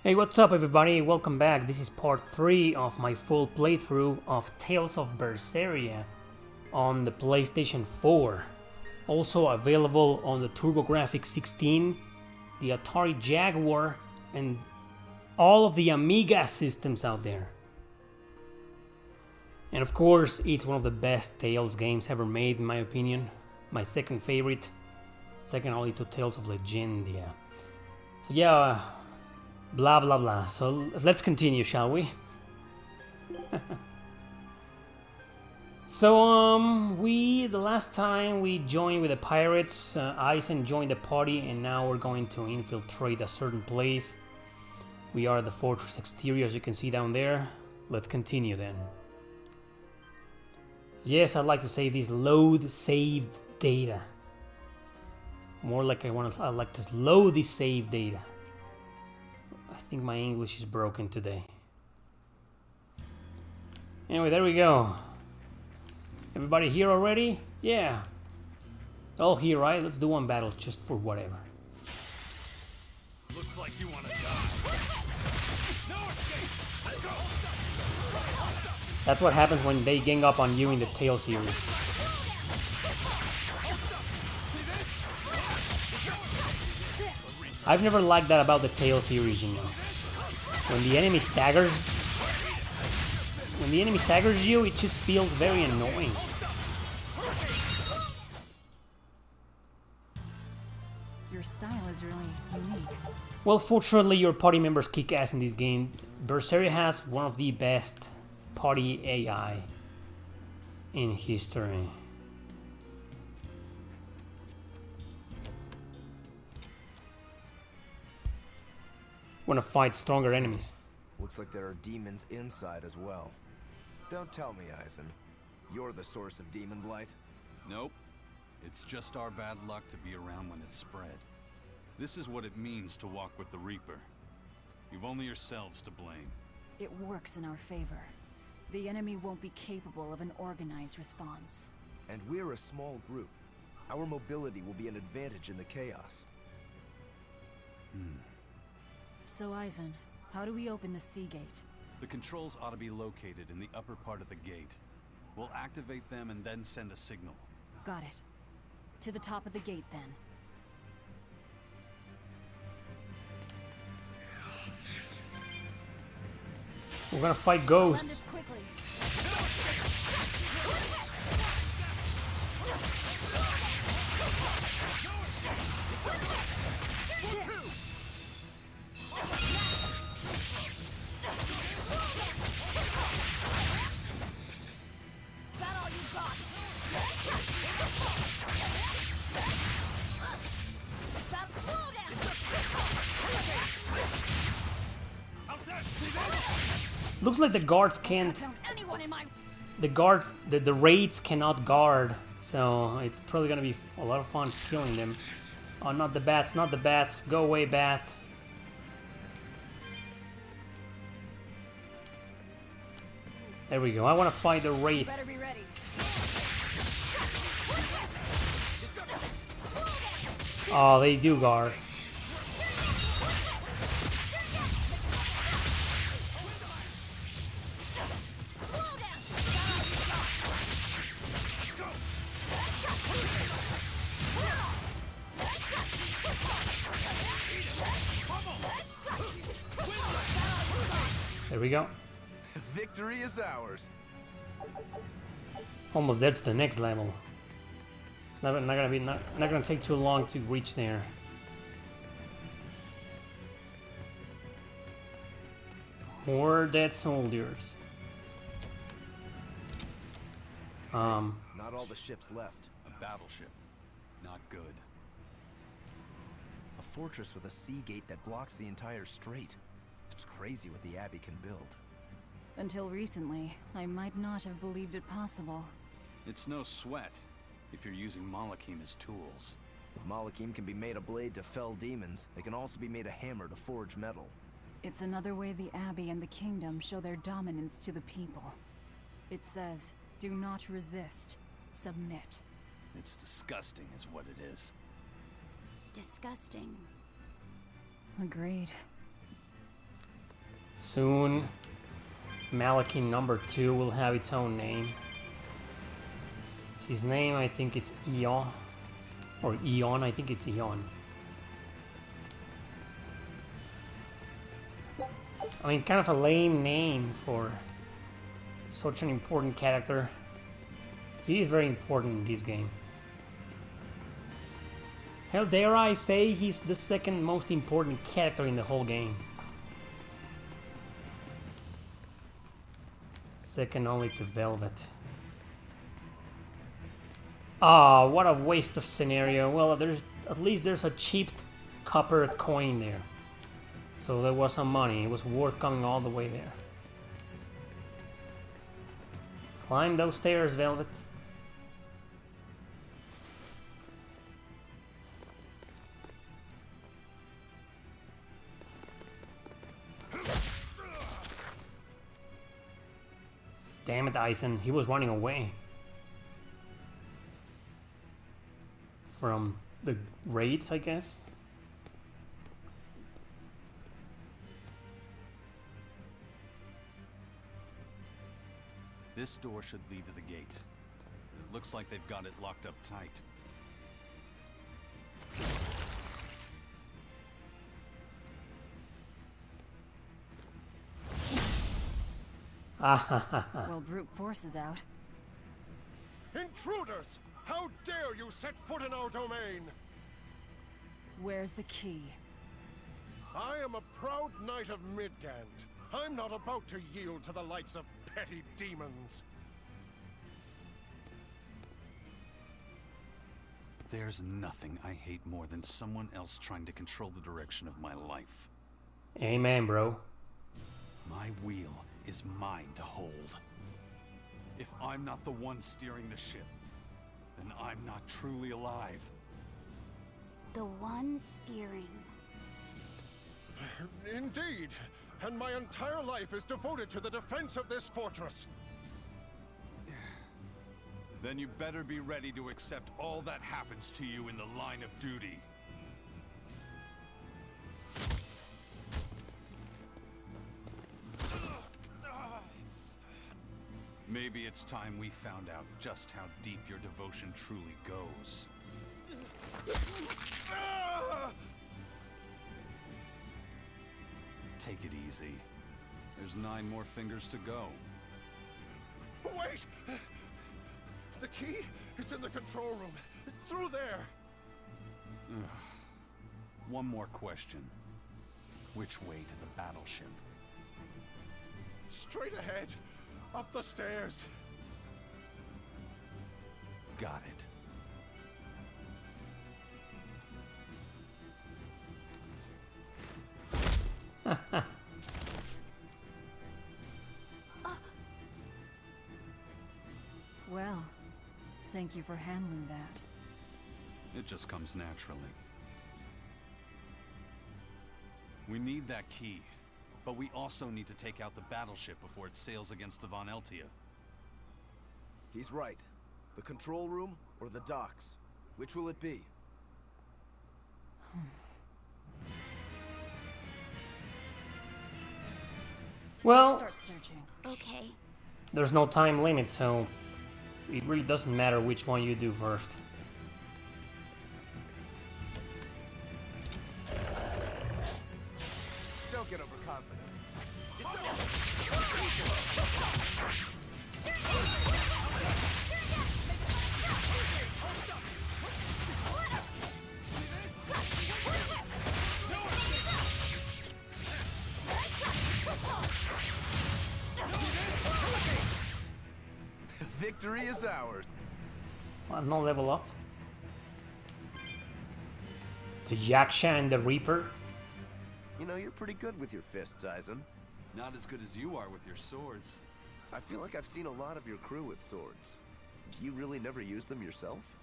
Hey, what's up everybody? Welcome back. This is part 3 of my full playthrough of Tales of Berseria on the PlayStation 4. Also available on the TurboGrafx 16, the Atari Jaguar, and all of the Amiga systems out there. And of course, it's one of the best Tales games ever made in my opinion. My second favorite, second only to Tales of Legendia. So yeah, blah blah blah. So let's continue, shall we? So the last time we joined with the pirates, Eisen joined the party, and now we're going to infiltrate a certain place. We are at the fortress exterior, as you can see down there. Let's continue then. Yes, I'd like to save this load saved data. More like I like to load this saved data. I think my English is broken today. Anyway, there we go. Everybody here already? Yeah. All here, right? Let's do one battle just for whatever. Looks like you want to die. No escape. Let's go. That's what happens when they gang up on you in the Tales series. I've never liked that about the Tales series, you know. When the enemy staggers you, it just feels very annoying. Your style is really unique. Well, fortunately, your party members kick ass in this game. Berseria has one of the best party AI in history. Want to fight stronger enemies. Looks like there are demons inside as well. Don't tell me, Eisen. You're the source of demon blight? Nope. It's just our bad luck to be around when it's spread. This is what it means to walk with the Reaper. You've only yourselves to blame. It works in our favor. The enemy won't be capable of an organized response. And we're a small group. Our mobility will be an advantage in the chaos. So, Eisen, how do we open the sea gate? The controls ought to be located in the upper part of the gate. We'll activate them and then send a signal. Got it. To the top of the gate, then. We're gonna fight ghosts. Run this quickly. Looks like the guards can't. The raids cannot guard, so it's probably gonna be a lot of fun killing them. Oh, not the bats, not the bats. Go away, bat. There we go. I want to fight the wraith. Better be ready. Oh, they do guard. There we go. Victory is ours. Almost there to the next level. It's not gonna take too long to reach there. More dead soldiers. Not all the ships left. A battleship. Not good. A fortress with a sea gate that blocks the entire strait. It's crazy what the Abbey can build. Until recently, I might not have believed it possible. It's no sweat if you're using Malachim as tools. If Malachim can be made a blade to fell demons, it can also be made a hammer to forge metal. It's another way the Abbey and the Kingdom show their dominance to the people. It says, do not resist, submit. It's disgusting is what it is. Disgusting. Agreed. Soon, Malachi number 2 will have its own name. His name, I think it's Eon. Or Eon, I think it's Eon. I mean, kind of a lame name for such an important character. He is very important in this game. Hell, dare I say he's the second most important character in the whole game. Second only to Velvet. Ah, what a waste of scenario. Well, at least there's a cheap copper coin there. So there was some money. It was worth coming all the way there. Climb those stairs, Velvet. Damn it, Eisen. He was running away from the raids, I guess. This door should lead to the gate. It looks like they've got it locked up tight. Well, brute force is out. Intruders! How dare you set foot in our domain? Where's the key? I am a proud knight of Midgand. I'm not about to yield to the likes of petty demons. There's nothing I hate more than someone else trying to control the direction of my life. Amen, bro. My wheel is mine to hold. If I'm not the one steering the ship, then I'm not truly alive. The one steering. Indeed, and my entire life is devoted to the defense of this fortress. Then you better be ready to accept all that happens to you in the line of duty. Maybe it's time we found out just how deep your devotion truly goes. Take it easy. There's 9 more fingers to go. Wait! The key is in the control room. Through there. One more question. Which way to the battleship? Straight ahead. Up the stairs. Got it. Well, thank you for handling that. It just comes naturally. We need that key, but we also need to take out the battleship before it sails against the Von Eltia. He's right. The control room or the docks? Which will it be? Well, Start searching. Okay. there's no time limit, so it really doesn't matter which one you do first. Don't get overconfident. Victory is ours. Well, no level up. The Yaksha and the Reaper. You know, you're pretty good with your fists, Eisen. Not as good as you are with your swords. I feel like I've seen a lot of your crew with swords. Do you really never use them yourself?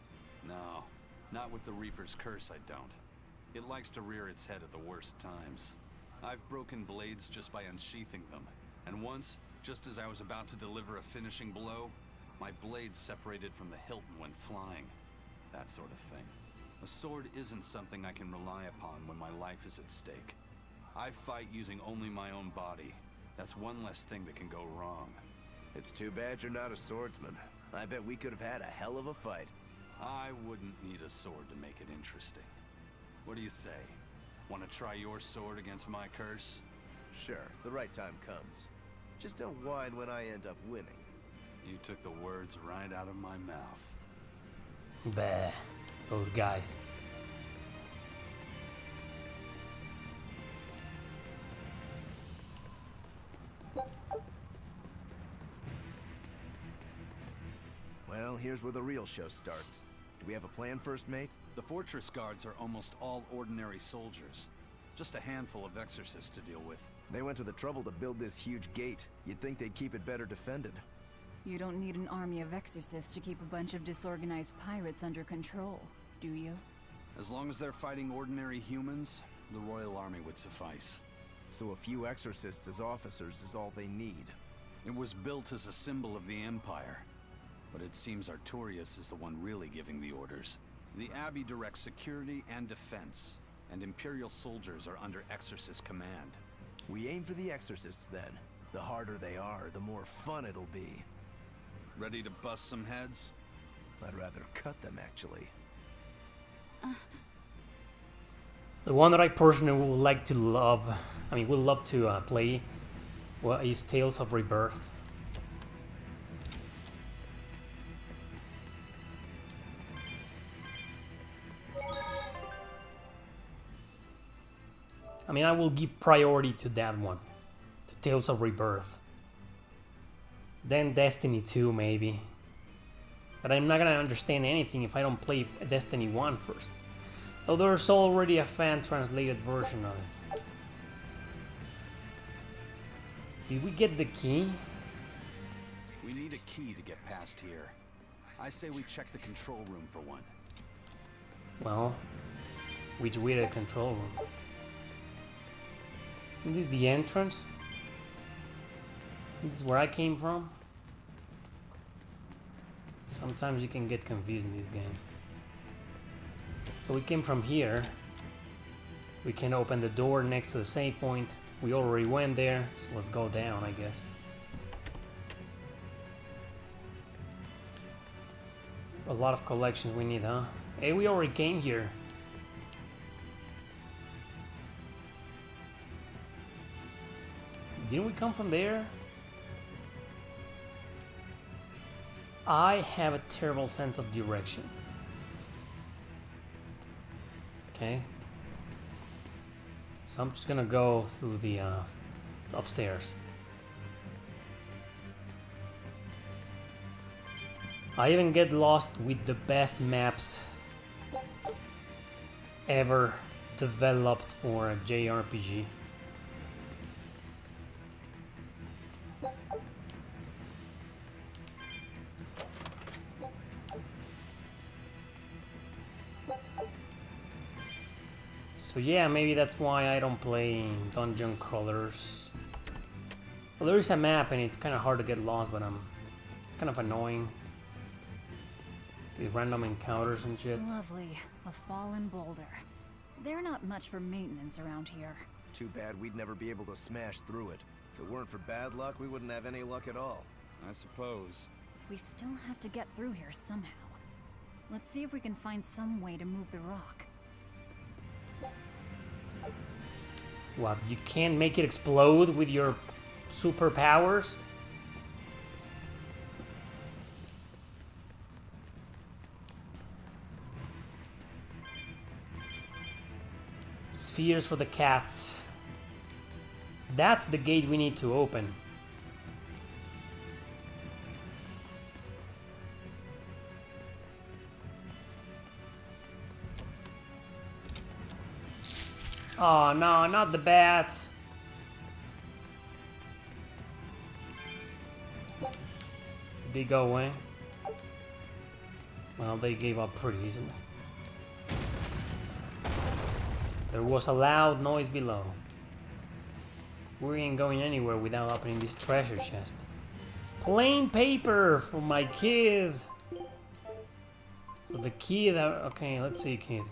No, not with the Reaper's curse, I don't. It likes to rear its head at the worst times. I've broken blades just by unsheathing them, and once, just as I was about to deliver a finishing blow, my blade separated from the hilt and went flying. That sort of thing. A sword isn't something I can rely upon when my life is at stake. I fight using only my own body, That's one less thing that can go wrong. It's too bad you're not a swordsman. I bet we could have had a hell of a fight. I wouldn't need a sword to make it interesting. What do you say? Want to try your sword against my curse? Sure, if the right time comes. Just don't whine when I end up winning. You took the words right out of my mouth. Bah, those guys. Well, here's where the real show starts. Do we have a plan first, mate? The fortress guards are almost all ordinary soldiers. Just a handful of exorcists to deal with. They went to the trouble to build this huge gate. You'd think they'd keep it better defended. You don't need an army of exorcists to keep a bunch of disorganized pirates under control, do you? As long as they're fighting ordinary humans, the Royal Army would suffice. So a few exorcists as officers is all they need. It was built as a symbol of the Empire. But it seems Artorias is the one really giving the orders. The Abbey directs security and defense, and Imperial soldiers are under Exorcist command. We aim for the exorcists then. The harder they are, the more fun it'll be. Ready to bust some heads? I'd rather cut them, actually. The one that I personally would like to would love to play, is Tales of Rebirth. I mean, I will give priority to that one, to Tales of Rebirth. Then Destiny 2, maybe. But I'm not gonna understand anything if I don't play Destiny 1 first. Oh, there's already a fan-translated version of it. Did we get the key? We need a key to get past here. I say we check the control room for one. Well, which way to the control room? Isn't this the entrance? Isn't this where I came from? Sometimes you can get confused in this game. So we came from here. We can open the door next to the save point. We already went there, so let's go down, I guess. A lot of collections we need, huh? Hey, we already came here. Didn't we come from there? I have a terrible sense of direction. Okay. So I'm just gonna go through the upstairs. I even get lost with the best maps ever developed for a JRPG. So yeah, maybe that's why I don't play dungeon crawlers. Well, there is a map and it's kind of hard to get lost, but it's kind of annoying. With random encounters and shit. Lovely. A fallen boulder. They're not much for maintenance around here. Too bad we'd never be able to smash through it. If it weren't for bad luck, we wouldn't have any luck at all. I suppose. We still have to get through here somehow. Let's see if we can find some way to move the rock. What, you can't make it explode with your superpowers? Spheres for the cats. That's the gate we need to open. Oh no, not the bats. Did they go away? Well, they gave up pretty easily. There was a loud noise below. We ain't going anywhere without opening this treasure chest. Plain paper for my kid. For the kid. Okay, let's see, kid.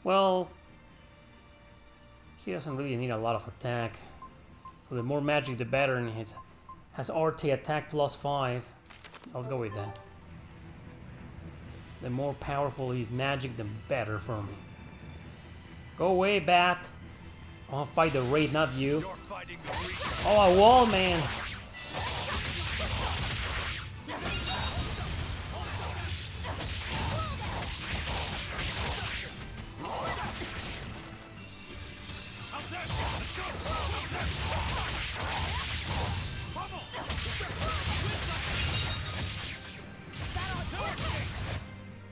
Well, He doesn't really need a lot of attack. So the more magic the better, and it has RT attack plus 5. Let's go with that. The more powerful his magic, the better for me. Go away, bat. I'll fight the raid, not you. Oh, a wall, man.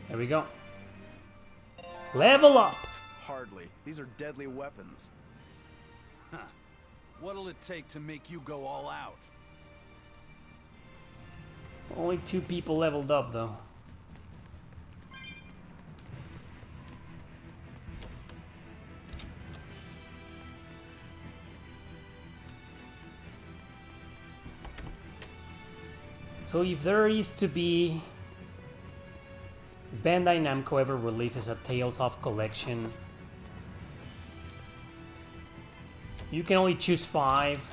There we go. Level up! Hardly. These are deadly weapons. Huh. What'll it take to make you go all out? Only 2 people leveled up, though. So if there is to be... Bandai Namco ever releases a Tales of collection, you can only choose 5.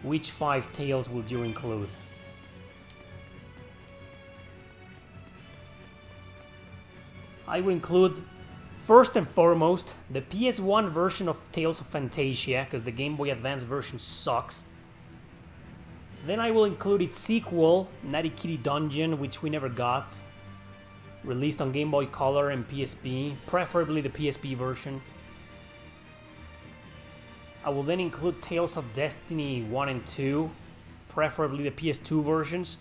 Which 5 Tales would you include? I would include, first and foremost, the PS1 version of Tales of Fantasia, because the Game Boy Advance version sucks. Then I will include its sequel, Narikiri Dungeon, which we never got. Released on Game Boy Color and PSP, preferably the PSP version. I will then include Tales of Destiny 1 and 2, preferably the PS2 versions,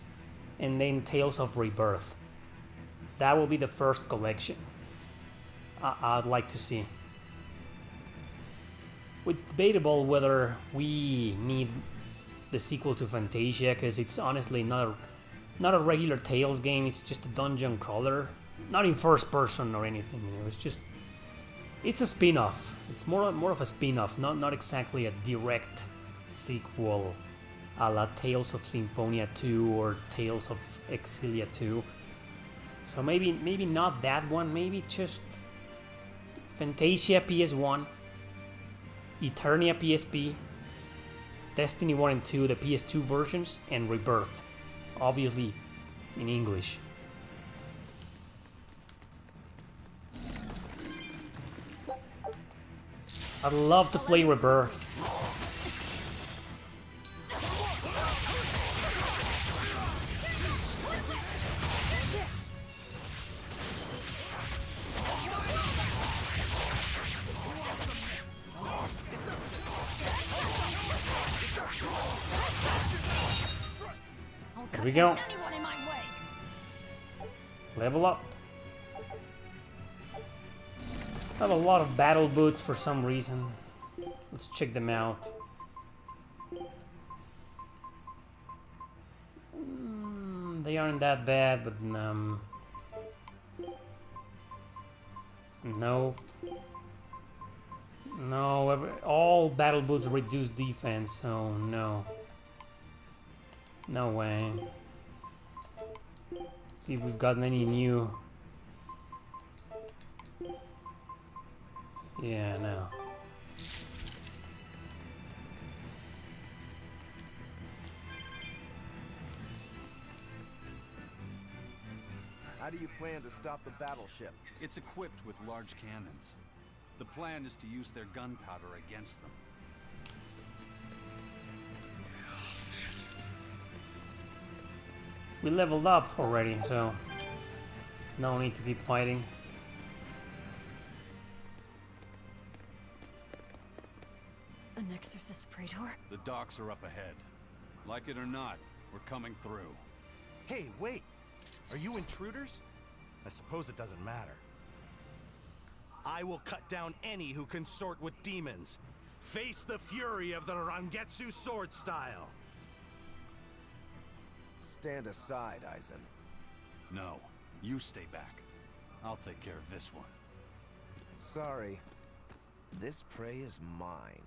and then Tales of Rebirth. That will be the first collection I'd like to see. It's debatable whether we need the sequel to Fantasia, because it's honestly not a regular Tales game, it's just a dungeon crawler. Not in first person or anything, you know, it's a spin-off. It's more of a spin-off, not exactly a direct sequel a la Tales of Symphonia 2 or Tales of Exilia 2. So maybe not that one, maybe just Fantasia PS1, Eternia PSP, Destiny 1 and 2, the PS2 versions, and Rebirth. Obviously in English. I'd love to play Rebirth. Here we go. Level up. I have a lot of battle boots for some reason. Let's check them out. They aren't that bad, but no. All battle boots reduce defense, so no. No way. See if we've gotten any new. Yeah, no. How do you plan to stop the battleship? It's equipped with large cannons. The plan is to use their gunpowder against them. We leveled up already, so no need to keep fighting. An exorcist praetor? The docks are up ahead. Like it or not, we're coming through. Hey, wait! Are you intruders? I suppose it doesn't matter. I will cut down any who consort with demons. Face the fury of the Rangetsu sword style. Stand aside, Eisen. No, you stay back. I'll take care of this one. Sorry. This prey is mine.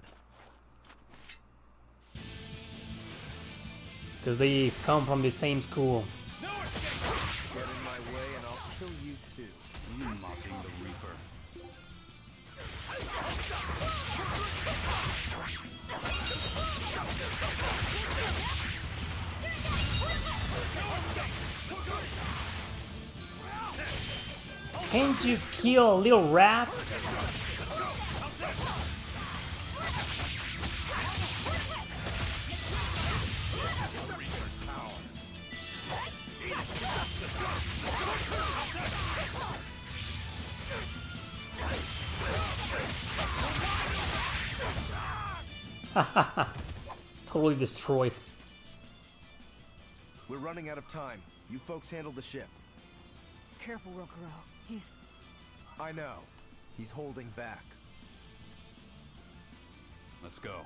Because they come from the same school. Get in my way and I'll kill you too. You mocking the Reaper. Can't you kill a little rat? Totally destroyed. We're running out of time. You folks handle the ship. Careful, Rokuro. He's... I know. He's holding back. Let's go.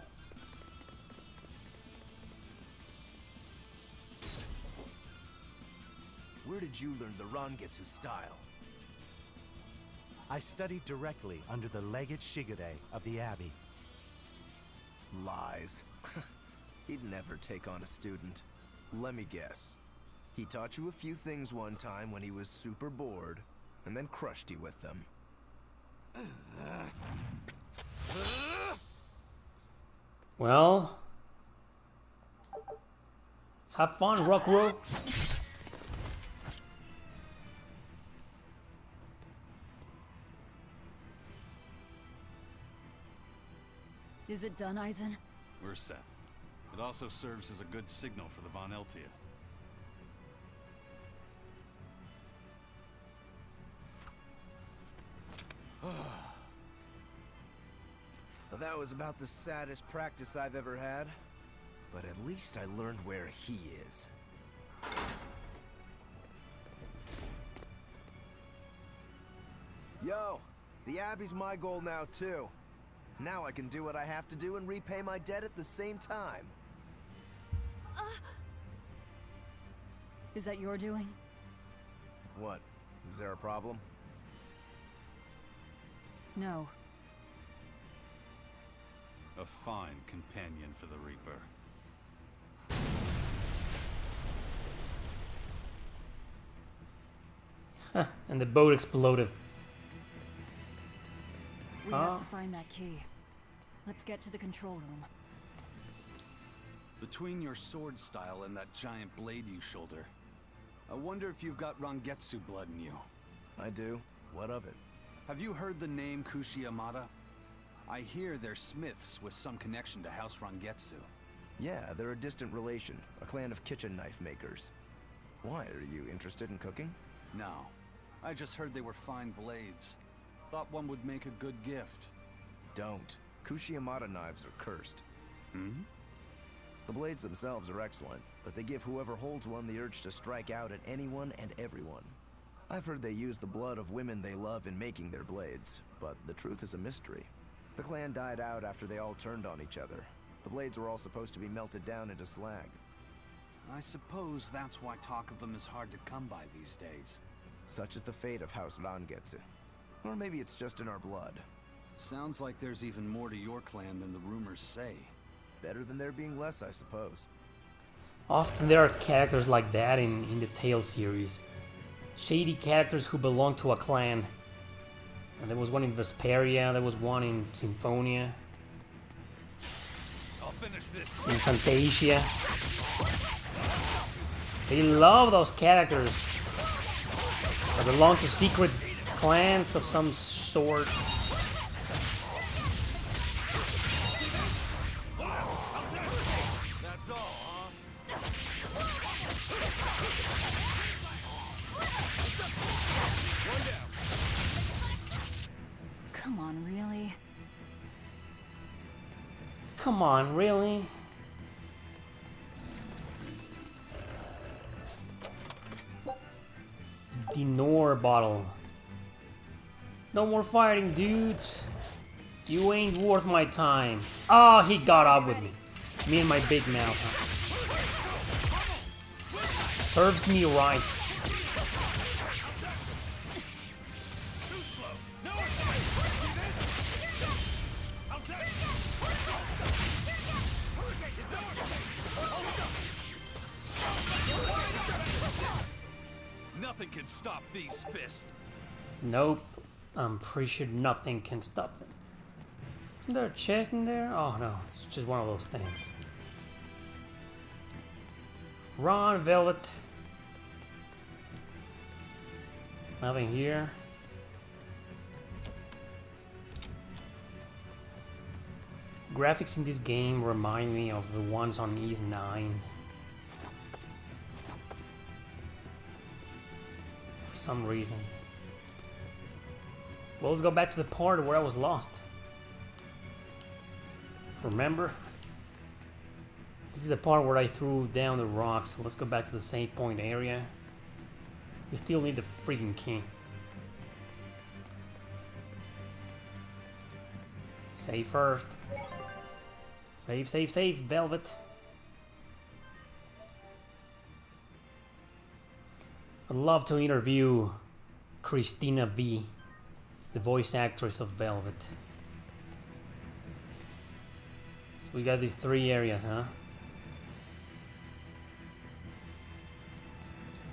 Where did you learn the Rangetsu style? I studied directly under the Legate Shigure of the Abbey. Lies. He'd never take on a student. Let me guess. He taught you a few things one time when he was super bored, and then crushed you with them. Well, have fun, Rokuro. Is it done, Eisen? We're set. It also serves as a good signal for the Von Eltia. That was about the saddest practice I've ever had. But at least I learned where he is. Yo, the Abbey's my goal now too. Now I can do what I have to do and repay my debt at the same time. Is that your doing? What? Is there a problem? No. A fine companion for the Reaper. And the boat exploded. We have to find that key. Let's get to the control room. Between your sword style and that giant blade you shoulder, I wonder if you've got Rangetsu blood in you. I do. What of it? Have you heard the name Kushi-Yamada? I hear they're smiths with some connection to House Rangetsu. Yeah, they're a distant relation, a clan of kitchen knife makers. Why, are you interested in cooking? No. I just heard they were fine blades. Thought one would make a good gift. Don't. Kushi-Yamada knives are cursed. Hmm? The blades themselves are excellent, but they give whoever holds one the urge to strike out at anyone and everyone. I've heard they use the blood of women they love in making their blades, but the truth is a mystery. The clan died out after they all turned on each other. The blades were all supposed to be melted down into slag. I suppose that's why talk of them is hard to come by these days. Such is the fate of House Rangetsu. Or maybe it's just in our blood. Sounds like there's even more to your clan than the rumors say. Better than there being less, I suppose. Often there are characters like that in the Tales series. Shady characters who belong to a clan. And there was one in Vesperia, there was one in Symphonia. I'll finish this. In Fantasia. They love those characters. They belong to secret clans of some sort. That's all, huh? One down. Come on, really? Come on, really? Dinor bottle. No more fighting, dudes. You ain't worth my time. Oh, he got up with me. Me and my big mouth. Serves me right. Nothing can stop these fists. Nope. I'm pretty sure nothing can stop them. Isn't there a chest in there? Oh no, it's just one of those things. Run, Velvet. Nothing here. Graphics in this game remind me of the ones on Ys 9. For some reason. Well, let's go back to the part where I was lost. Remember? This is the part where I threw down the rocks. So let's go back to the save point area. We still need the freaking key. Save first. Save, save, save, Velvet. I'd love to interview Christina V, the voice actress of Velvet. So we got these 3 areas, huh?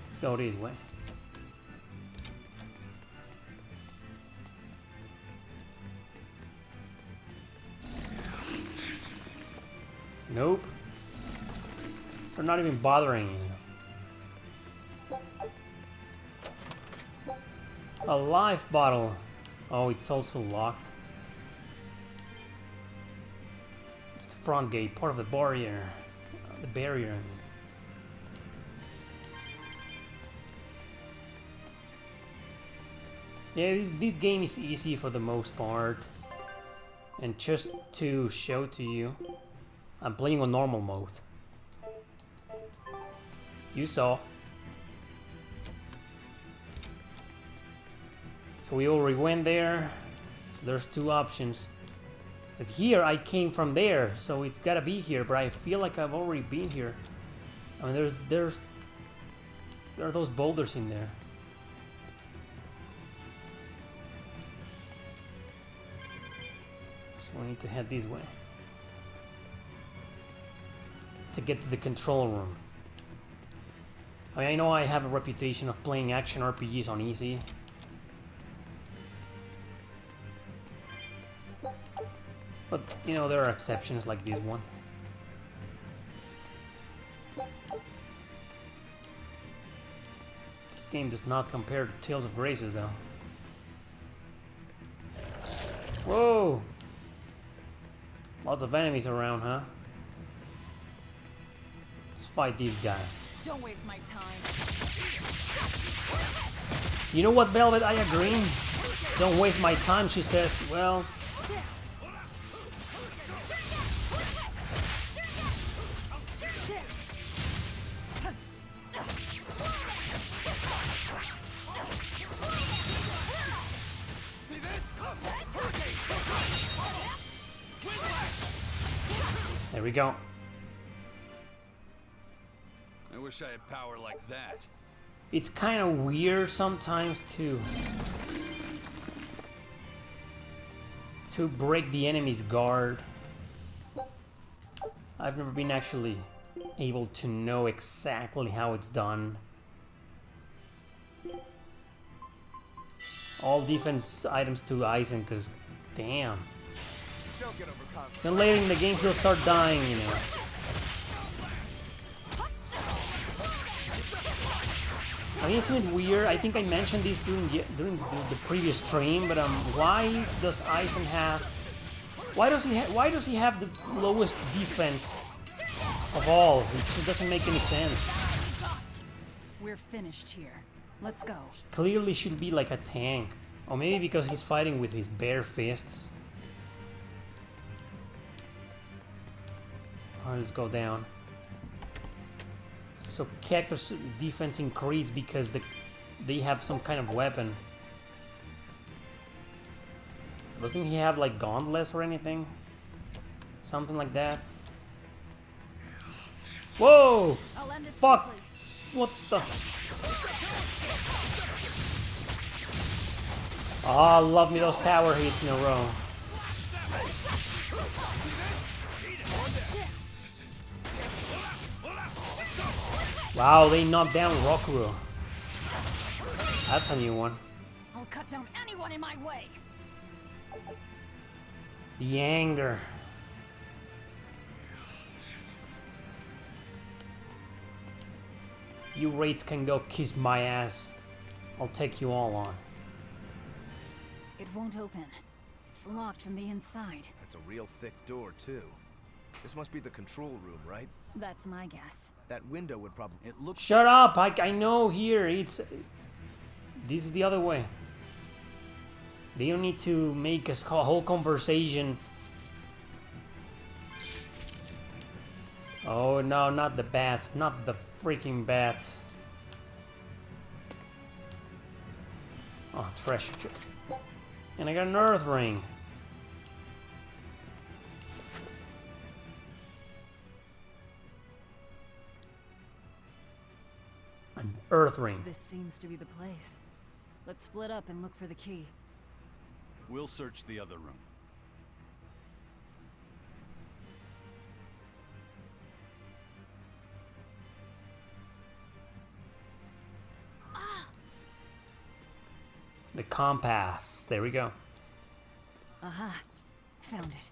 Let's go this way. Nope. They're not even bothering you. A life bottle. Oh, it's also locked. It's the front gate, part of the barrier. The barrier, I mean. Yeah, this game is easy for the most part. And just to show to you, I'm playing on normal mode. You saw. So we already went there. So there's 2 options. But here I came from there, so it's gotta be here. But I feel like I've already been here. I mean, there are those boulders in there. So I need to head this way to get to the control room. I mean, I know I have a reputation of playing action RPGs on easy. But, you know, there are exceptions like this one. This game does not compare to Tales of Berseria, though. Whoa! Lots of enemies around, huh? Let's fight these guys. Don't waste my time. You know what, Velvet? I agree. Don't waste my time, she says. Well... There we go. I wish I had power like that. It's kind of weird sometimes to break the enemy's guard. I've never been actually able to know exactly how it's done. All defense items to Eisen, because damn. Then later in the game he'll start dying, you know. I mean, isn't it weird? I think I mentioned this during the previous stream, but why does Eisen have? Why does he have the lowest defense of all? It just doesn't make any sense. We're finished here. Let's go. Clearly should be like a tank, or maybe because he's fighting with his bare fists. Alright, let's go down. So Cactus defense increased because they have some kind of weapon. Doesn't he have like gauntlets or anything? Something like that. Whoa! Fuck! What the? Ah, oh, love me those power hits in a row. Wow, they knocked down Rokuro. That's a new one. I'll cut down anyone in my way! The anger. You raids can go kiss my ass. I'll take you all on. It won't open. It's locked from the inside. That's a real thick door, too. This must be the control room, right? That's my guess. That window would probably... It looks... Shut up! I know here. This is the other way. They don't need to make a whole conversation. Oh no, not the bats. Not the freaking bats. Oh, treasure chest. And I got an earth ring. An earth ring. This seems to be the place. Let's split up and look for the key. We'll search the other room. The compass. There we go. Aha. Found it.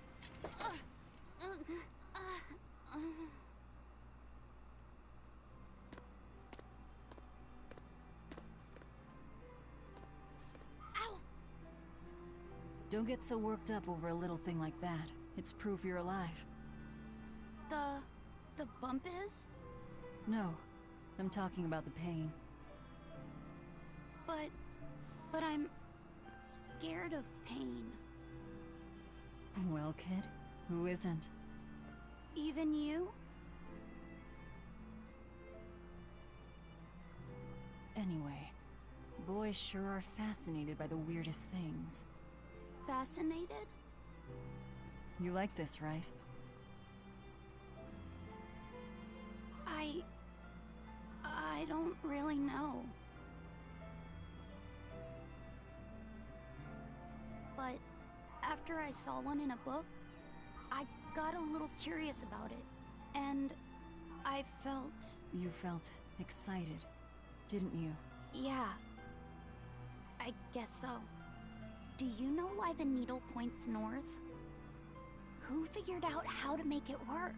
Don't get so worked up over a little thing like that. It's proof you're alive. The bump is? No, I'm talking about the pain. But I'm scared of pain. Well, kid, who isn't? Even you? Anyway, boys sure are fascinated by the weirdest things. Fascinated? You like this, right? I don't really know. But after I saw one in a book, I got a little curious about it. And I felt... You felt excited, didn't you? Yeah. I guess so. Do you know why the needle points north? Who figured out how to make it work?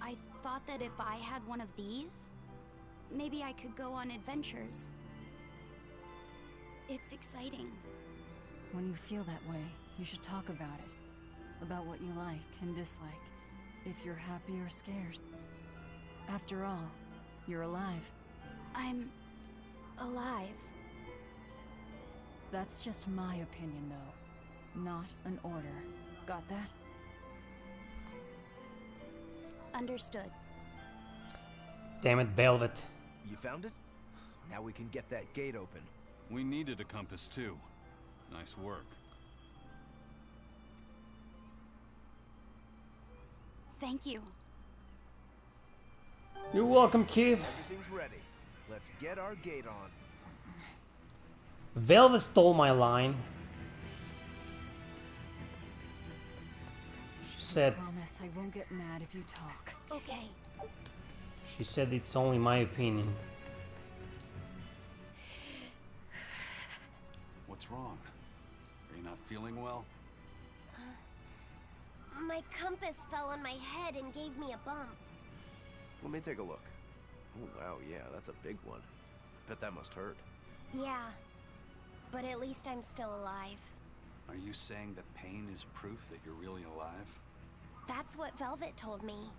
I thought that if I had one of these, maybe I could go on adventures. It's exciting. When you feel that way, you should talk about it. About what you like and dislike. If you're happy or scared. After all, you're alive. I'm... alive. That's just my opinion, though. Not an order. Got that? Understood. Damn it, Velvet. You found it? Now we can get that gate open. We needed a compass too. Nice work. Thank you. You're welcome, Keith. Everything's ready. Let's get our gate on. Velvet stole my line. She said... Promise I won't get mad if you talk. Okay. She said it's only my opinion. What's wrong? Are you not feeling well? My compass fell on my head and gave me a bump. Let me take a look. Oh, wow, yeah, that's a big one. Bet that must hurt. Yeah, but at least I'm still alive. Are you saying that pain is proof that you're really alive? That's what Velvet told me.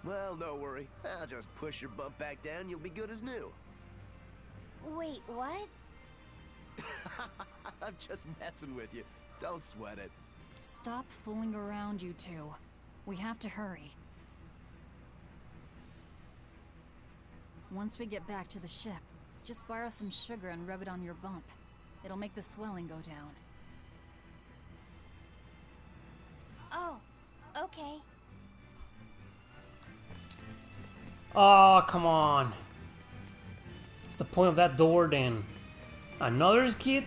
Well, don't worry. I'll just push your bump back down, you'll be good as new. Wait, what? I'm just messing with you. Don't sweat it. Stop fooling around, you two. We have to hurry. Once we get back to the ship, just borrow some sugar and rub it on your bump. It'll make the swelling go down. Oh, okay. Oh, come on. What's the point of that door then? Another kid?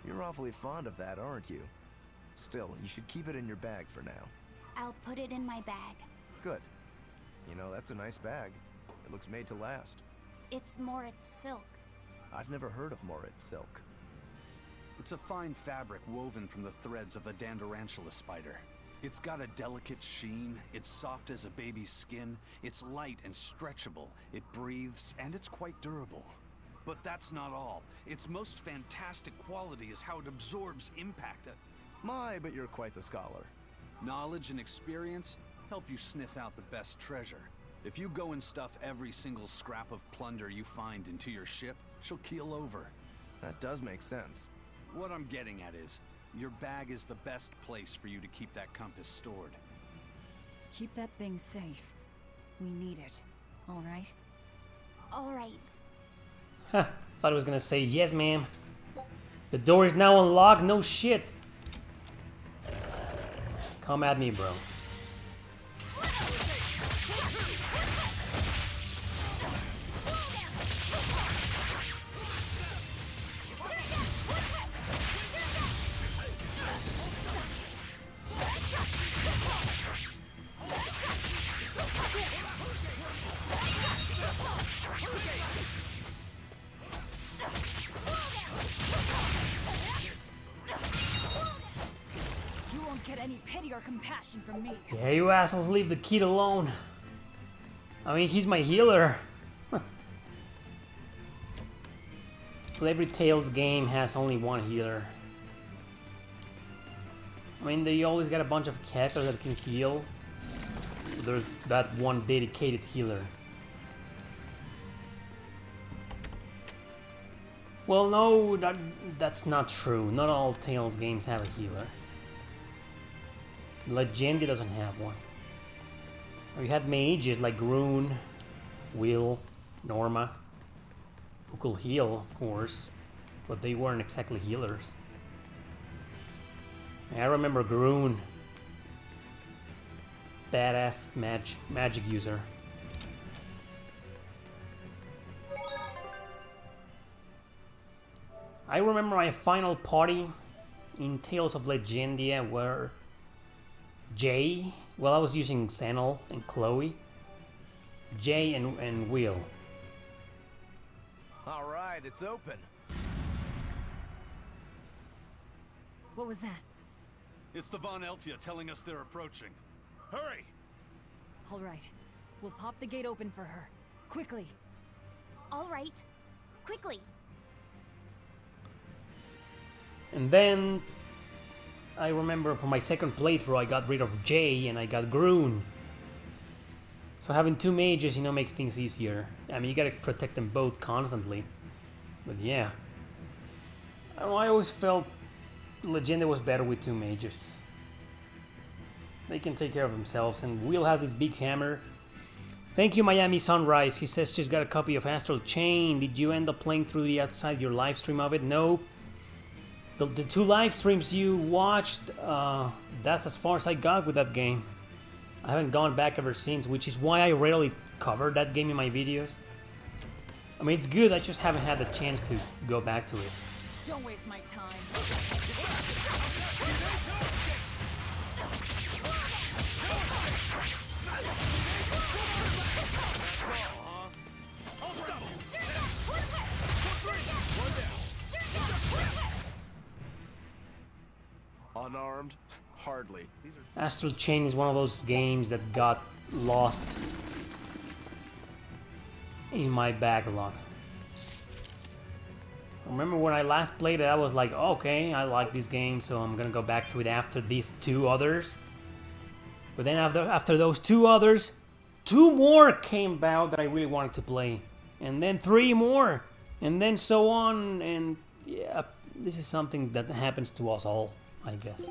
You're awfully fond of that, aren't you? Still, you should keep it in your bag for now. I'll put it in my bag. Good. You know, that's a nice bag. Looks made to last. It's Moritz silk. I've never heard of Moritz silk. It's a fine fabric woven from the threads of the Dandarantula spider. It's got a delicate sheen, it's soft as a baby's skin, it's light and stretchable, it breathes, and it's quite durable. But that's not all. Its most fantastic quality is how it absorbs impact. My, but you're quite the scholar. Knowledge and experience help you sniff out the best treasure. If you go and stuff every single scrap of plunder you find into your ship, she'll keel over. That does make sense. What I'm getting at is, your bag is the best place for you to keep that compass stored. Keep that thing safe. We need it. All right? All right. Huh. Thought I was gonna say yes, ma'am. The door is now unlocked. No shit. Come at me, bro. Compassion from me. Yeah, you assholes leave the kid alone. I mean, he's my healer. Well, every Tales game has only one healer. I mean, they always got a bunch of characters that can heal. But there's that one dedicated healer. Well, no, that's not true. Not all Tales games have a healer. Legendia doesn't have one. We had mages like Rune, Will, Norma, who could heal, of course, but they weren't exactly healers. I remember Grune, badass magic user. I remember my final party in Tales of Legendia where Jay, well, I was using Xenol and Chloe, Jay and Will. All right, it's open. What was that? It's the Von Eltia telling us they're approaching. Hurry! All right. We'll pop the gate open for her. Quickly. All right. Quickly. And then I remember for my second playthrough I got rid of Jay and I got Grune. So having two mages, you know, makes things easier. I mean, you gotta protect them both constantly. But yeah. I don't know, I always felt Legenda was better with two mages. They can take care of themselves, and Will has this big hammer. Thank you, Miami Sunrise. He says just got a copy of Astral Chain. Did you end up playing through the outside your live stream of it? No. The two live streams you watched, that's as far as I got with that game. I haven't gone back ever since, which is why I rarely cover that game in my videos. I mean, it's good, I just haven't had the chance to go back to it. Don't waste my time. Unarmed? Hardly. Astral Chain is one of those games that got lost in my backlog. I remember when I last played it, I was like, okay, I like this game, so I'm gonna go back to it after these two others. But then after those two others, two more came about that I really wanted to play. And then three more. And then so on, and yeah, this is something that happens to us all, I guess.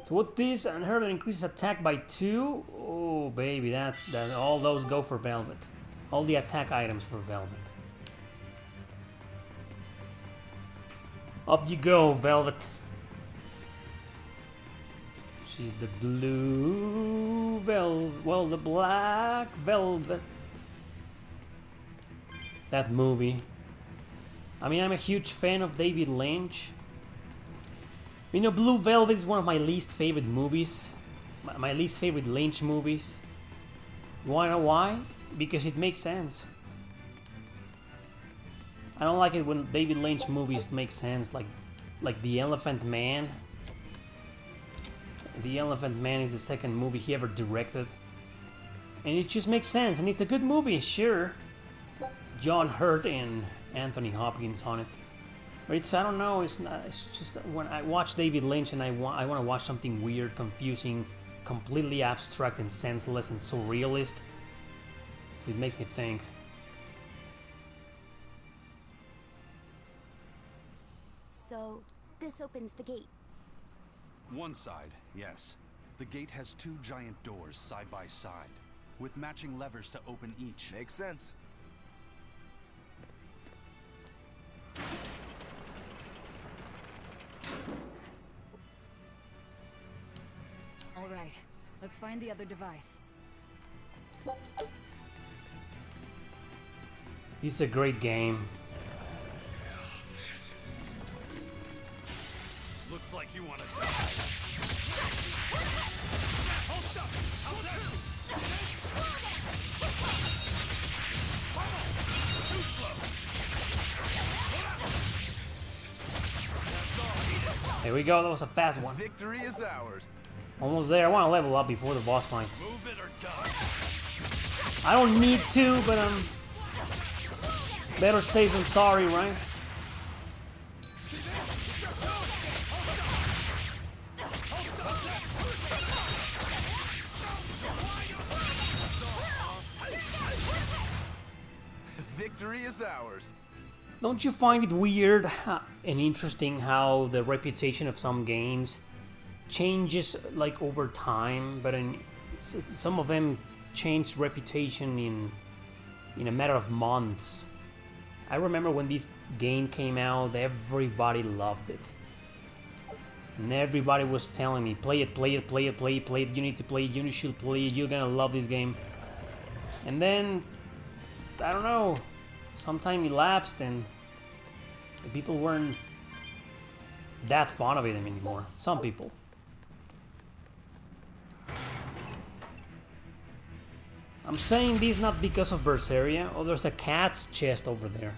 So what's this? Unheard that increases attack by 2. Oh baby, that all those go for Velvet. All the attack items for Velvet. Up you go, Velvet. She's the blue velvet. Well, the black velvet. That movie. I mean, I'm a huge fan of David Lynch. You know, Blue Velvet is one of my least favorite movies. My least favorite Lynch movies. You wanna know why? Because it makes sense. I don't like it when David Lynch movies make sense, like The Elephant Man. The Elephant Man is the second movie he ever directed. And it just makes sense, and it's a good movie, sure. John Hurt and Anthony Hopkins on it. But it's, I don't know, it's just when I watch David Lynch and I want to watch something weird, confusing, completely abstract and senseless and surrealist. So it makes me think. So, this opens the gate. One side, yes. The gate has 2 giant doors side by side, with matching levers to open each. Makes sense. All right, let's find the other device. It's a great game. Looks like you want to die. Hold up! How dare you! Too slow. There we go, that was a fast one. Victory is ours. Almost there. I want to level up before the boss fight. Move it or die. I don't need to, but better safe than sorry, right? Victory is ours. Don't you find it weird and interesting how the reputation of some games changes like over time, but some of them changed reputation in a matter of months. I remember when this game came out, everybody loved it. And everybody was telling me, play it, play it, play it, play it, play it, you need to play it, you should play it, you're gonna love this game. And then, I don't know, some time elapsed and the people weren't that fond of it anymore. Some people. I'm saying this not because of Berseria. Oh, there's a cat's chest over there.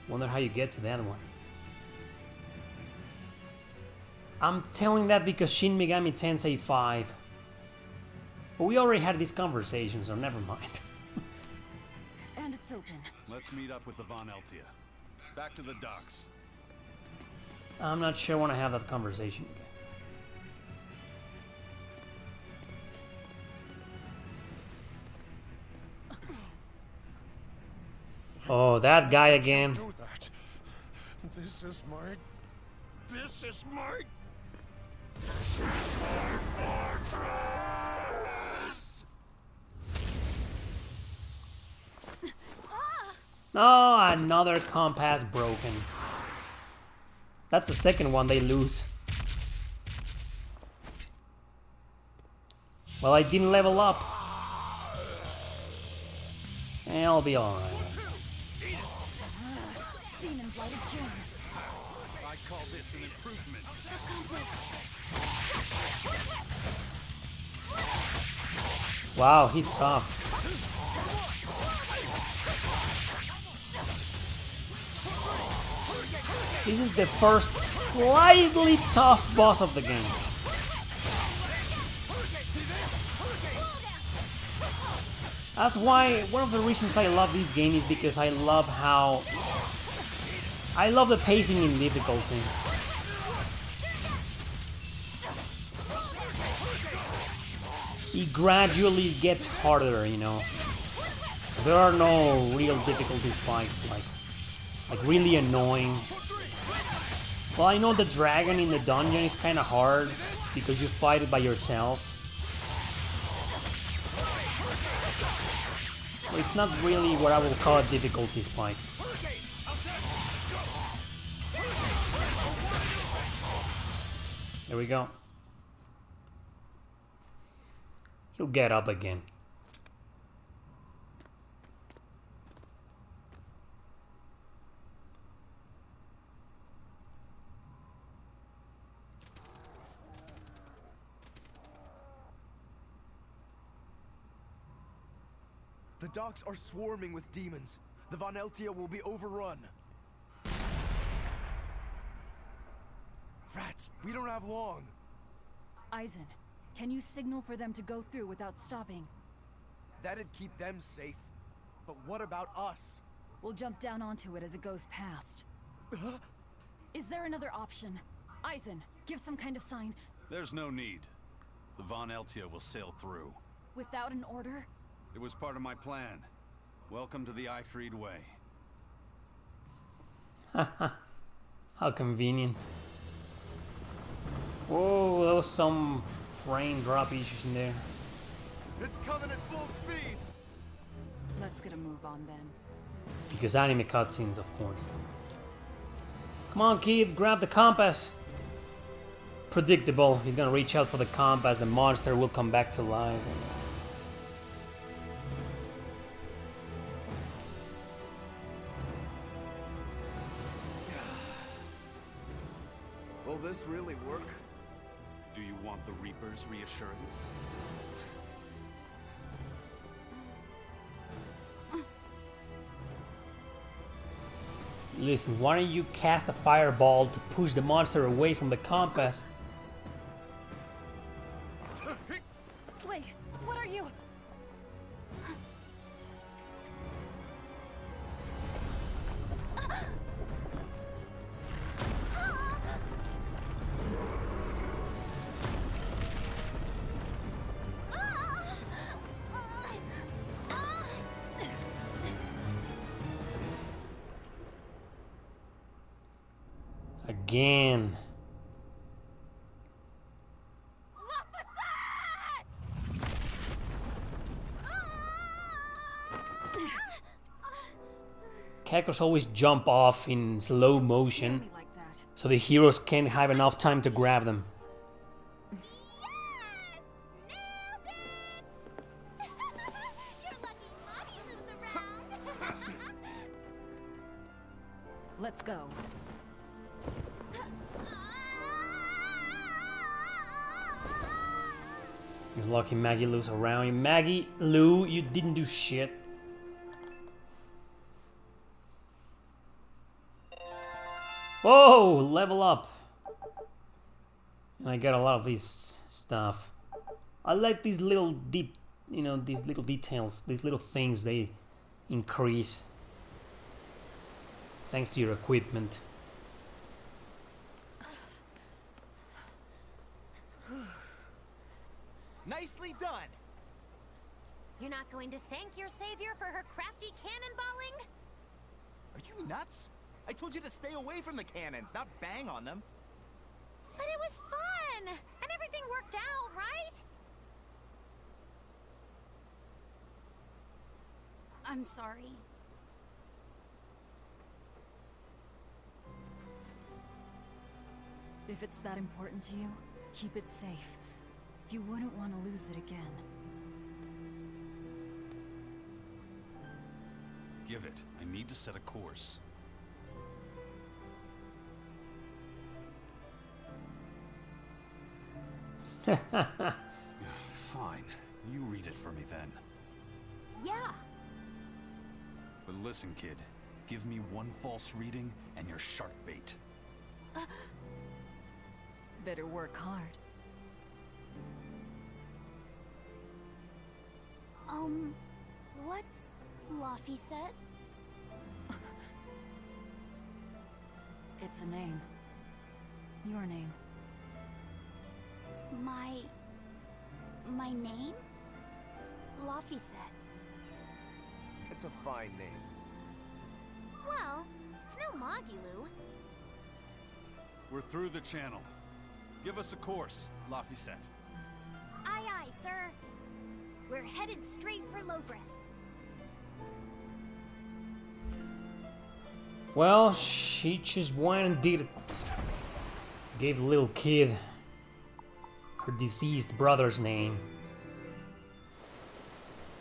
Wonder how you get to that one. I'm telling that because Shin Megami Tensei 5. But we already had this conversation, so never mind. And it's open. Let's meet up with the Von Eltia. Back to the docks. I'm not sure I want to have that conversation again. Oh, that guy again. Do that. This is my fortress. Oh, another compass broken. That's the second one they lose. Well, I didn't level up. I'll be alright. Demon blighted corner. I call this an improvement. Wow, he's tough. This is the first slightly tough boss of the game. That's why, one of the reasons I love this game is because I love the pacing and difficulty. It gradually gets harder, you know. There are no real difficulty spikes, like really annoying. Well, I know the dragon in the dungeon is kind of hard because you fight it by yourself. But it's not really what I will call a difficulty spike. There we go. He'll get up again. The docks are swarming with demons. The Von Eltia will be overrun. Rats, we don't have long. Eisen, can you signal for them to go through without stopping? That'd keep them safe. But what about us? We'll jump down onto it as it goes past. Is there another option? Eisen, give some kind of sign. There's no need. The Von Eltia will sail through. Without an order? It was part of my plan. Welcome to the Ifried Way. How convenient. Whoa, there was some frame drop issues in there. It's coming at full speed! Let's get a move on then. Because anime cutscenes, of course. Come on, kid, grab the compass. Predictable. He's gonna reach out for the compass. The monster will come back to life. Will this really work? Do you want the Reaper's reassurance? Listen, why don't you cast a fireball to push the monster away from the compass? Wait, what are you? Again. Characters always jump off in slow motion, Me like that. so the heroes can't have enough time to grab them. Yes! Nailed it! You're lucky Mommy Lou's around. Let's go. You're lucky Maggie Lou's around. Maggie Lou, you didn't do shit. Whoa, level up. And I got a lot of this stuff. I like these little deep, you know, these little details, these little things they increase. Thanks to your equipment. Nicely done! You're not going to thank your savior for her crafty cannonballing? Are you nuts? I told you to stay away from the cannons, not bang on them. But it was fun! And everything worked out, right? I'm sorry. If it's that important to you, keep it safe. You wouldn't want to lose it again. Give it. I need to set a course. Fine. You read it for me then. Yeah. But listen, kid. Give me one false reading and you're shark bait. Better work hard. What's Laphicet? It's a name. Your name. My name? Laphicet. It's a fine name. Well, it's no Magilou. We're through the channel. Give us a course, Laphicet. Aye, aye, sir. We're headed straight for Logres. Well, she just went and did it. Gave the little kid her deceased brother's name.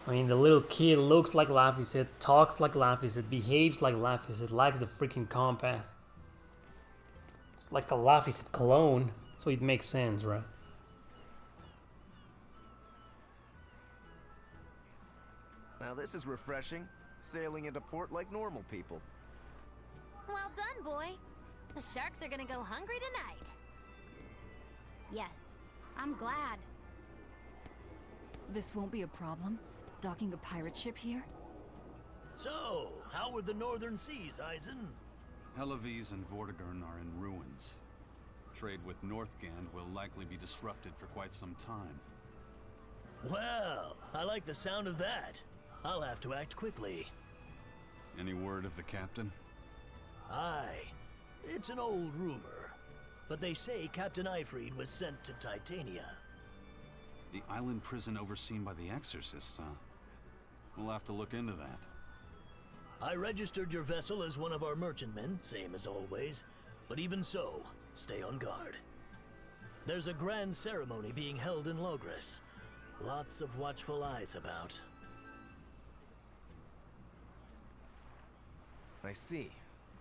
I mean, the little kid looks like Laphicet, talks like Laphicet, behaves like Laphicet, likes the freaking compass. It's like a Laphicet clone, so it makes sense, right? Now this is refreshing. Sailing into port like normal people. Well done, boy. The sharks are gonna go hungry tonight. Yes, I'm glad. This won't be a problem? Docking a pirate ship here? So, how were the northern seas, Eisen? Helavis and Vortigern are in ruins. Trade with Northgand will likely be disrupted for quite some time. Well, I like the sound of that. I'll have to act quickly. Any word of the captain? Aye. It's an old rumor. But they say Captain Ifrid was sent to Titania. The island prison overseen by the exorcists, huh? We'll have to look into that. I registered your vessel as one of our merchantmen, same as always. But even so, stay on guard. There's a grand ceremony being held in Logres. Lots of watchful eyes about. I see.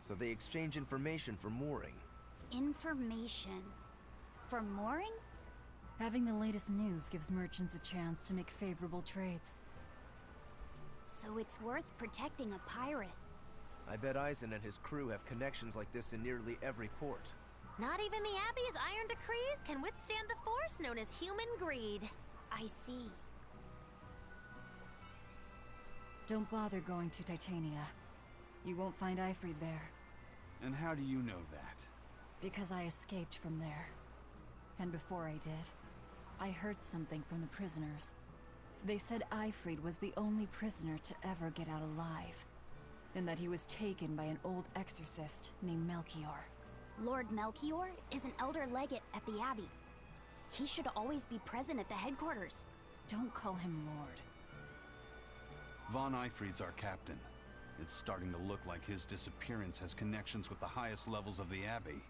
So they exchange information for mooring. Information. For mooring? Having the latest news gives merchants a chance to make favorable trades. So it's worth protecting a pirate. I bet Eisen and his crew have connections like this in nearly every port. Not even the Abbey's iron decrees can withstand the force known as human greed. I see. Don't bother going to Titania. You won't find Ifrid there. And how do you know that? Because I escaped from there. And before I did, I heard something from the prisoners. They said Ifrid was the only prisoner to ever get out alive, and that he was taken by an old exorcist named Melchior. Lord Melchior is an elder legate at the Abbey. He should always be present at the headquarters. Don't call him Lord. Von Ifrid's our captain. It's starting to look like his disappearance has connections with the highest levels of the Abbey.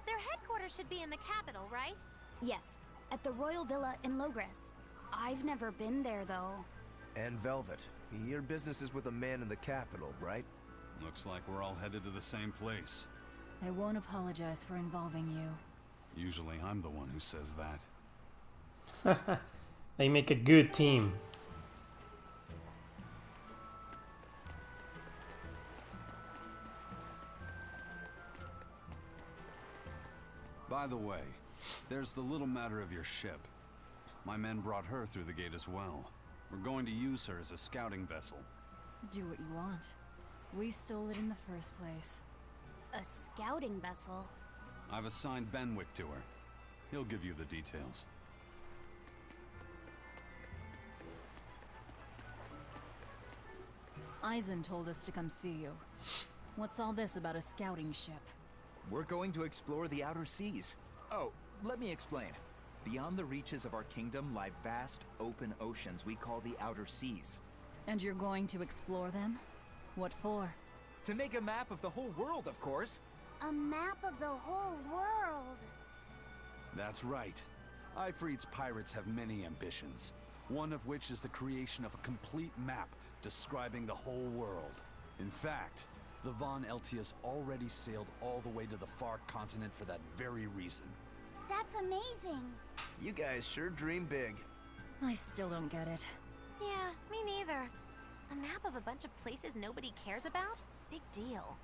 Their headquarters should be in the capital, right? Yes, at the Royal Villa in Logres. I've never been there, though. And Velvet, your business is with a man in the capital, right? Looks like we're all headed to the same place. I won't apologize for involving you. Usually I'm the one who says that. They make a good team. By the way, there's the little matter of your ship. My men brought her through the gate as well. We're going to use her as a scouting vessel. Do what you want. We stole it in the first place. A scouting vessel? I've assigned Benwick to her. He'll give you the details. Eisen told us to come see you. What's all this about a scouting ship? We're going to explore the outer seas. Oh, let me explain. Beyond the reaches of our kingdom lie vast, open oceans we call the outer seas. And you're going to explore them? What for? To make a map of the whole world, of course. A map of the whole world. That's right. Ifrid's pirates have many ambitions, one of which is the creation of a complete map describing the whole world. In fact, the Von Eltias already sailed all the way to the far continent for that very reason. That's amazing. You guys sure dream big. I still don't get it. Yeah, me neither. A map of a bunch of places nobody cares about? Big deal.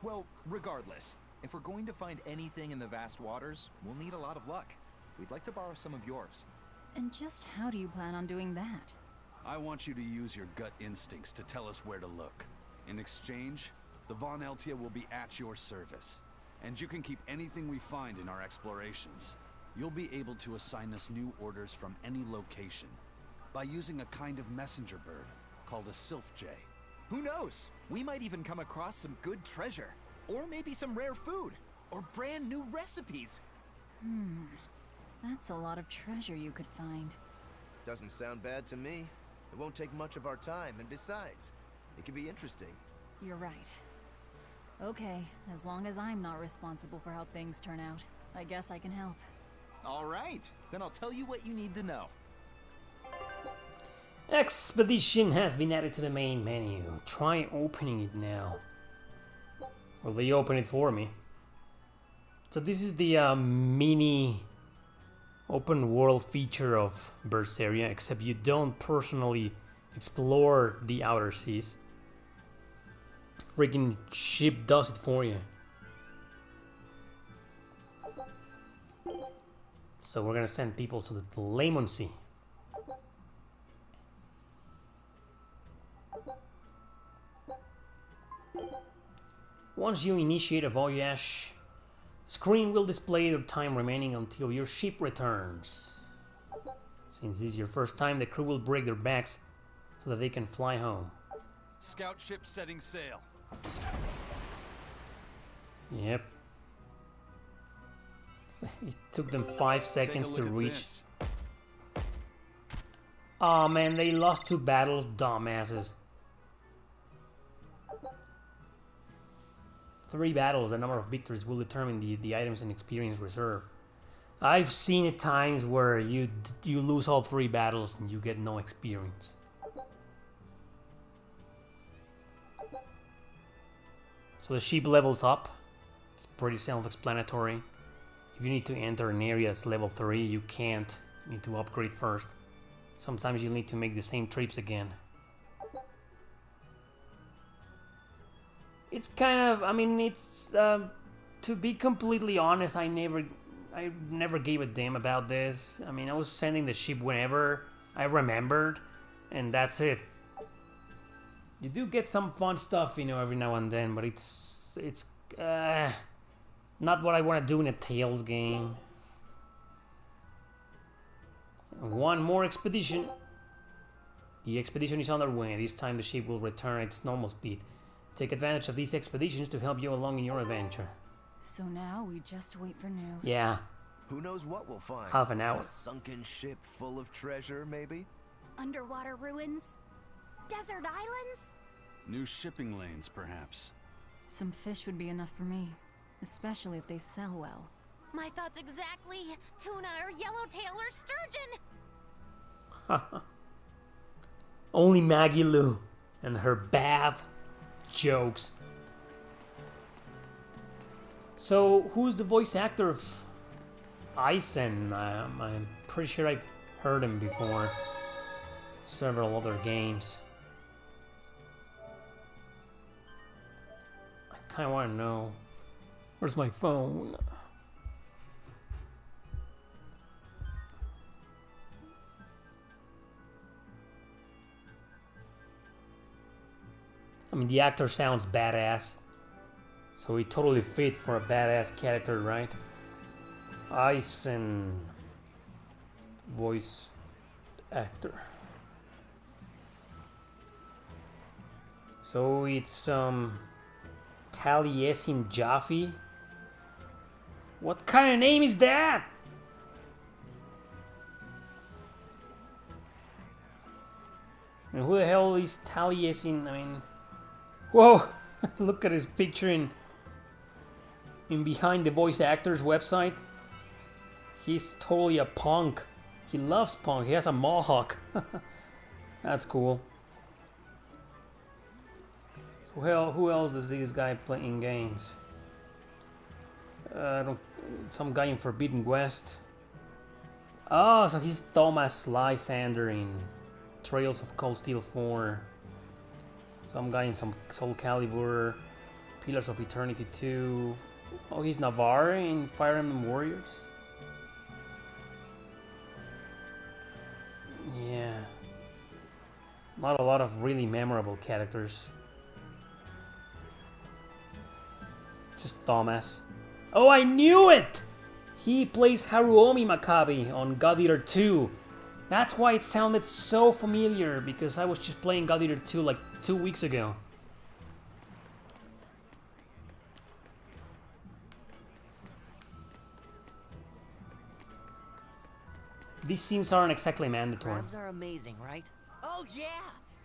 Well, regardless, if we're going to find anything in the vast waters, we'll need a lot of luck. We'd like to borrow some of yours. And just how do you plan on doing that? I want you to use your gut instincts to tell us where to look. In exchange, the Von Eltia will be at your service. And you can keep anything we find in our explorations. You'll be able to assign us new orders from any location by using a kind of messenger bird called a sylph jay. Who knows? We might even come across some good treasure. Or maybe some rare food. Or brand new recipes. That's a lot of treasure you could find. Doesn't sound bad to me. It won't take much of our time, and besides, it could be interesting. You're right. Okay, as long as I'm not responsible for how things turn out, I guess I can help. All right, then I'll tell you what you need to know. Expedition has been added to the main menu. Try opening it now. Well, they open it for me. So this is the mini open world feature of Berseria, except you don't personally explore the outer seas. Freaking ship does it for you. So we're gonna send people to the Lemon Sea. Once you initiate a voyage, the screen will display the time remaining until your ship returns. Since this is your first time, the crew will break their backs so that they can fly home. Scout ship setting sail. Yep. It took them 5 seconds to reach. This. Oh man, they lost 2 battles, dumbasses. 3 battles, the number of victories will determine the items and experience reserve. I've seen it times where you lose all 3 battles and you get no experience. So the ship levels up. It's pretty self-explanatory. If you need to enter an area that's level 3, you can't. You need to upgrade first. Sometimes you'll need to make the same trips again. It's kind of, I mean, it's, to be completely honest, I never gave a damn about this. I mean, I was sending the ship whenever I remembered, and that's it. You do get some fun stuff, you know, every now and then, but it's not what I want to do in a Tales game. One more expedition. The expedition is underway. This time the ship will return at its normal speed. Take advantage of these expeditions to help you along in your adventure. So now we just wait for news. Yeah. Who knows what we'll find? Half an hour. A sunken ship full of treasure, maybe? Underwater ruins? Desert islands? New shipping lanes, perhaps. Some fish would be enough for me, especially if they sell well. My thoughts exactly. Tuna or yellowtail or sturgeon. Only Maggie Lou and her bad jokes. So, who's the voice actor of Eisen? I'm pretty sure I've heard him before. Several other games. I kinda wanna know. Where's my phone? I mean, the actor sounds badass. So he totally fit for a badass character, right? Eisen. Voice actor. So it's Taliesin Jaffe. What kind of name is that? And who the hell is Taliesin? I mean, whoa! Look at his picture in behind the voice actor's website. He's totally a punk. He loves punk. He has a mohawk. That's cool. So who else does this guy play in games? Some guy in Forbidden West. Oh, so he's Thomas Lysander in Trails of Cold Steel 4. Some guy in some Soul Calibur, Pillars of Eternity 2. Oh, he's Navarre in Fire Emblem Warriors. Yeah. Not a lot of really memorable characters. Just Thomas. Oh, I knew it! He plays Haruomi Makabe on God Eater 2. That's why it sounded so familiar, because I was just playing God Eater 2 like 2 weeks ago. These scenes aren't exactly mandatory. Crabs are amazing, right? Oh yeah!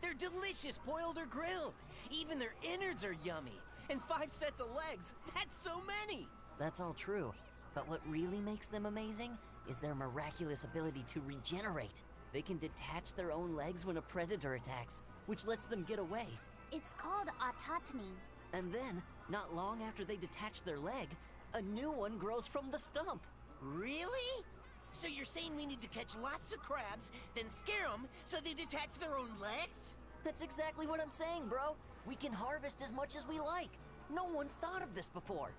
They're delicious, boiled or grilled. Even their innards are yummy. And 5 sets of legs. That's so many! That's all true. But what really makes them amazing is their miraculous ability to regenerate. They can detach their own legs when a predator attacks, which lets them get away. It's called autotomy. And then, not long after they detach their leg, a new one grows from the stump. Really? So you're saying we need to catch lots of crabs, then scare them so they detach their own legs? That's exactly what I'm saying, bro. We can harvest as much as we like. No one's thought of this before.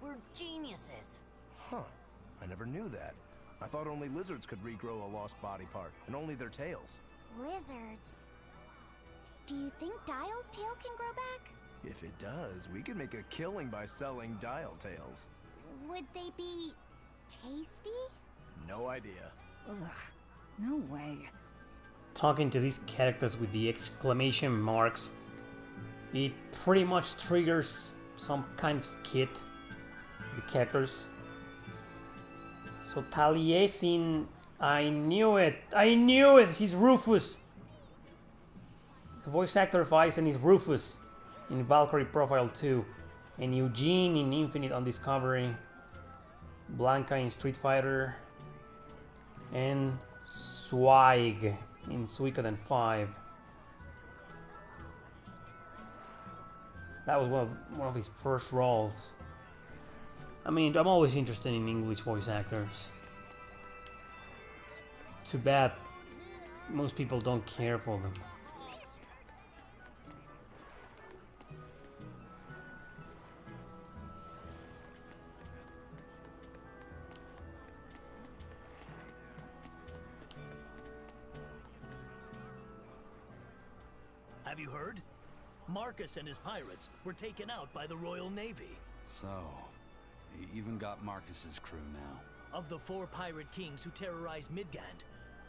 We're geniuses. Huh. I never knew that. I thought only lizards could regrow a lost body part, and only their tails. Lizards. Do you think Dial's tail can grow back? If it does, we could make a killing by selling dial tails. Would they be tasty? No idea. Ugh, no way. Talking to these characters with the exclamation marks, it pretty much triggers some kind of skit. The characters. So Taliesin, I knew it! I knew it! He's Rufus! The voice actor of Aizen is Rufus in Valkyrie Profile 2, and Eugene in Infinite on Discovery, Blanca in Street Fighter, and Swag in Suikoden 5. That was one of his first roles. I mean, I'm always interested in English voice actors. Too bad most people don't care for them. Have you heard? Marcus and his pirates were taken out by the Royal Navy. So, he even got Marcus's crew now. Of the 4 pirate kings who terrorized Midgand,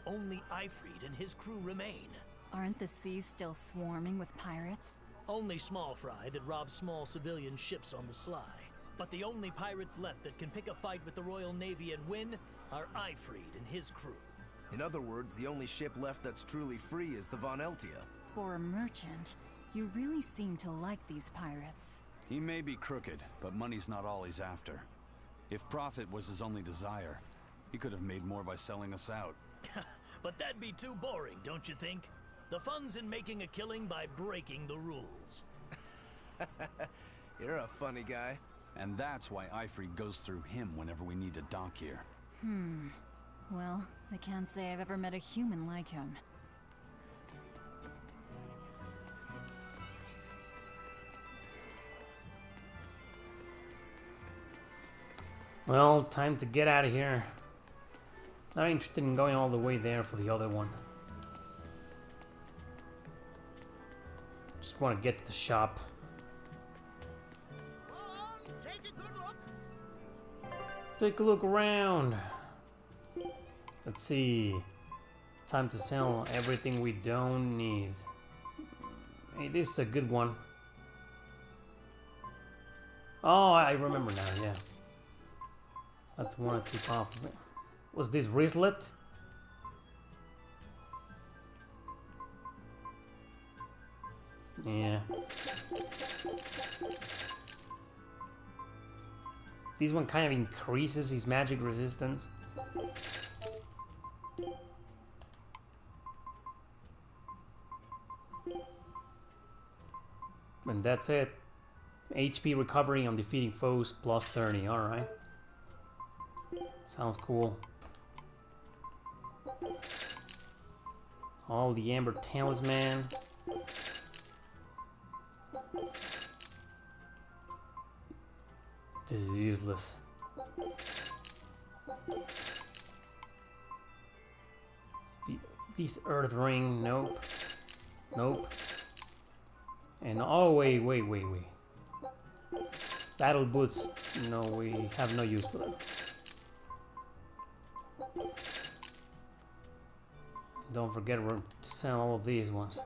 only Ifrid and his crew remain. Aren't the seas still swarming with pirates? Only small fry that rob small civilian ships on the sly. But the only pirates left that can pick a fight with the Royal Navy and win are Ifrid and his crew. In other words, the only ship left that's truly free is the Von Eltia. For a merchant, you really seem to like these pirates. He may be crooked, but money's not all he's after. If profit was his only desire, he could have made more by selling us out. But that'd be too boring, don't you think? The fun's in making a killing by breaking the rules. You're a funny guy. And that's why Ifrid goes through him whenever we need to dock here. Well, I can't say I've ever met a human like him. Well, time to get out of here. Not interested in going all the way there for the other one. Just want to get to the shop. Take a good look. Take a look around. Let's see. Time to sell everything we don't need. Hey, this is a good one. Oh, I remember now, yeah. That's one to keep off of it. Was this wristlet? Yeah. This one kind of increases his magic resistance. And that's it. HP recovery on defeating foes plus 30, alright. Sounds cool. All the Amber Talisman. This is useless. This Earth Ring, nope. Nope. And oh, wait. Battle Boots, no, we have no use for them. Don't forget we're selling all of these ones.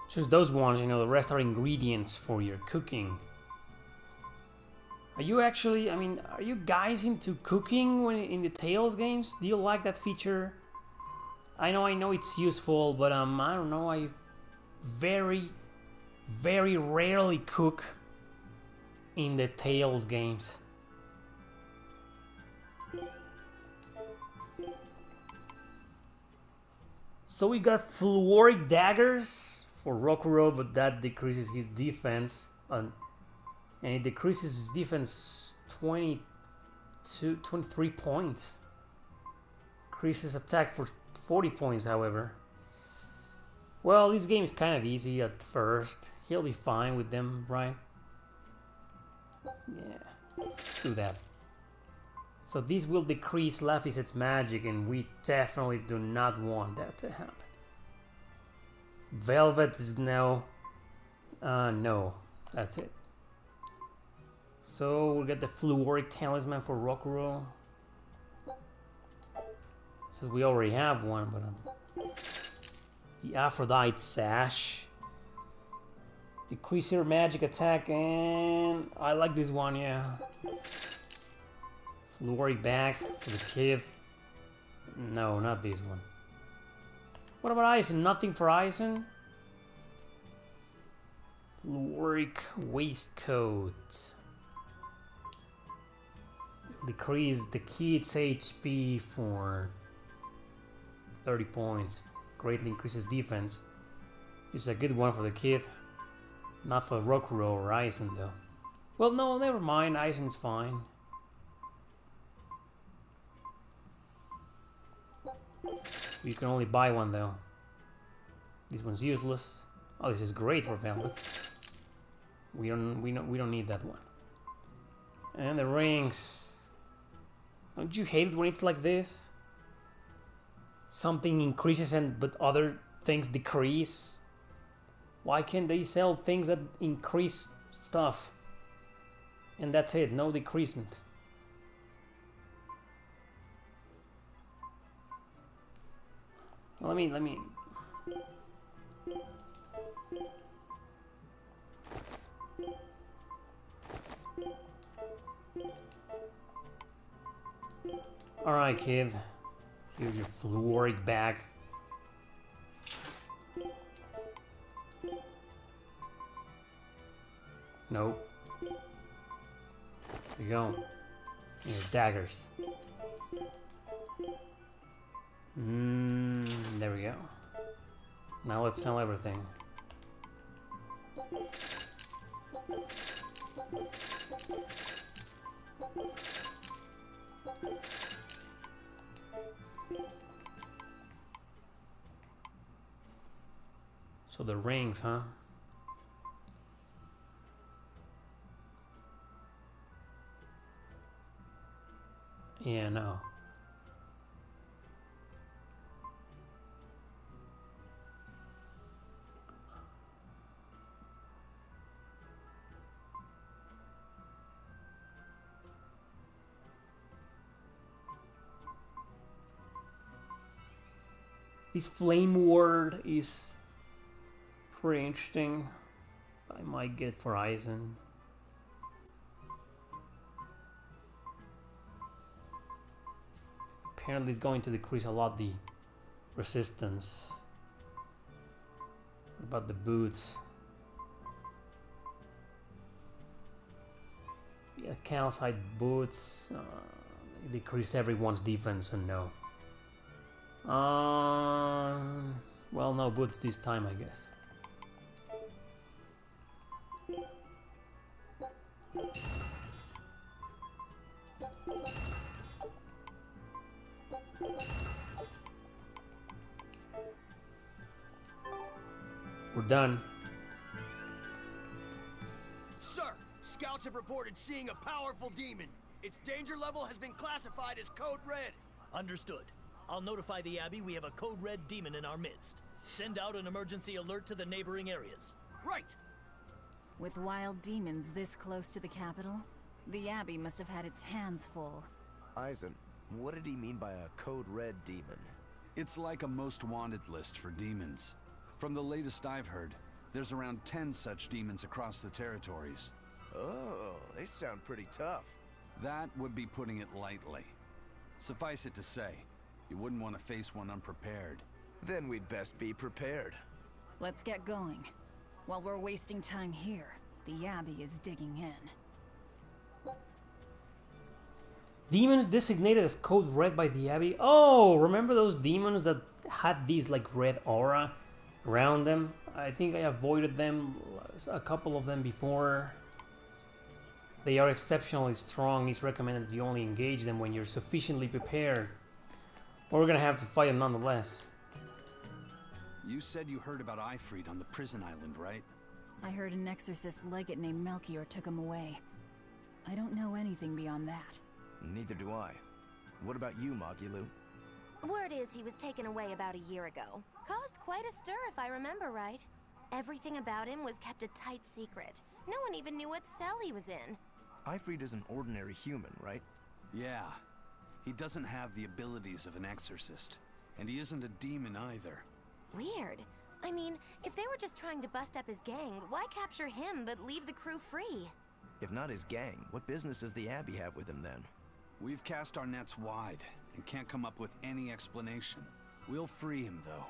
Just those ones, you know, the rest are ingredients for your cooking. Are you actually, I mean, are you guys into cooking when in the Tales games? Do you like that feature? I know it's useful, but I don't know, I very rarely cook in the Tales games. So we got fluoric daggers for Rokuro, but that decreases his defense. And And it decreases his defense 23 points. Increases attack for 40 points, however. Well, this game is kind of easy at first. He'll be fine with them, right? Yeah, let's do that. So this will decrease Laphicet's magic, and we definitely do not want that to happen. Velvet is now... no, that's it. So we'll get the Fluoric Talisman for Rock'n'Roll. Says we already have one, but the Aphrodite Sash. Decrease your magic attack, and I like this one, yeah. Fluoric Bag for the kid. No, not this one. What about Eisen? Nothing for Eisen? Fluoric Waistcoat. Decrease the kid's HP for 30 points. Greatly increases defense. This is a good one for the kid. Not for Rock'n'Roll or Eisen though. Well, no, never mind. Eisen's fine. You can only buy one though. This one's useless. Oh, this is great for Velvet. We don't need that one. And the rings. Don't you hate it when it's like this? Something increases but other things decrease. Why can't they sell things that increase stuff? And that's it, no decreasement. Let me. All right, kid. Here's your Fluoric Bag. Nope. There you go. Your daggers. There we go. Now let's sell everything. So the rings, huh? Yeah, no. This flame ward is pretty interesting. I might get for Eisen. Apparently it's going to decrease a lot the resistance. What about the boots? Yeah, calcite boots decrease everyone's defense, and no. Well, no boots this time, I guess. We're done. Sir, scouts have reported seeing a powerful demon. Its danger level has been classified as Code Red. Understood. I'll notify the Abbey we have a Code Red demon in our midst. Send out an emergency alert to the neighboring areas. Right! With wild demons this close to the capital, the Abbey must have had its hands full. Eisen, what did he mean by a Code Red demon? It's like a most wanted list for demons. From the latest I've heard, there's around 10 such demons across the territories. Oh, they sound pretty tough. That would be putting it lightly. Suffice it to say, you wouldn't want to face one unprepared. Then we'd best be prepared. Let's get going. While we're wasting time here, the Abbey is digging in. Demons designated as Code Red by the Abbey. Oh, remember those demons that had these like red aura around them? I think I avoided them, a couple of them before. They are exceptionally strong. It's recommended that you only engage them when you're sufficiently prepared. Or we're gonna have to fight them nonetheless. You said you heard about Ifrid on the prison island, right? I heard an exorcist legate named Melchior took him away. I don't know anything beyond that. Neither do I. What about you, Magilu? Word is he was taken away about a year ago. Caused quite a stir, if I remember right. Everything about him was kept a tight secret. No one even knew what cell he was in. Ifrid is an ordinary human, right? Yeah. He doesn't have the abilities of an exorcist. And he isn't a demon either. Weird. I mean, if they were just trying to bust up his gang, why capture him but leave the crew free? If not his gang, what business does the Abbey have with him then? We've cast our nets wide and can't come up with any explanation. We'll free him, though.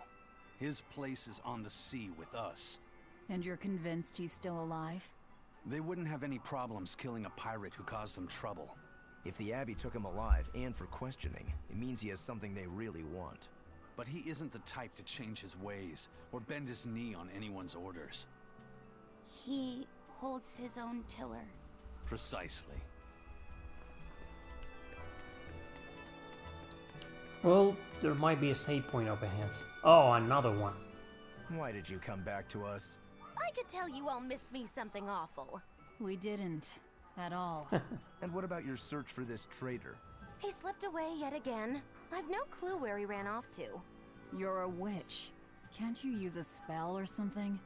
His place is on the sea with us. And you're convinced he's still alive? They wouldn't have any problems killing a pirate who caused them trouble. If the Abbey took him alive and for questioning, it means he has something they really want. But he isn't the type to change his ways or bend his knee on anyone's orders. He holds his own tiller. Precisely. Well, there might be a save point up ahead. Oh, another one. Why did you come back to us? I could tell you all missed me something awful. We didn't. At all. And what about your search for this traitor? He slipped away yet again. I've no clue where he ran off to. You're a witch. Can't you use a spell or something?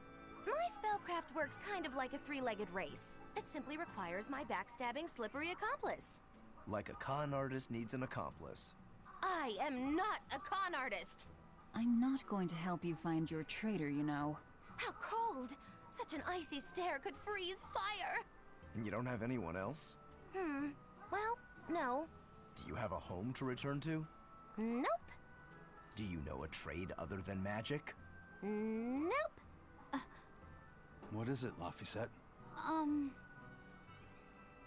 My spellcraft works kind of like a three-legged race. It simply requires my backstabbing, slippery accomplice. Like a con artist needs an accomplice. I am not a con artist. I'm not going to help you find your traitor, you know. How cold! Such an icy stare could freeze fire! And you don't have anyone else? Well, no. Do you have a home to return to? Nope. Do you know a trade other than magic? Nope. What is it, Laphicet?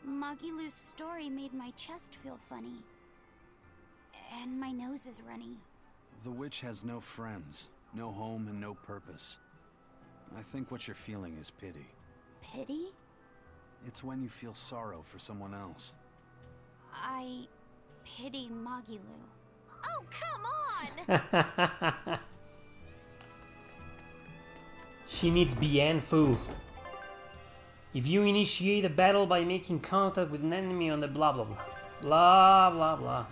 Magilu's story made my chest feel funny. And my nose is runny. The witch has no friends, no home, and no purpose. I think what you're feeling is pity. Pity? It's when you feel sorrow for someone else. I pity Magilu. Oh, come on! She needs Bien Fu. If you initiate a battle by making contact with an enemy on the blah blah blah. Blah blah blah.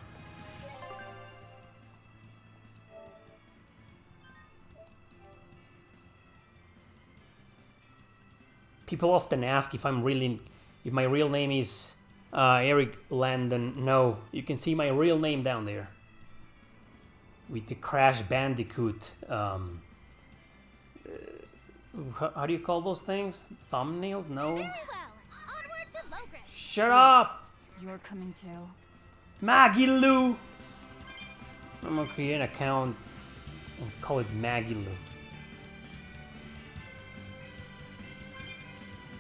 People often ask if my real name is Erick Landon. No, you can see my real name down there. With the Crash Bandicoot, how do you call those things? Thumbnails? No. Very well. Onward to Logres. Shut up! You're coming too. Magilu! I'm gonna create an account and call it Magilu.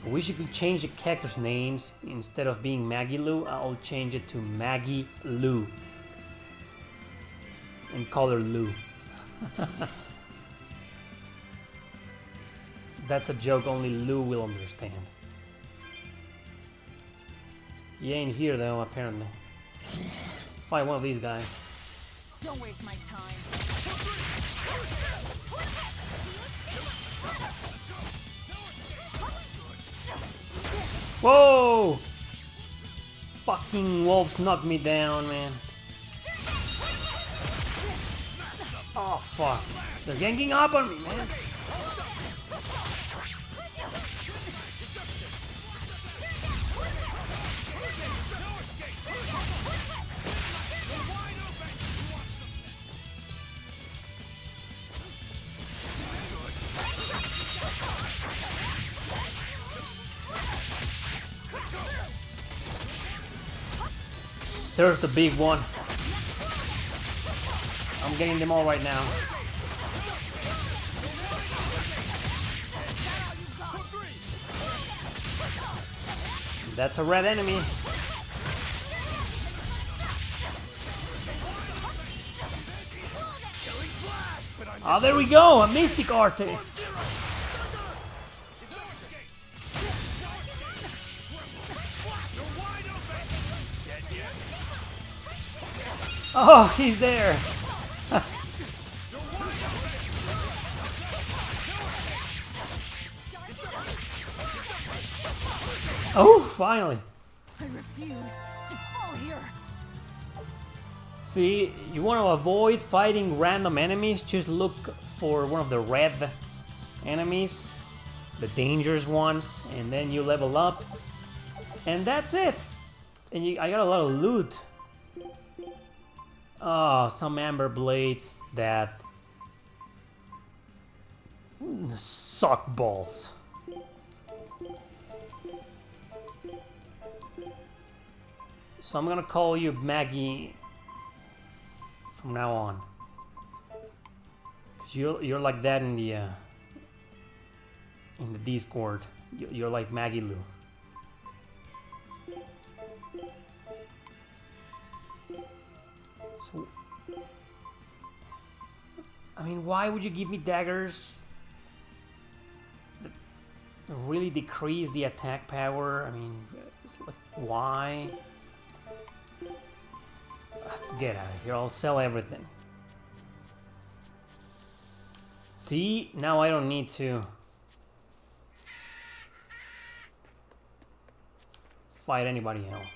I wish you could change the characters' names. Instead of being Magilu, I'll change it to Maggie Lou. And call her Lou. That's a joke only Lou will understand. He ain't here though, apparently. Let's fight one of these guys. Don't waste my time. Whoa! Fucking wolves knocked me down, man. Oh fuck. They're ganging up on me, man. There's the big one. I'm getting them all right now. That's a red enemy. Oh, there we go, a mystic artist. Oh, he's there! Oh, finally! I refuse to fall here. See, you want to avoid fighting random enemies, just look for one of the red enemies, the dangerous ones, and then you level up. And that's it! And I got a lot of loot. Oh, some amber blades that suck balls. So I'm gonna call you Maggie from now on, cause you're like that in the Discord. You're like Maggie Lou. So, I mean, why would you give me daggers that really decrease the attack power? I mean, it's like, why? Let's get out of here. I'll sell everything. See, now I don't need to fight anybody else.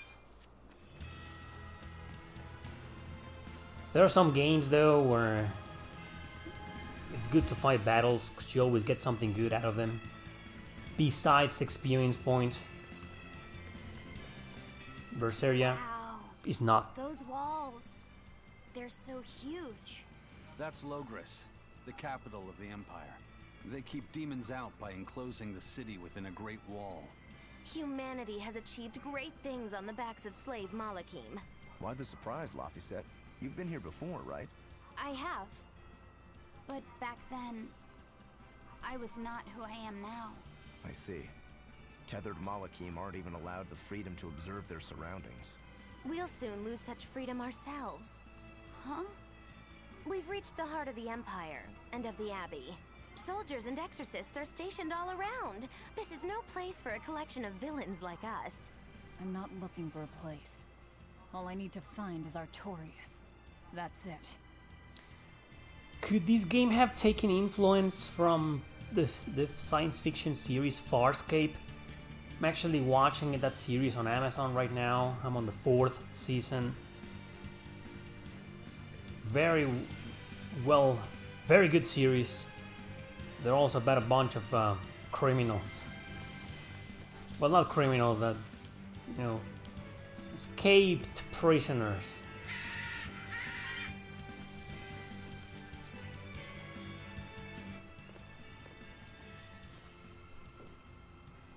There are some games though where it's good to fight battles because you always get something good out of them besides experience points. Berseria is not. Those walls, they're so huge. That's Logres, the capital of the Empire. They keep demons out by enclosing the city within a great wall. Humanity has achieved great things on the backs of slave Malakim. Why the surprise, Laphicet? You've been here before, right? I have. But back then, I was not who I am now. I see. Tethered Malakim aren't even allowed the freedom to observe their surroundings. We'll soon lose such freedom ourselves. Huh? We've reached the heart of the Empire, and of the Abbey. Soldiers and exorcists are stationed all around. This is no place for a collection of villains like us. I'm not looking for a place. All I need to find is Artorias. That's it. Could this game have taken influence from the science fiction series Farscape? I'm actually watching that series on Amazon right now. I'm on the 4th season. Very good series. They're also about a bunch of criminals. Well, not criminals, that, you know, escaped prisoners.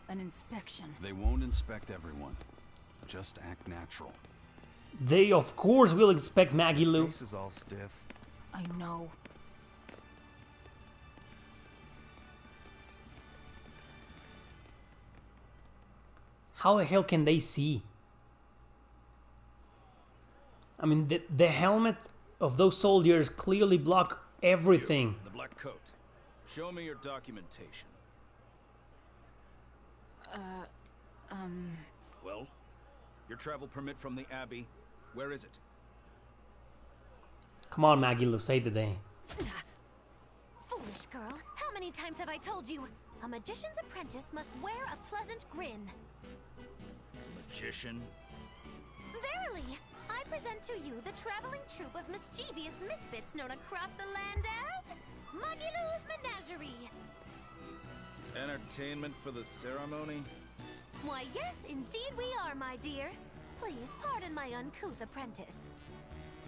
An inspection. They won't inspect everyone. Just act natural. They, of course, will inspect Maggie Lou. Face is all stiff. I know. How the hell can they see? I mean, the helmet of those soldiers clearly block everything. You, the black coat. Show me your documentation. Well, your travel permit from the Abbey, where is it? Come on, Maggie Lou, save the day. Foolish girl, how many times have I told you? A magician's apprentice must wear a pleasant grin. Magician? Verily, I present to you the traveling troupe of mischievous misfits known across the land as Magilou's Menagerie. Entertainment for the ceremony? Why, yes, indeed we are, my dear. Please pardon my uncouth apprentice.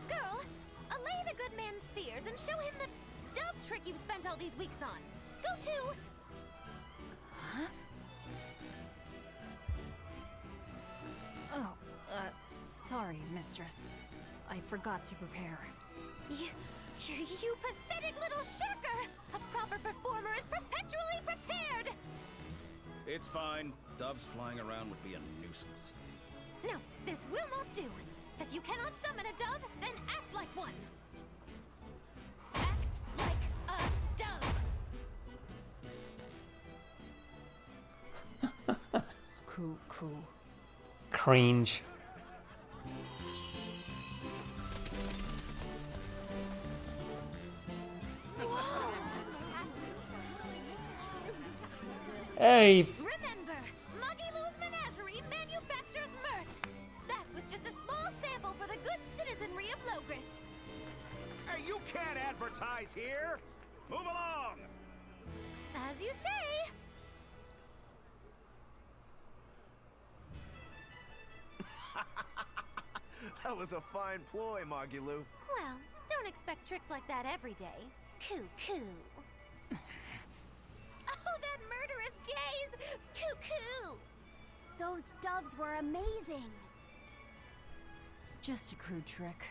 Girl, allay the good man's fears and show him the dove trick you've spent all these weeks on. Go to... Huh? Oh, sorry, mistress. I forgot to prepare. You pathetic little shirker! A proper performer is perpetually prepared! It's fine. Doves flying around would be a nuisance. No, this will not do. If you cannot summon a dove, then act like one. Act like a dove. Cool. Cringe. Hey! Remember, Magilou's menagerie manufactures mirth. That was just a small sample for the good citizenry of Logres. Hey, you can't advertise here! Move along! As you say. That was a fine ploy, Magilou. Well, don't expect tricks like that every day. Coo-coo. Oh, that murderous gaze! Coo-coo! Those doves were amazing. Just a crude trick.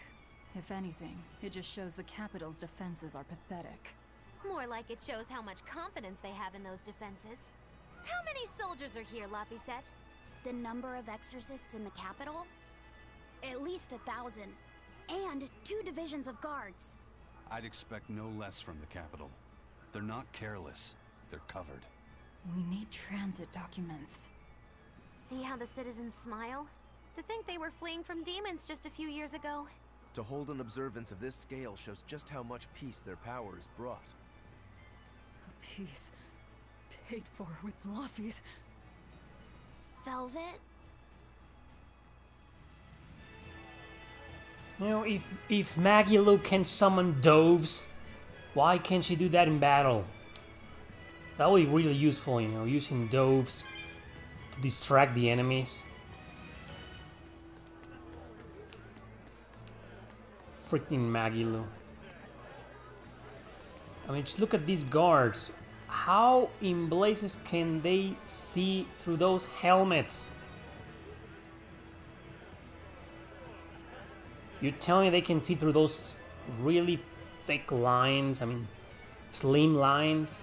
If anything, it just shows the capital's defenses are pathetic. More like it shows how much confidence they have in those defenses. How many soldiers are here, Laphicet? The number of exorcists in the capital? At least 1,000. And 2 divisions of guards. I'd expect no less from the capital. They're not careless. They're covered. We need transit documents. See how the citizens smile? To think they were fleeing from demons just a few years ago. To hold an observance of this scale shows just how much peace their power has brought. A piece paid for with Laffies. Velvet? You know, if Magilou can summon doves, why can't she do that in battle? That would be really useful, you know, using doves to distract the enemies. Freaking Magilou. I mean, just look at these guards. How in blazes can they see through those helmets? You're telling me they can see through those really thick lines? I mean, slim lines?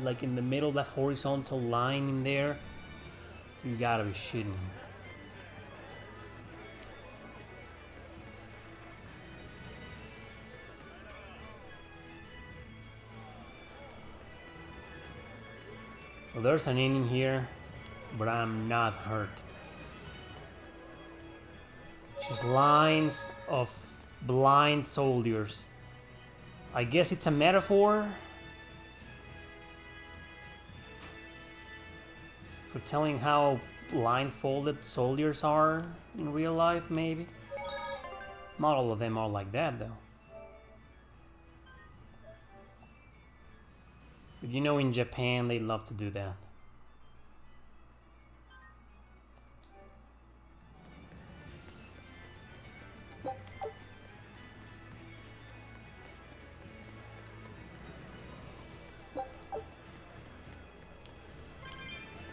Like in the middle, that horizontal line in there? You gotta be shitting me. Well, there's an inn here, but I'm not hurt. Just lines of blind soldiers. I guess it's a metaphor for telling how blindfolded soldiers are in real life, maybe. Not all of them are like that, though. But you know, in Japan, they love to do that.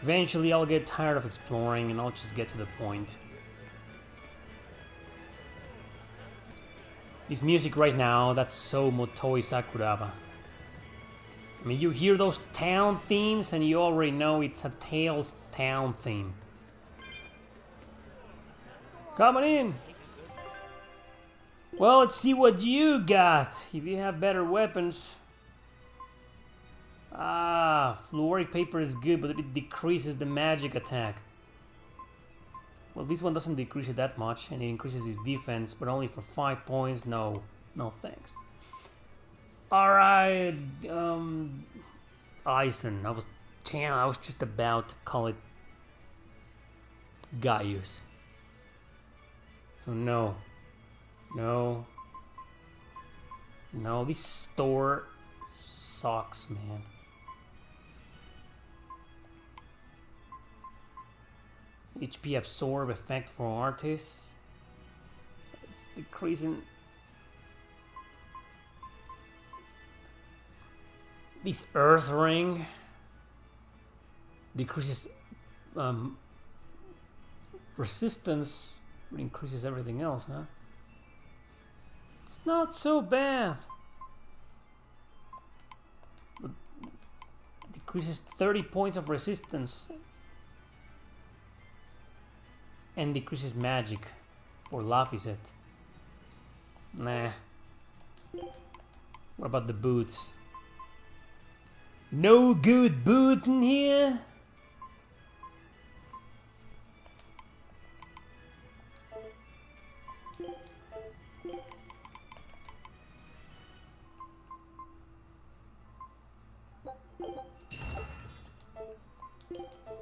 Eventually, I'll get tired of exploring and I'll just get to the point. This music right now, that's so Motoi Sakuraba. I mean, you hear those town themes and you already know it's a Tales town theme. Coming in! Well, let's see what you got. If you have better weapons. Ah, fluoric paper is good, but it decreases the magic attack. Well, this one doesn't decrease it that much, and it increases his defense, but only for 5 points. No, no thanks. Alright, Eisen. I was just about to call it Gaius. So no, this store sucks, man. HP absorb effect for artists. It's decreasing. This earth ring decreases resistance, but increases everything else, huh? It's not so bad. But decreases 30 points of resistance. And decreases magic for Laphicet. Nah. What about the boots? No good boots in here?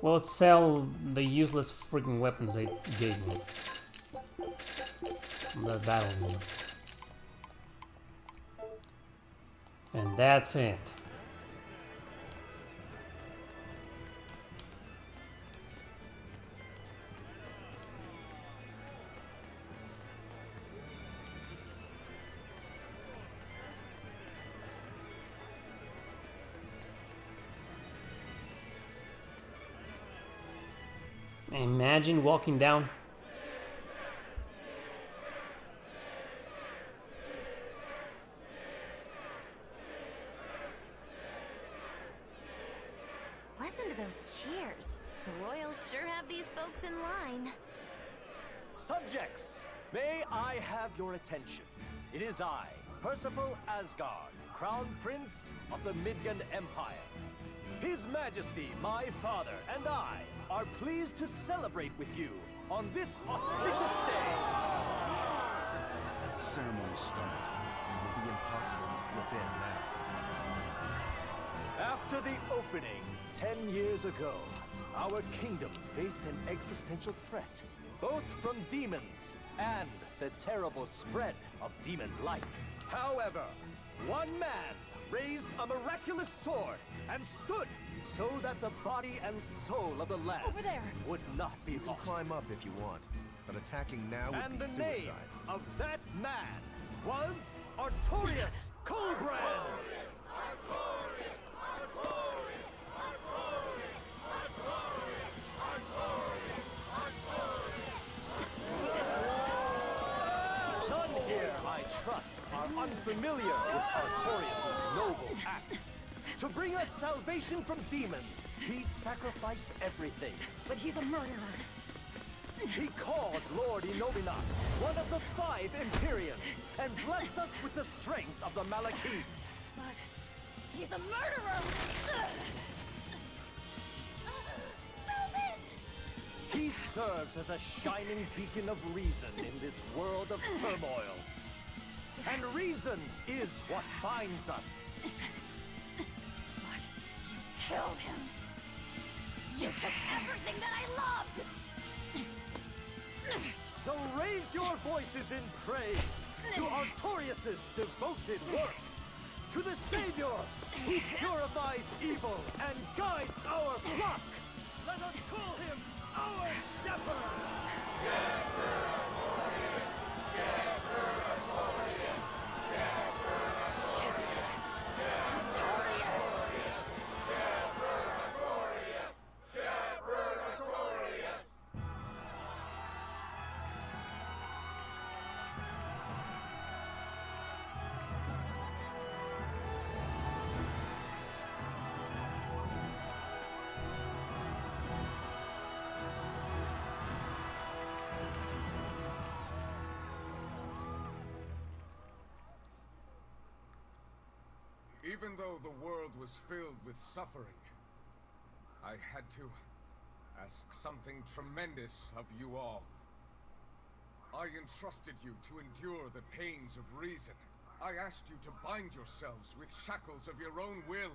Well, let's sell the useless freaking weapons they gave me. The battle mode. And that's it. Imagine walking down. Listen to those cheers. The royals sure have these folks in line. Subjects, may I have your attention? It is I, Percival Asgard, Crown Prince of the Midgard Empire. His Majesty, my father, and I are pleased to celebrate with you on this auspicious day. The ceremony started. It will be impossible to slip in now. After the opening 10 years ago, our kingdom faced an existential threat, both from demons and the terrible spread of demon light. However, one man raised a miraculous sword and stood so that the body and soul of the land Over there. would not be You can lost. climb up if you want, but attacking now would And be the suicide. name of that man was Artorius Colbrand. None here, I trust, are unfamiliar with Artorius' noble act. To bring us salvation from demons, he sacrificed everything. But he's a murderer. He called Lord Inominat, one of the 5 Imperiums, and blessed us with the strength of the Malachim. But he's a murderer! Move it! He serves as a shining beacon of reason in this world of turmoil. And reason is what binds us. But you killed him. You took everything that I loved! So raise your voices in praise to Artorius' devoted work, to the Savior who purifies evil and guides our flock. Let us call him our shepherd. Even though the world was filled with suffering, I had to ask something tremendous of you all. I entrusted you to endure the pains of reason. I asked you to bind yourselves with shackles of your own will.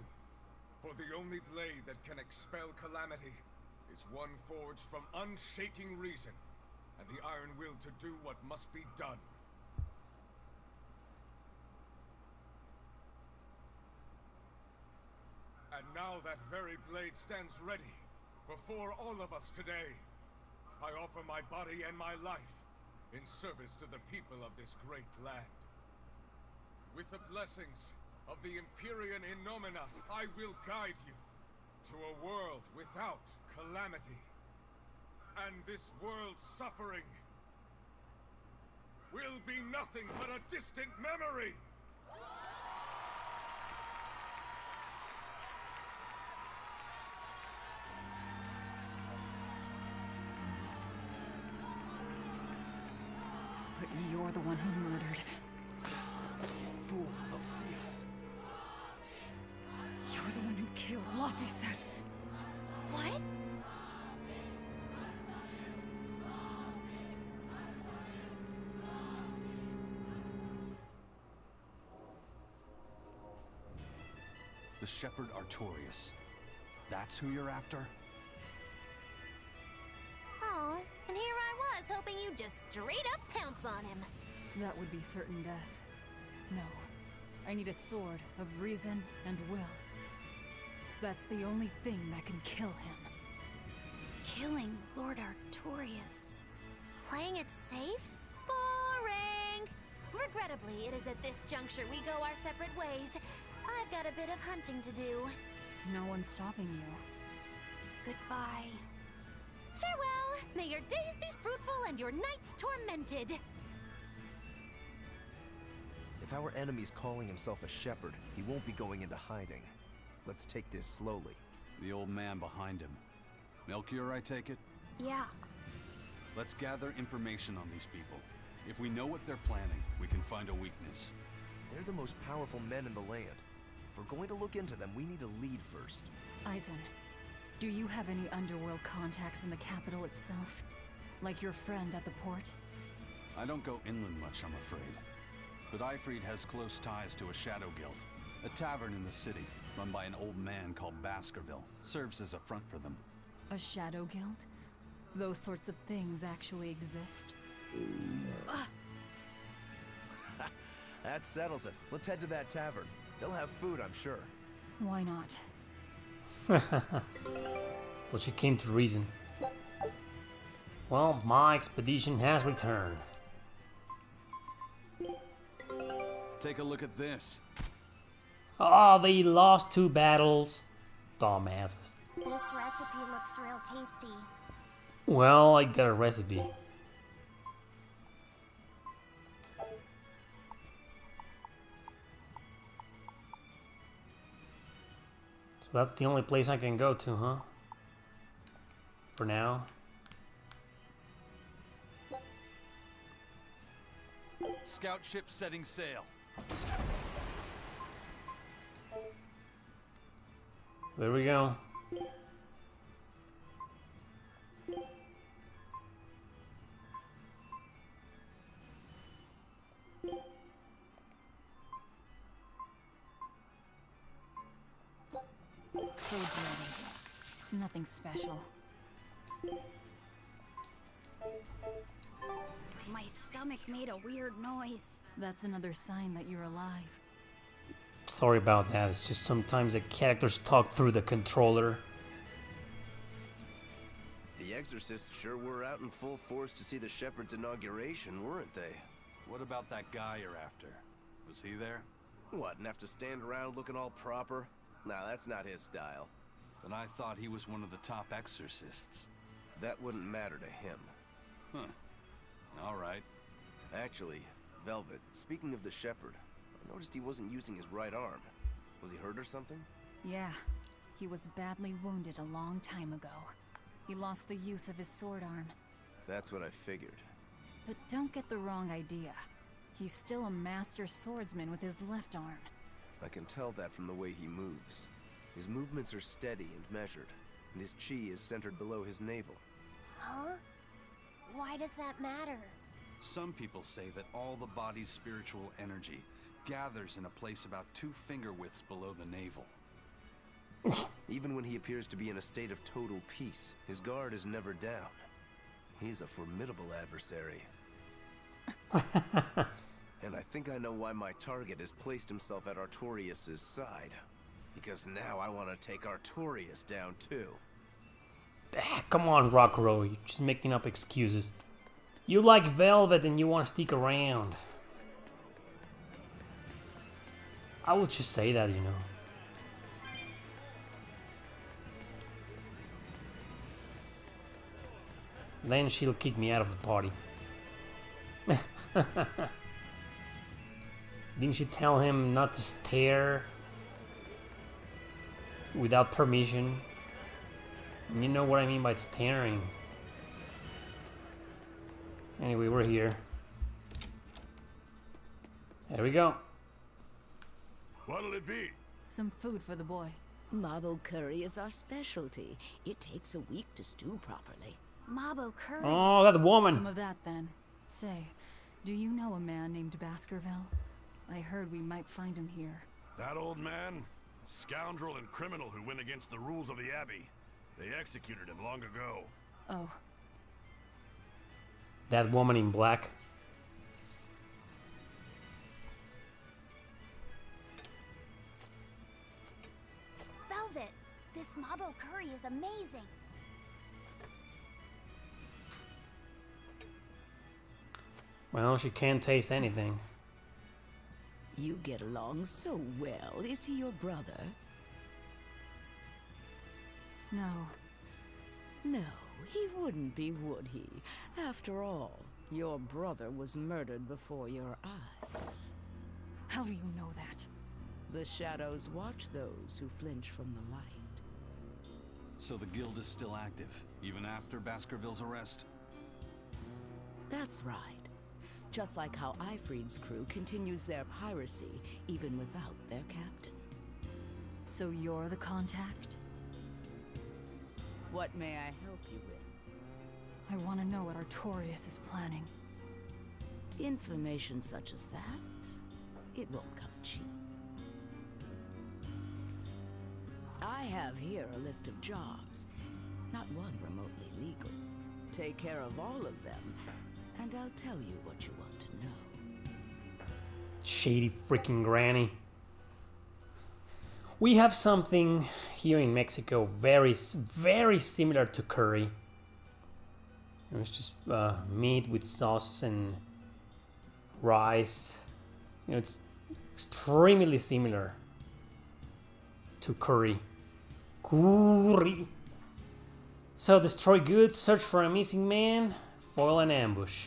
For the only blade that can expel calamity is one forged from unshaking reason, and the iron will to do what must be done. And now that very blade stands ready before all of us today. I offer my body and my life in service to the people of this great land. With the blessings of the Empyrean Innominat, I will guide you to a world without calamity. And this world's suffering will be nothing but a distant memory! But you're the one who murdered. Fool, they'll see us. You're the one who killed Laphicet. What? The Shepherd Artorius. That's who you're after? you just straight up pounce on him. That would be certain death. No. I need a sword of reason and will. That's the only thing that can kill him. Killing Lord Artorias. Playing it safe? Boring! Regrettably, it is at this juncture we go our separate ways. I've got a bit of hunting to do. No one's stopping you. Goodbye. Farewell! May your days be fruitful and your nights tormented! If our enemy's calling himself a shepherd, he won't be going into hiding. Let's take this slowly. The old man behind him. Melchior, I take it? Yeah. Let's gather information on these people. If we know what they're planning, we can find a weakness. They're the most powerful men in the land. If we're going to look into them, we need a lead first. Eisen, do you have any underworld contacts in the capital itself? Like your friend at the port? I don't go inland much, I'm afraid. But Ifrid has close ties to a shadow guild. A tavern in the city, run by an old man called Baskerville, serves as a front for them. A shadow guild? Those sorts of things actually exist? That settles it. Let's head to that tavern. They'll have food, I'm sure. Why not? Well, she came to reason. Well, my expedition has returned. Take a look at this. Oh, they lost 2 battles. Dumbasses. This recipe looks real tasty. Well, I got a recipe. So that's the only place I can go to, huh? For now. Scout ship setting sail. There we go. Food's ready. It's nothing special. My stomach made a weird noise. That's another sign that you're alive. Sorry about that. It's just sometimes the characters talk through the controller. The exorcists sure were out in full force to see the shepherd's inauguration, weren't they? What about that guy you're after? Was he there? What, and have to stand around looking all proper? Nah, that's not his style. Then I thought he was one of the top exorcists. That wouldn't matter to him. Huh. All right. Actually, Velvet, speaking of the shepherd, I noticed he wasn't using his right arm. Was he hurt or something? Yeah. He was badly wounded a long time ago. He lost the use of his sword arm. That's what I figured. But don't get the wrong idea. He's still a master swordsman with his left arm. I can tell that from the way he moves. His movements are steady and measured, and his chi is centered below his navel. Huh? Why does that matter? Some people say that all the body's spiritual energy gathers in a place about 2 finger widths below the navel. Even when he appears to be in a state of total peace, his guard is never down. He's a formidable adversary. And I think I know why my target has placed himself at Artorias' side. Because now I want to take Artorias down too. Ah, come on, Rockro, you're just making up excuses. You like Velvet and you want to stick around. I would just say that, you know. Then she'll kick me out of the party. Didn't you tell him not to stare without permission? You know what I mean by staring. Anyway, we're here. There we go. What'll it be? Some food for the boy. Mabo curry is our specialty. It takes a week to stew properly. Mabo curry? Oh, that woman. Some of that then. Say, do you know a man named Baskerville? I heard we might find him here. That old man? Scoundrel and criminal who went against the rules of the Abbey. They executed him long ago. Oh. That woman in black. Velvet, this Mabo curry is amazing. Well, she can't taste anything. You get along so well. Is he your brother? No. No, he wouldn't be, would he? After all, your brother was murdered before your eyes. How do you know that? The shadows watch those who flinch from the light. So the guild is still active, even after Baskerville's arrest? That's right. Just like how Ifreed's crew continues their piracy, even without their captain. So you're the contact? What may I help you with? I want to know what Artorias is planning. Information such as that, it won't come cheap. I have here a list of jobs, not one remotely legal. Take care of all of them, and I'll tell you what you want to know. Shady freaking granny. We have something here in Mexico very similar to curry. It's just meat with sauces and rice. You know, it's extremely similar to curry. Curry. So destroy goods, search for a missing man, foil an ambush.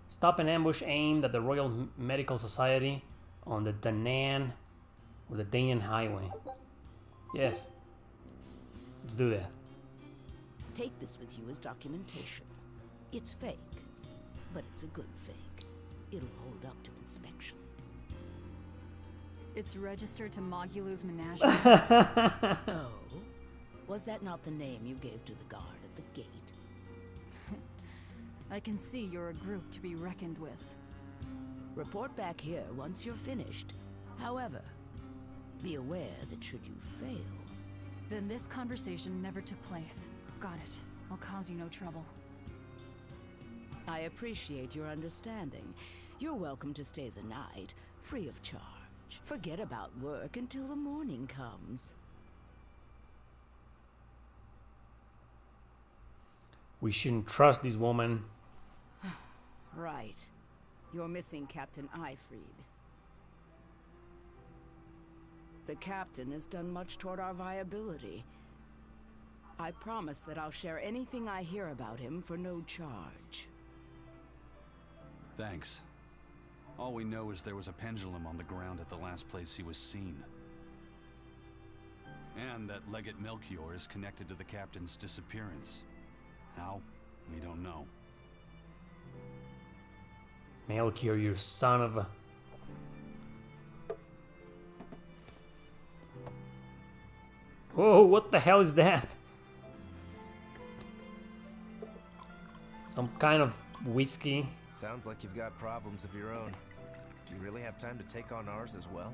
Stop an ambush aimed at the Royal Medical Society on the Danann or the Danann Highway. Yes. Let's do that. Take this with you as documentation. It's fake, but it's a good fake. It'll hold up to inspection. It's registered to Mogulu's menagerie. Oh? Was that not the name you gave to the guard at the gate? I can see you're a group to be reckoned with. Report back here once you're finished. However, be aware that should you fail... Then this conversation never took place. Got it. I'll cause you no trouble. I appreciate your understanding. You're welcome to stay the night, free of charge. Forget about work until the morning comes. We shouldn't trust this woman. Right. You're missing Captain Ifreed. The captain has done much toward our viability. I promise that I'll share anything I hear about him for no charge. Thanks. All we know is there was a pendulum on the ground at the last place he was seen. And that Legate Melchior is connected to the captain's disappearance. How? We don't know. Melchior, you son of a... Whoa, what the hell is that? Some kind of whiskey. Sounds like you've got problems of your own. Do you really have time to take on ours as well?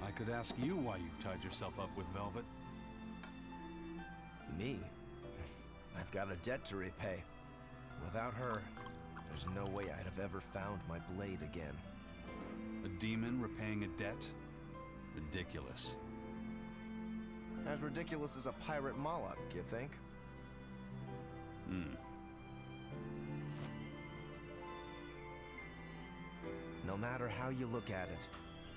I could ask you why you've tied yourself up with Velvet. Me? I've got a debt to repay. Without her, there's no way I'd have ever found my blade again. A demon repaying a debt? Ridiculous. As ridiculous as a pirate Moloch, you think? No matter how you look at it,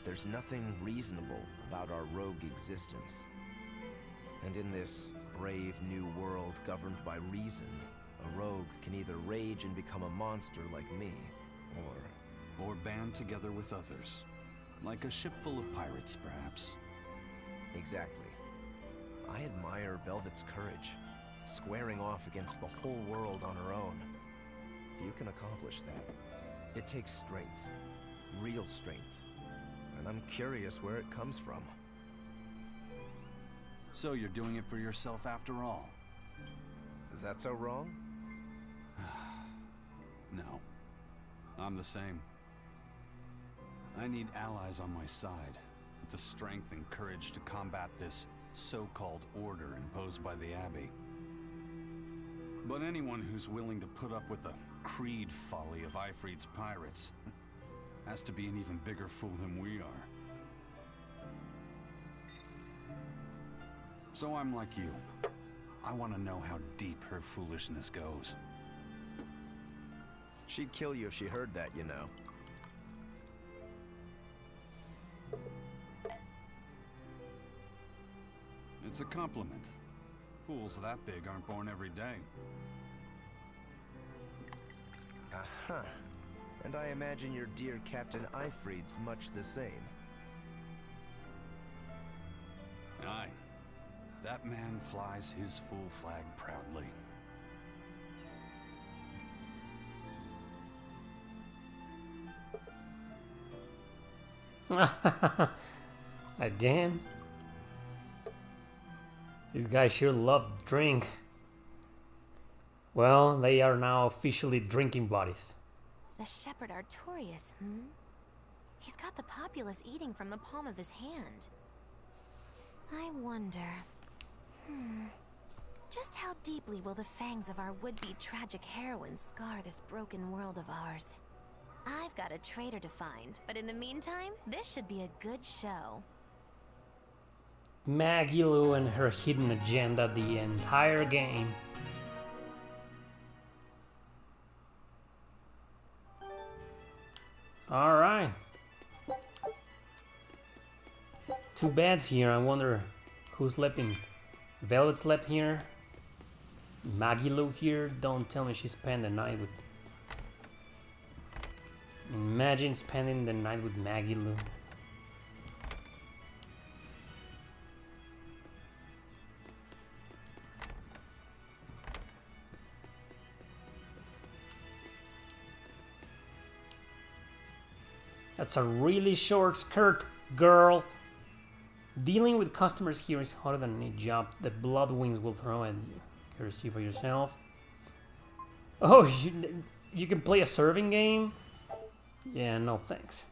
there's nothing reasonable about our rogue existence. And in this brave new world governed by reason, a rogue can either rage and become a monster like me, or band together with others. Like a ship full of pirates, perhaps. Exactly. I admire Velvet's courage, squaring off against the whole world on her own. If you can accomplish that, it takes strength. Real strength. And I'm curious where it comes from. So you're doing it for yourself after all? Is that so wrong? No. I'm the same. I need allies on my side, with the strength and courage to combat this so-called order imposed by the Abbey. But anyone who's willing to put up with the creed folly of Ifrit's pirates has to be an even bigger fool than we are. So I'm like you. I want to know how deep her foolishness goes. She'd kill you if she heard that, you know. It's a compliment. Fools that big aren't born every day. Aha. And I imagine your dear Captain Ifrit's much the same. Aye. That man flies his full flag proudly. Again? These guys sure love to drink. Well, they are now officially drinking buddies. The shepherd Artorius, hmm? He's got the populace eating from the palm of his hand. I wonder... Just how deeply will the fangs of our would-be tragic heroine scar this broken world of ours? I've got a traitor to find, but in the meantime, this should be a good show. Maggie Lou and her hidden agenda the entire game. Alright. Two beds here. I wonder who slept in. Velvet slept here. Maggie Lou here. Don't tell me she spent the night with... Imagine spending the night with Maggie Lou. That's a really short skirt, girl. Dealing with customers here is harder than any job the Bloodwings will throw at you. Curious to see for yourself. Oh, you can play a serving game? Yeah, no thanks.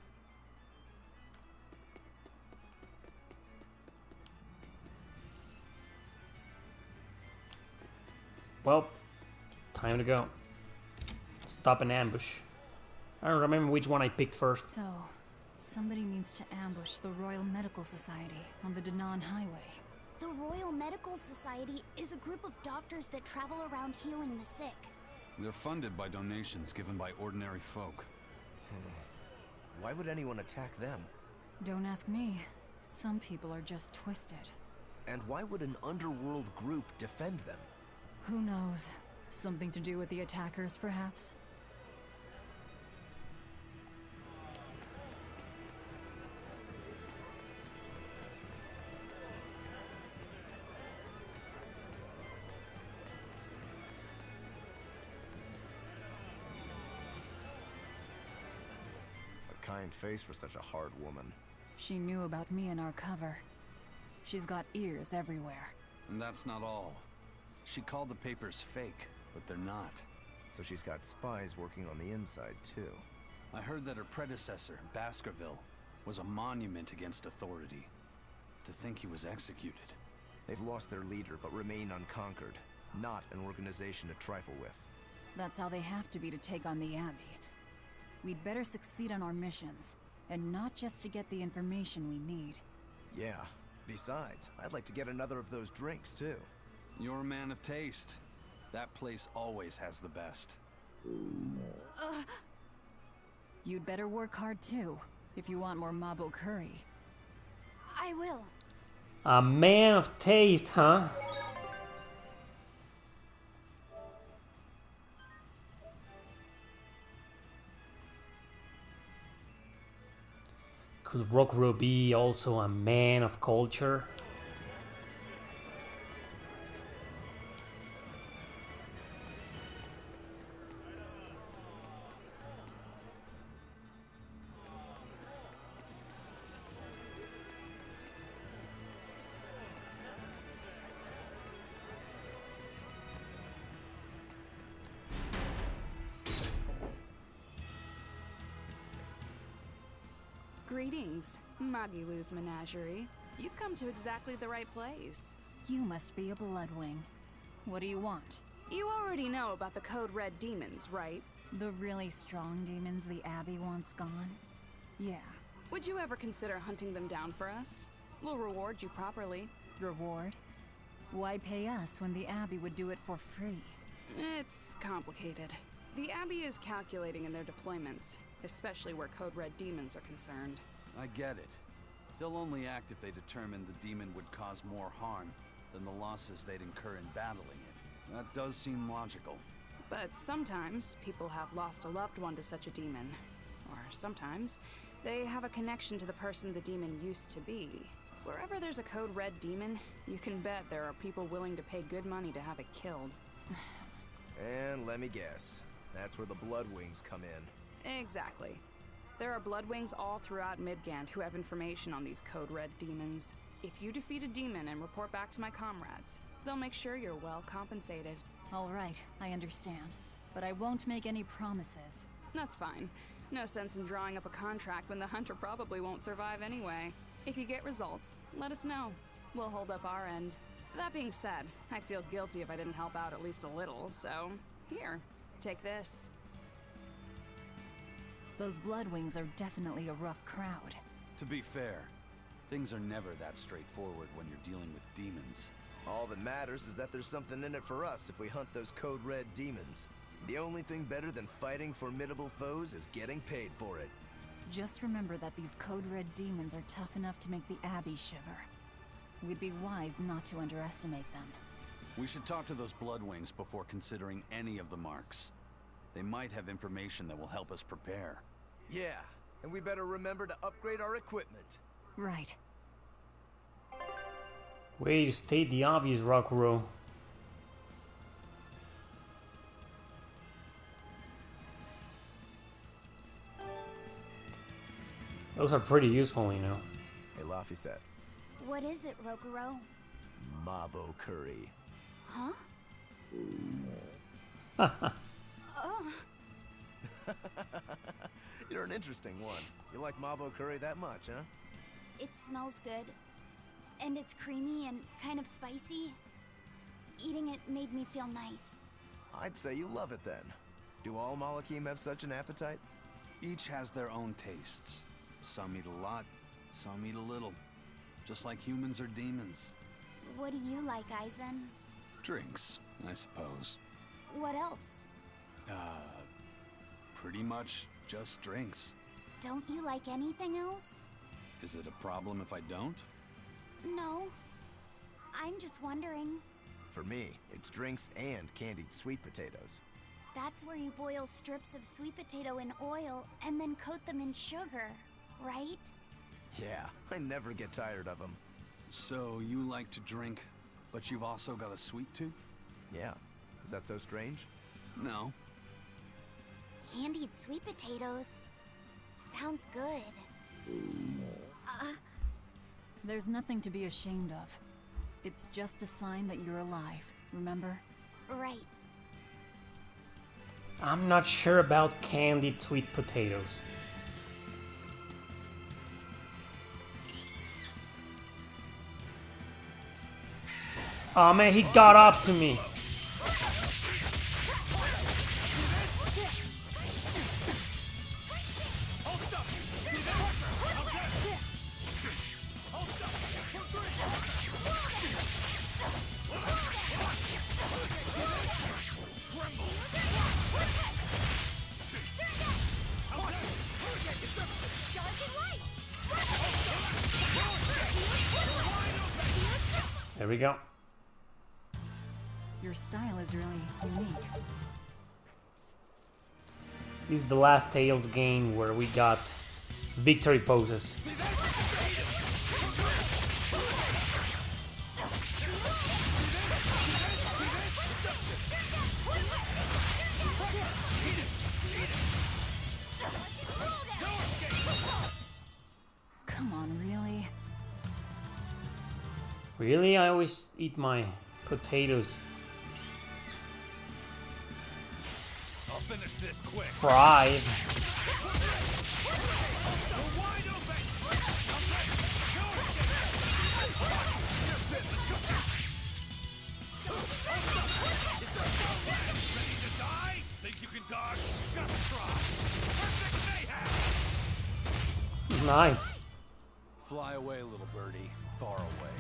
Well, time to go. Stop an ambush. I don't remember which one I picked first. So, somebody needs to ambush the Royal Medical Society on the Danan Highway. The Royal Medical Society is a group of doctors that travel around healing the sick. They're funded by donations given by ordinary folk. Why would anyone attack them? Don't ask me. Some people are just twisted. And why would an underworld group defend them? Who knows? Something to do with the attackers, perhaps? Kind face for such a hard woman. She knew about me in our cover. She's got ears everywhere. And that's not all. She called the papers fake, but they're not. So she's got spies working on the inside, too. I heard that her predecessor, Baskerville, was a monument against authority. To think he was executed. They've lost their leader, but remain unconquered. Not an organization to trifle with. That's how they have to be to take on the Abbey. We'd better succeed on our missions, and not just to get the information we need. Yeah. Besides, I'd like to get another of those drinks, too. You're a man of taste. That place always has the best. You'd better work hard, too, if you want more Mabo curry. I will. A man of taste, huh? Could Rockro be also a man of culture? Greetings, Magilou's menagerie. You've come to exactly the right place. You must be a Bloodwing. What do you want? You already know about the Code Red demons, right? The really strong demons the Abbey wants gone? Yeah. Would you ever consider hunting them down for us? We'll reward you properly. Reward? Why pay us when the Abbey would do it for free? It's complicated. The Abbey is calculating in their deployments, especially where Code Red demons are concerned. I get it. They'll only act if they determine the demon would cause more harm than the losses they'd incur in battling it. That does seem logical. But sometimes people have lost a loved one to such a demon. Or sometimes they have a connection to the person the demon used to be. Wherever there's a Code Red demon, you can bet there are people willing to pay good money to have it killed. And let me guess, that's where the Bloodwings come in. Exactly. There are Bloodwings all throughout Midgand who have information on these Code Red demons. If you defeat a demon and report back to my comrades, they'll make sure you're well compensated. All right, I understand. But I won't make any promises. That's fine. No sense in drawing up a contract when the hunter probably won't survive anyway. If you get results, let us know. We'll hold up our end. That being said, I'd feel guilty if I didn't help out at least a little, so here, take this. Those Bloodwings are definitely a rough crowd. To be fair, things are never that straightforward when you're dealing with demons. All that matters is that there's something in it for us if we hunt those Code Red demons. The only thing better than fighting formidable foes is getting paid for it. Just remember that these Code Red demons are tough enough to make the Abbey shiver. We'd be wise not to underestimate them. We should talk to those Bloodwings before considering any of the marks. They might have information that will help us prepare. Yeah, and we better remember to upgrade our equipment. Right. Way to state the obvious, Rockro. Those are pretty useful, you know. Hey, Laphicet. What is it, Rokuro? Mabo curry. Huh? You're an interesting one. You like Mabo curry that much, huh? It smells good. And it's creamy and kind of spicy. Eating it made me feel nice. I'd say you love it then. Do all Malakim have such an appetite? Each has their own tastes. Some eat a lot, some eat a little. Just like humans or demons. What do you like, Aizen? Drinks, I suppose. What else? Pretty much just drinks. Don't you like anything else? Is it a problem if I don't? No. I'm just wondering. For me, it's drinks and candied sweet potatoes. That's where you boil strips of sweet potato in oil and then coat them in sugar, right? Yeah, I never get tired of them. So you like to drink, but you've also got a sweet tooth? Yeah. Is that so strange? No. Candied sweet potatoes. Sounds good. There's nothing to be ashamed of. It's just a sign that you're alive, remember? Right. I'm not sure about candied sweet potatoes. Oh man, he got up to me. There we go. Your style is really unique. This is the last Tales game where we got victory poses. Come on, really? Really? I always eat my potatoes I'll finish this quick. fried. Ready to die? Think you can dodge? Just try. Perfect mayhem! Nice. Fly away, little birdie. Far away.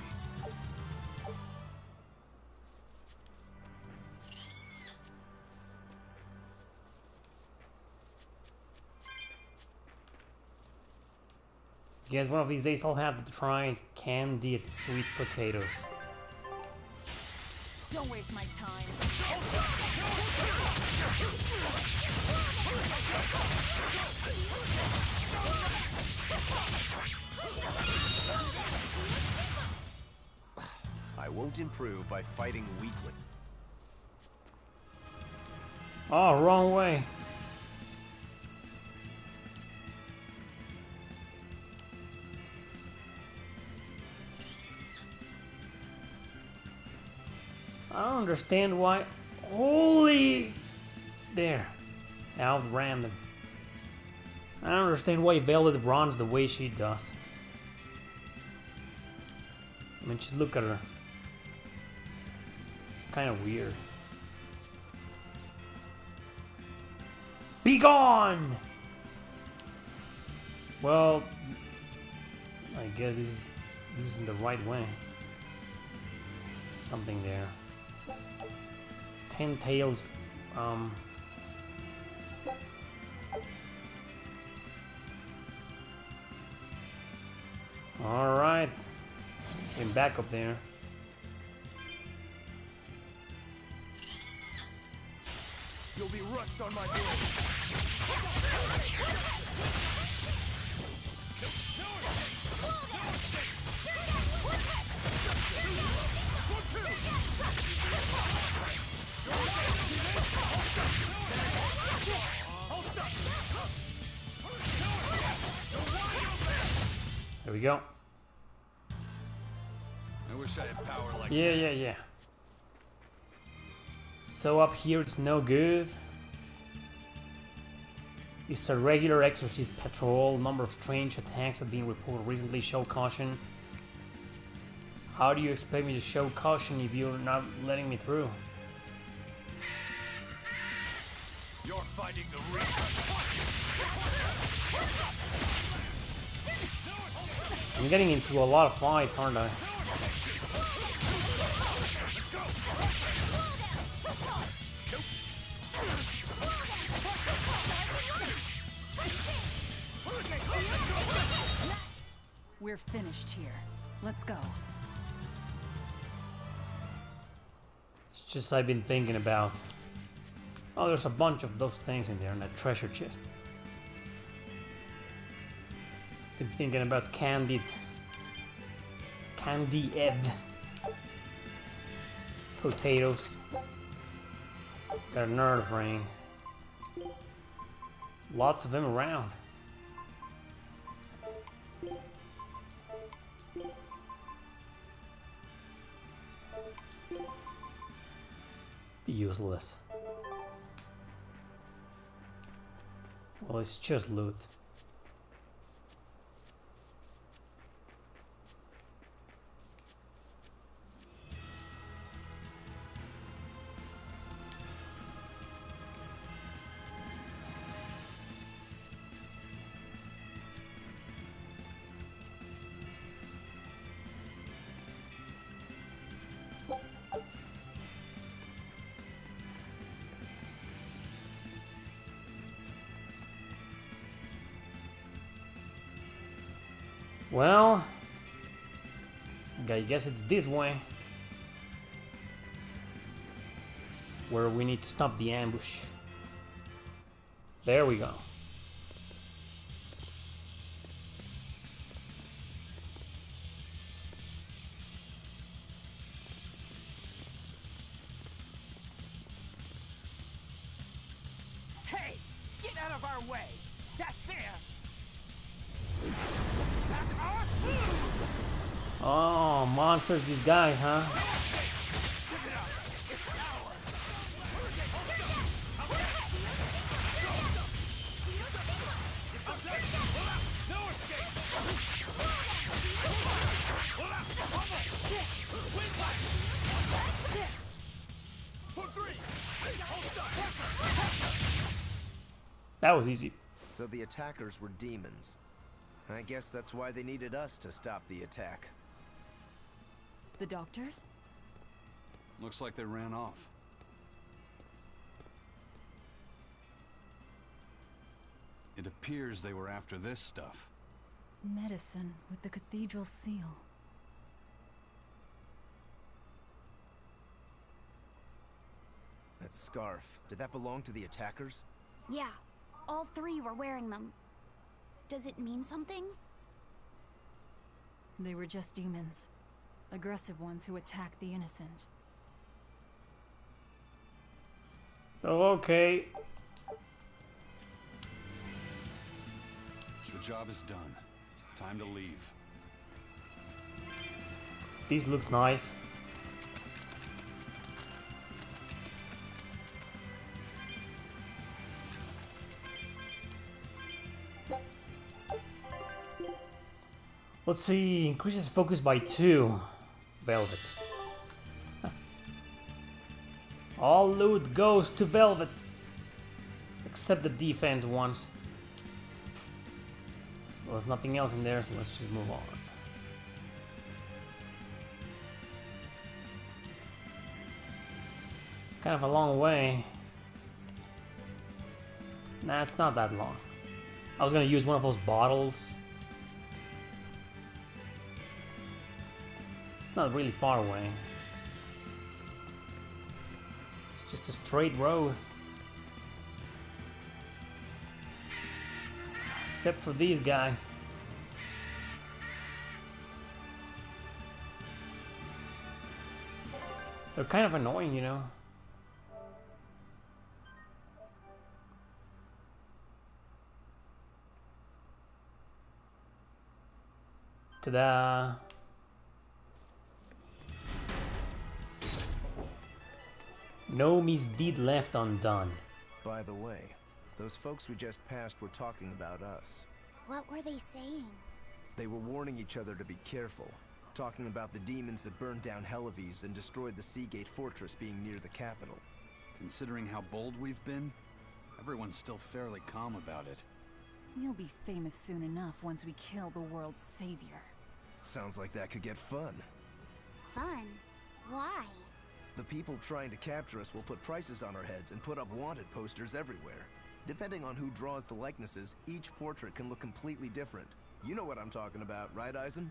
Guess one of these days I'll have to try candied sweet potatoes. Don't waste my time. I won't improve by fighting weakly. Oh, wrong way. I don't understand why. Holy! There. Outran them. I don't understand why Velvet runs the way she does. I mean, just look at her. It's kind of weird. Be gone! Well, I guess this isn't the right way. Something there. 10 tails. All right. Getting back up there. You'll be rushed on my blade. There we go. I wish I had power like Yeah. So up here it's no good. It's a regular exorcist patrol. Number of strange attacks have been reported recently. Show caution. How do you expect me to show caution if you're not letting me through? You're fighting the Reaper. I'm getting into a lot of fights, aren't I? We're finished here. Let's go. It's just I've been thinking about. Oh, there's a bunch of those things in there in that treasure chest. Been thinking about candied potatoes. Got a nerve ring. Lots of them around. Useless. Well, it's just loot. Well, I guess it's this way where we need to stop the ambush. There we go. Hey, get out of our way. That's there. Oh, monsters, these guys, huh? That was easy. So the attackers were demons. I guess that's why they needed us to stop the attack. The doctors? Looks like they ran off. It appears they were after this stuff. Medicine with the cathedral seal. That scarf, did that belong to the attackers? Yeah, all three were wearing them. Does it mean something? They were just demons. Aggressive ones who attack the innocent. Okay. The job is done. Time to leave. This looks nice. Let's see, increases focus by 2. Velvet. All loot goes to Velvet. Except the defense ones. Well, there's nothing else in there, so let's just move on. Kind of a long way. Nah, it's not that long. I was gonna use one of those bottles. It's not really far away. It's just a straight road. Except for these guys. They're kind of annoying, you know. Ta-da! No misdeed left undone. By the way, those folks we just passed were talking about us. What were they saying? They were warning each other to be careful, talking about the demons that burned down Helives and destroyed the Seagate Fortress being near the capital. Considering how bold we've been, everyone's still fairly calm about it. We'll be famous soon enough once we kill the world's savior. Sounds like that could get fun. Fun? Why? The people trying to capture us will put prices on our heads and put up wanted posters everywhere. Depending on who draws the likenesses, each portrait can look completely different. You know what I'm talking about, right, Eisen?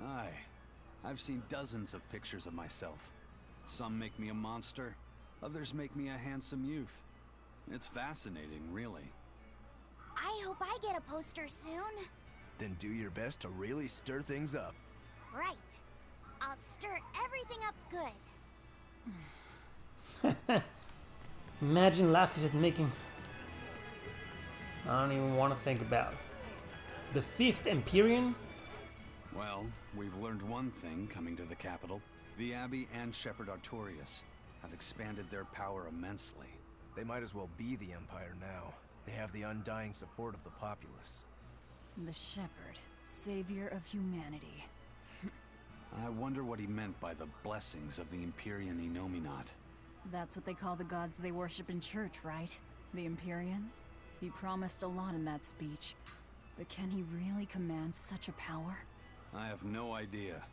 Aye. I've seen dozens of pictures of myself. Some make me a monster, others make me a handsome youth. It's fascinating, really. I hope I get a poster soon. Then do your best to really stir things up. Right. I'll stir everything up good. Imagine laughing at making... I don't even want to think about it. The 5th Empyrean? Well, we've learned one thing coming to the capital. The Abbey and Shepherd Artorias have expanded their power immensely. They might as well be the Empire now. They have the undying support of the populace. The Shepherd, savior of humanity. I wonder what he meant by the blessings of the Empyrean Innominat. That's what they call the gods they worship in church, right? The Empyreans? He promised a lot in that speech. But can he really command such a power? I have no idea.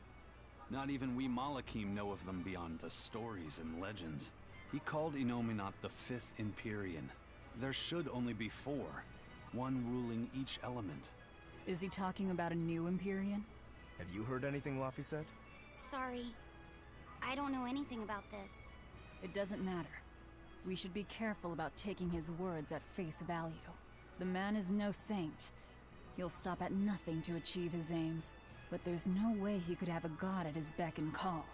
Not even we Malakim know of them beyond the stories and legends. He called Innominat the 5th Empyrean. There should only be 4, one ruling each element. Is he talking about a new Empyrean? Have you heard anything Laffy said? Sorry. I don't know anything about this. It doesn't matter. We should be careful about taking his words at face value. The man is no saint. He'll stop at nothing to achieve his aims. But there's no way he could have a god at his beck and call.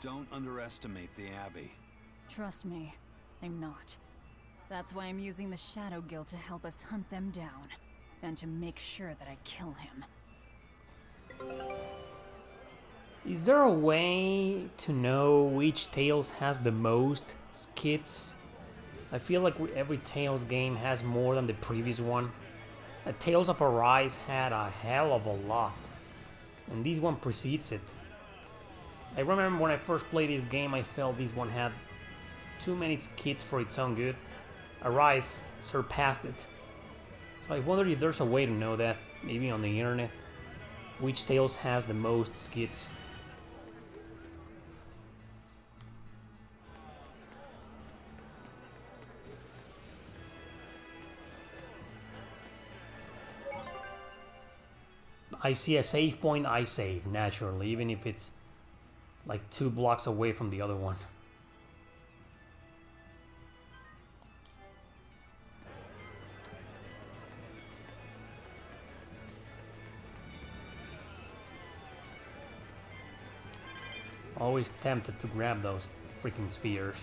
Don't underestimate the Abbey. Trust me, I'm not. That's why I'm using the Shadow Guild to help us hunt them down. And to make sure that I kill him. Is there a way to know which Tales has the most skits? I feel like every Tales game has more than the previous one. Tales of Arise had a hell of a lot. And this one precedes it. I remember when I first played this game, I felt this one had too many skits for its own good. Arise surpassed it. So I wonder if there's a way to know that, maybe on the internet, which Tales has the most skits. I see a save point, I save, naturally, even if it's like 2 blocks away from the other one. Always tempted to grab those freaking spheres.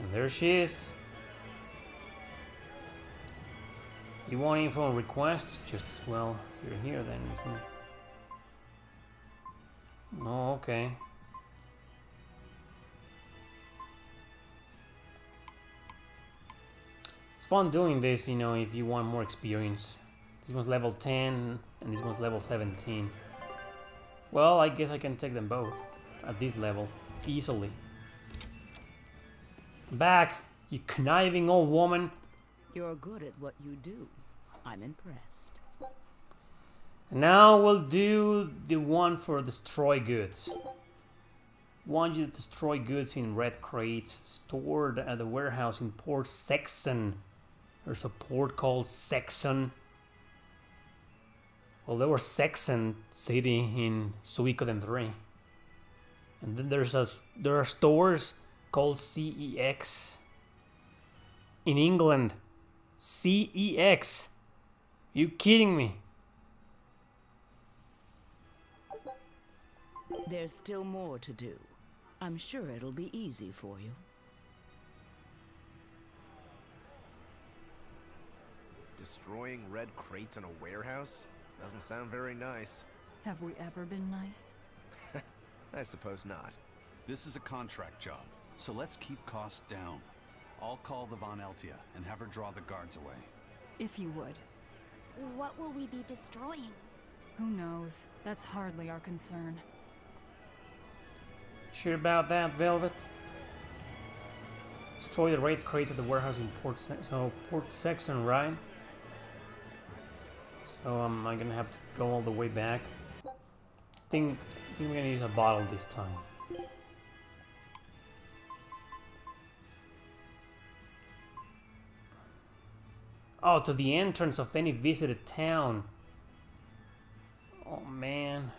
And there she is. You want info and requests? Just, well, you're here then, isn't it? Oh, okay. It's fun doing this, you know, if you want more experience. This one's level 10, and this one's level 17. Well, I guess I can take them both at this level, easily. Back, you conniving old woman! You're good at what you do. I'm impressed. Now we'll do the one for destroy goods. Want you to destroy goods in red crates stored at the warehouse in Port Saxon. There's a port called Saxon. Well, there was Saxon City in Suikoden 3. And then there are stores called CEX in England. CEX. You kidding me? There's still more to do. I'm sure it'll be easy for you. Destroying red crates in a warehouse? Doesn't sound very nice. Have we ever been nice? I suppose not. This is a contract job, so let's keep costs down. I'll call the Von Eltia and have her draw the guards away. If you would. What will we be destroying? Who knows? That's hardly our concern. Sure about that, Velvet? Destroy the raid crate at the warehouse in Port Saxon, right? So am I gonna have to go all the way back? I think we're gonna use a bottle this time. Oh, to the entrance of any visited town. Oh man.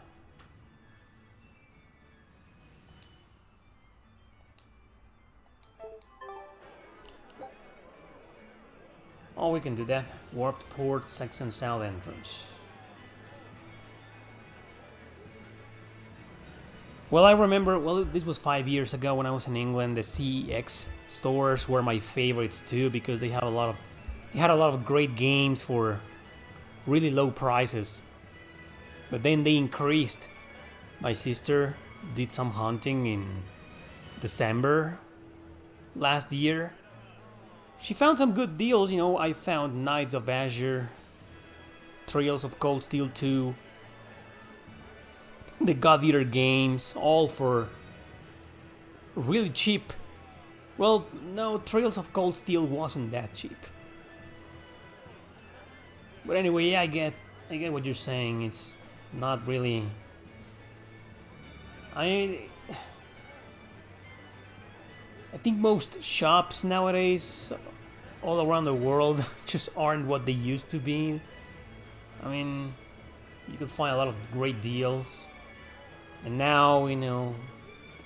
Oh, we can do that. Warped Port, Saxon South entrance. Well, I remember, well, this was 5 years ago when I was in England. The CEX stores were my favorites too because they had a lot of great games for really low prices. But then they increased. My sister did some hunting in December last year. She found some good deals, you know. I found Knights of Azure, Trails of Cold Steel 2, the God Eater games, all for really cheap. Well, no, Trails of Cold Steel wasn't that cheap. But anyway, yeah, I get what you're saying. It's not really. I think most shops nowadays, all around the world, just aren't what they used to be. I mean, you can find a lot of great deals. And now, you know,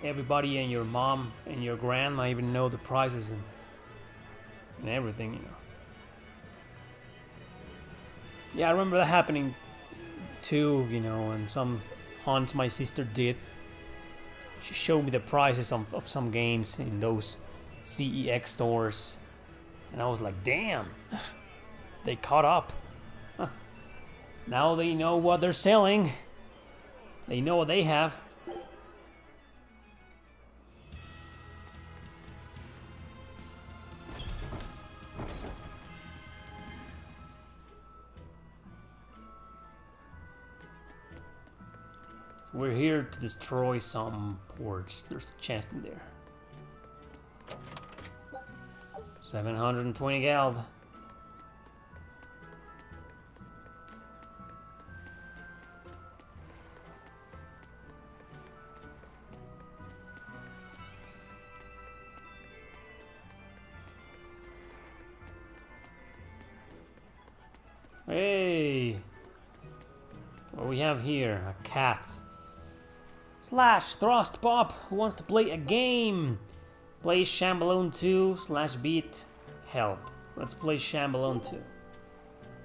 everybody and your mom and your grandma even know the prices and everything, you know. Yeah, I remember that happening too, you know, and some hunts my sister did. She showed me the prices of some games in those CEX stores. And I was like, damn, they caught up. Huh. Now they know what they're selling. They know what they have. So we're here to destroy some ports. There's a chest in there. 720 geld. Hey! What do we have here? A cat. Slash Thrust Pop, who wants to play a game? Play Shamballone 2 / beat help. Let's play Shamballone 2.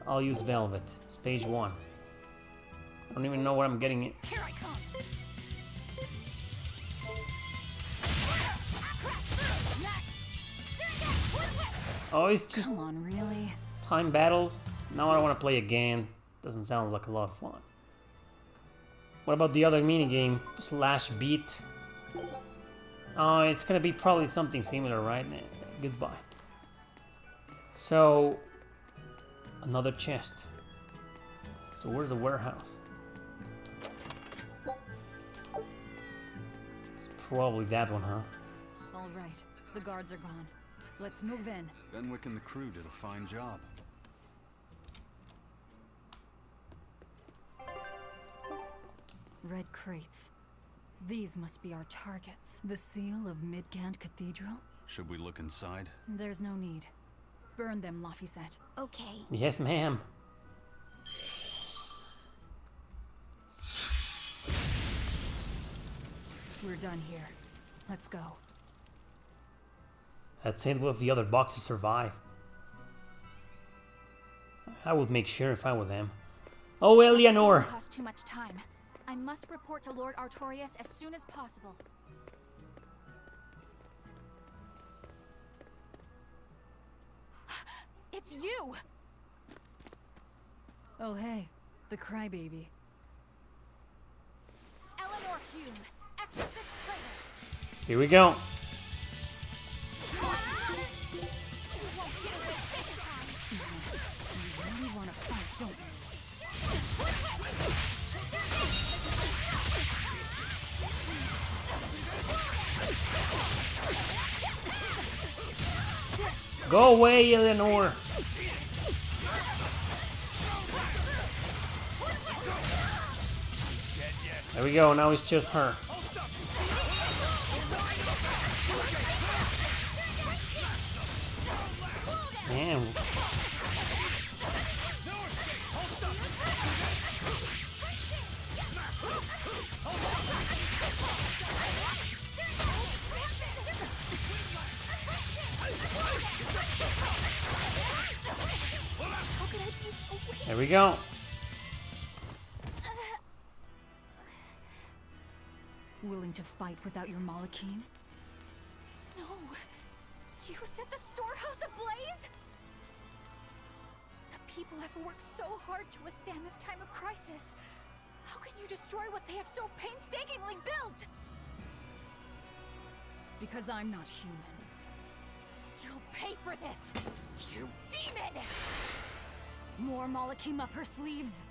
I'll use Velvet. Stage 1. I don't even know what I'm getting. Here I come. Oh, it's just Come on, really? time battles. Now I want to play again. Doesn't sound like a lot of fun. What about the other minigame? / beat. Oh, it's gonna be probably something similar, right? Goodbye. So, another chest. So where's the warehouse? It's probably that one, huh? All right, the guards are gone. Let's move in. Benwick and the crew did a fine job. Red crates. These must be our targets. The seal of Midgand Cathedral? Should we look inside? There's no need. Burn them, Laphicet. Okay. Yes, ma'am. We're done here. Let's go. That's it. What if the other boxes survive? I would make sure if I were them. Oh, Eleanor! This costs too much time. I must report to Lord Artorius as soon as possible. It's you! Oh, hey. The crybaby. Eleanor Hume, Exorcist Praetor. Here we go. You won't get away this time. You really want to fight, don't you? Go away, Eleanor! There we go, now it's just her. Man. There we go. Willing to fight without your Malachine? No! You set the storehouse ablaze? The people have worked so hard to withstand this time of crisis. How can you destroy what they have so painstakingly built? Because I'm not human. You'll pay for this, you demon! More Malachim up her sleeves.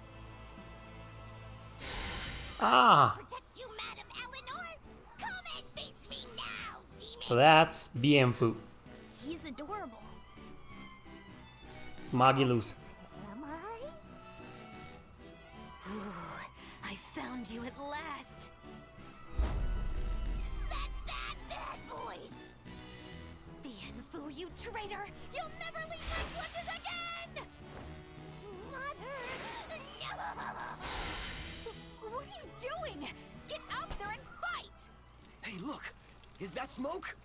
Ah! Protect you, Madam Eleanor! Come and face me now, demon! So that's BM Food. He's adorable. It's Magilus. Am I? I found you at last. That bad voice! Bienfu, you traitor! You'll never leave my clutches again! Not her! No! What are you doing? Get out there and fight! Hey, look! Is that smoke?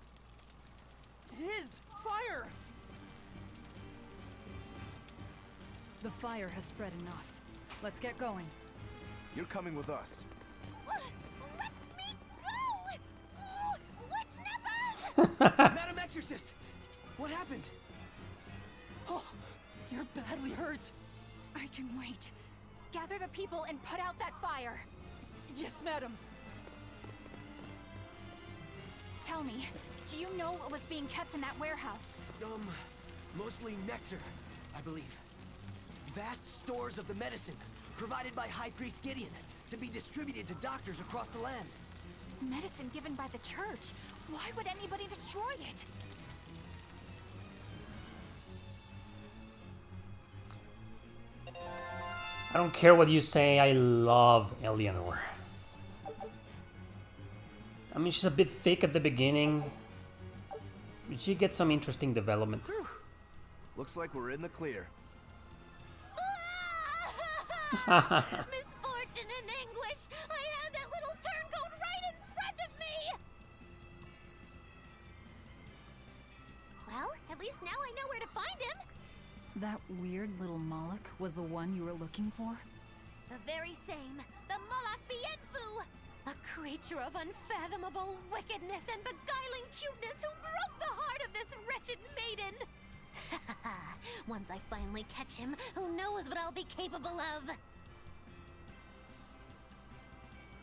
It is! Fire! The fire has spread enough. Let's get going. You're coming with us. Let me go! Witch nippers! Madam Exorcist! What happened? Oh, you're badly hurt. I can wait. Gather the people and put out that fire. Yes, madam. Tell me, do you know what was being kept in that warehouse? Mostly nectar, I believe. Vast stores of the medicine, provided by High Priest Gideon, to be distributed to doctors across the land. Medicine given by the church. Why would anybody destroy it? I don't care what you say, I love Eleanor. I mean, she's a bit thick at the beginning, but she gets some interesting development. Looks like we're in the clear. Misfortune and anguish! I had that little turncoat right in front of me! Well, at least now I know where to find him. That weird little Moloch was the one you were looking for? The very same. The Moloch Bienfu! A creature of unfathomable wickedness and beguiling cuteness who broke the heart of this wretched maiden! Once I finally catch him, who knows what I'll be capable of?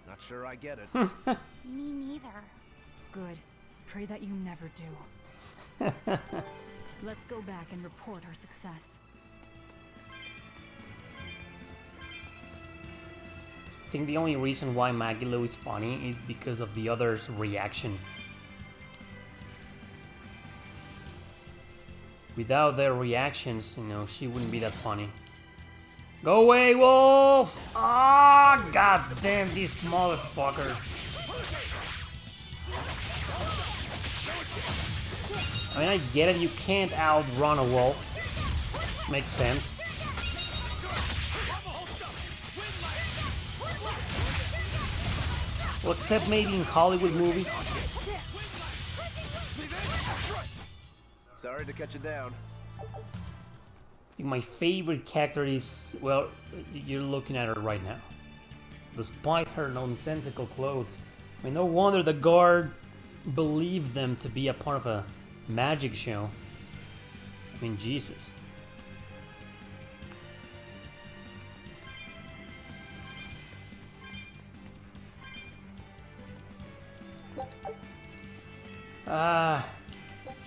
Not sure I get it. Me neither. Good. Pray that you never do. Let's go back and report our success. I think the only reason why Maggie is funny is because of the others' reaction. Without their reactions, you know, she wouldn't be that funny. Go away, wolf! Ah, oh, god damn these motherfuckers. I mean, I get it, you can't outrun a wolf. Makes sense. Well, except maybe in Hollywood movies. Sorry to cut you down. My favorite character is, well, you're looking at her right now. Despite her nonsensical clothes. I mean, no wonder the guard believed them to be a part of a magic show. I mean, Jesus.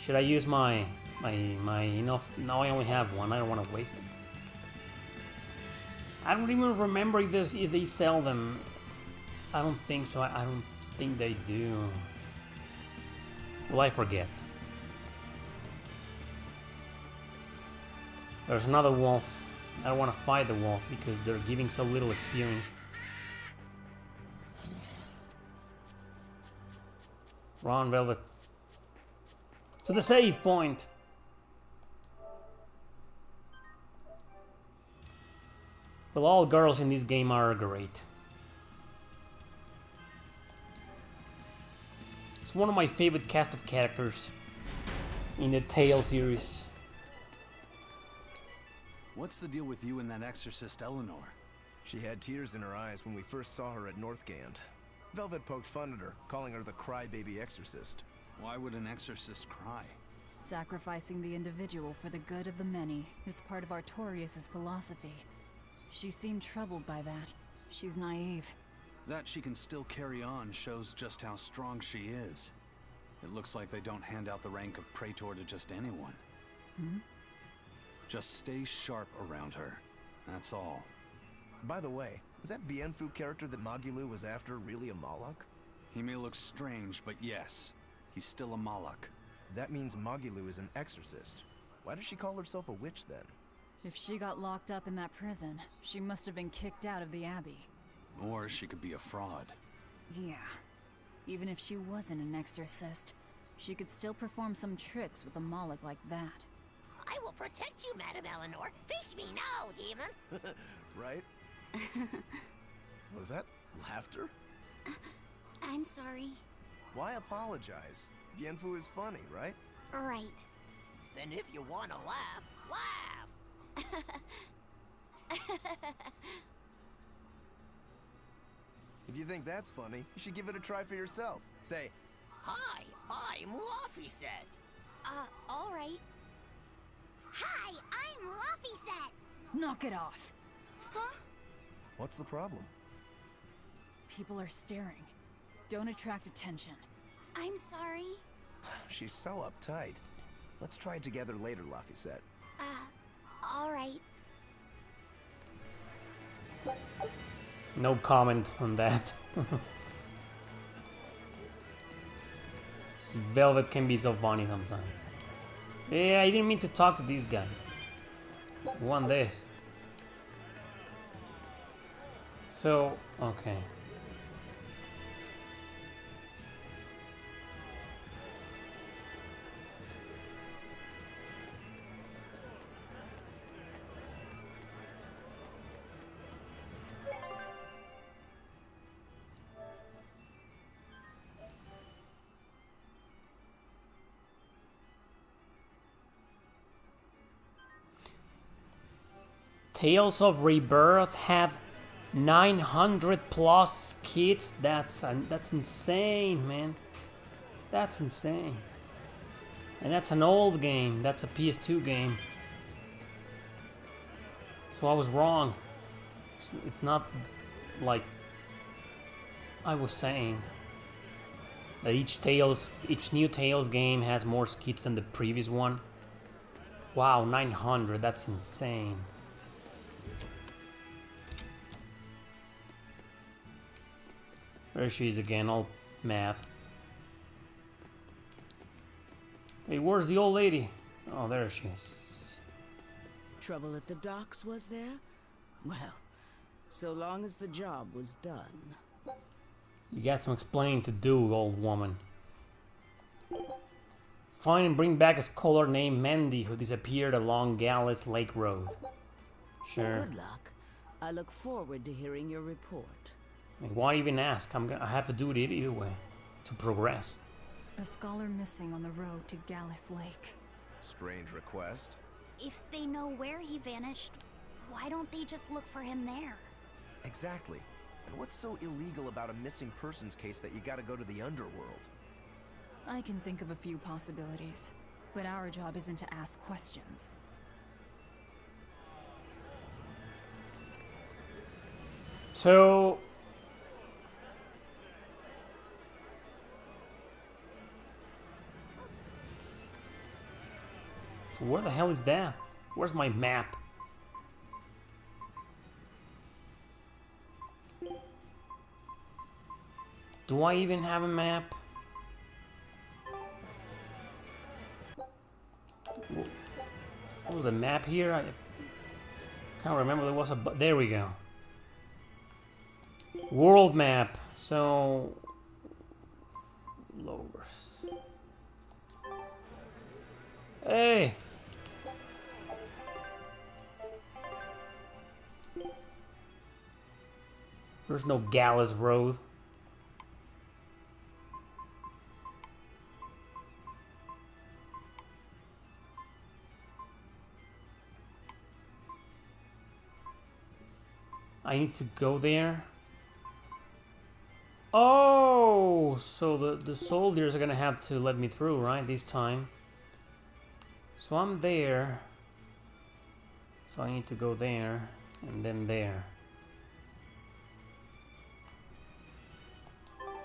Should I use my enough? No, I only have one. I don't want to waste it. I don't even remember if they sell them. I don't think so. I don't think they do. Well, I forget. There's another wolf. I don't want to fight the wolf because they're giving so little experience. Run, Velvet. To the save point. Well, all girls in this game are great. It's one of my favorite cast of characters in the Tales series. What's the deal with you and that exorcist Eleanor? She had tears in her eyes when we first saw her at Northgand. Velvet poked fun at her, calling her the crybaby exorcist. Why would an exorcist cry? Sacrificing the individual for the good of the many is part of Artorias' philosophy. She seemed troubled by that. She's naive. That she can still carry on shows just how strong she is. It looks like they don't hand out the rank of Praetor to just anyone. Just stay sharp around her. That's all. By the way, was that Bienfu character that Magilou was after really a Moloch? He may look strange, but yes, he's still a Moloch. That means Magilou is an exorcist. Why does she call herself a witch then? If she got locked up in that prison, she must have been kicked out of the Abbey. Or she could be a fraud. Yeah. Even if she wasn't an exorcist, she could still perform some tricks with a Moloch like that. I will protect you, Madam Eleanor. Face me now, demon. Right? Was that laughter? I'm sorry. Why apologize? Bienfu is funny, right? Right. Then if you want to laugh, laugh! If you think that's funny, you should give it a try for yourself. Say, Hi, I'm Laffyset. All right. Hi, I'm Laffyset. Knock it off. Huh? what's the problem? People are staring. Don't attract attention. I'm sorry. She's so uptight. Let's try it together later, Laffyset. All right. No comment on that. Velvet can be so funny sometimes. Yeah, I didn't mean to talk to these guys. I want this. So, okay. Tales of Rebirth have 900 plus skits. That's insane, man. That's insane. And that's an old game. That's a PS2 game. So I was wrong. It's not like I was saying that each new Tales game has more skits than the previous one. Wow, 900. That's insane. There she is again, all math. Hey, where's the old lady? Oh, there she is. Trouble at the docks, was there? Well, so long as the job was done. You got some explaining to do, old woman. Find and bring back a scholar named Mandy who disappeared along Gallus Lake Road. Sure. Good luck. I look forward to hearing your report. I mean, why even ask? I have to do it either way to progress. A scholar missing on the road to Gallus Lake. Strange request. If they know where he vanished, why don't they just look for him there? Exactly. And what's so illegal about a missing persons case that you gotta go to the underworld? I can think of a few possibilities, but our job isn't to ask questions. So where the hell is that? Where's my map? Do I even have a map? What was the map here? I can't remember. There was a... There we go. World map. So... Logres. Hey! There's no Gallus Road. I need to go there. Oh, so the soldiers are gonna have to let me through, right? This time. So I'm there. So I need to go there and then there.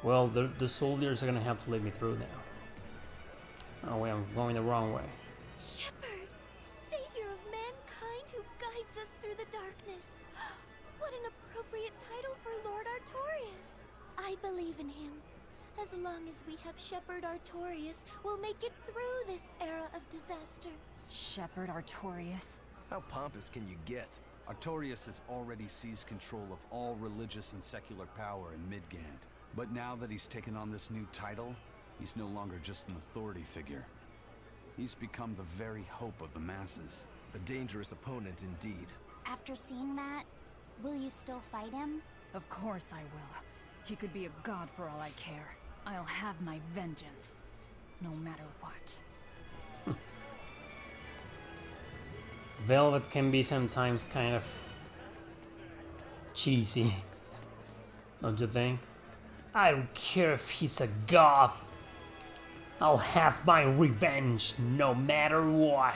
Well, the soldiers are gonna have to let me through now. Oh wait, I'm going the wrong way. Shepherd, savior of mankind who guides us through the darkness. What an appropriate title for Lord Artorias. I believe in him. As long as we have Shepherd Artorias, we'll make it through this era of disaster. Shepherd Artorias? How pompous can you get? Artorias has already seized control of all religious and secular power in Midgand. But now that he's taken on this new title, he's no longer just an authority figure. He's become the very hope of the masses. A dangerous opponent indeed. After seeing that, will you still fight him? Of course I will. He could be a god for all I care. I'll have my vengeance, no matter what. Velvet can be sometimes kind of cheesy, don't you think? I don't care if he's a goth. I'll have my revenge no matter what.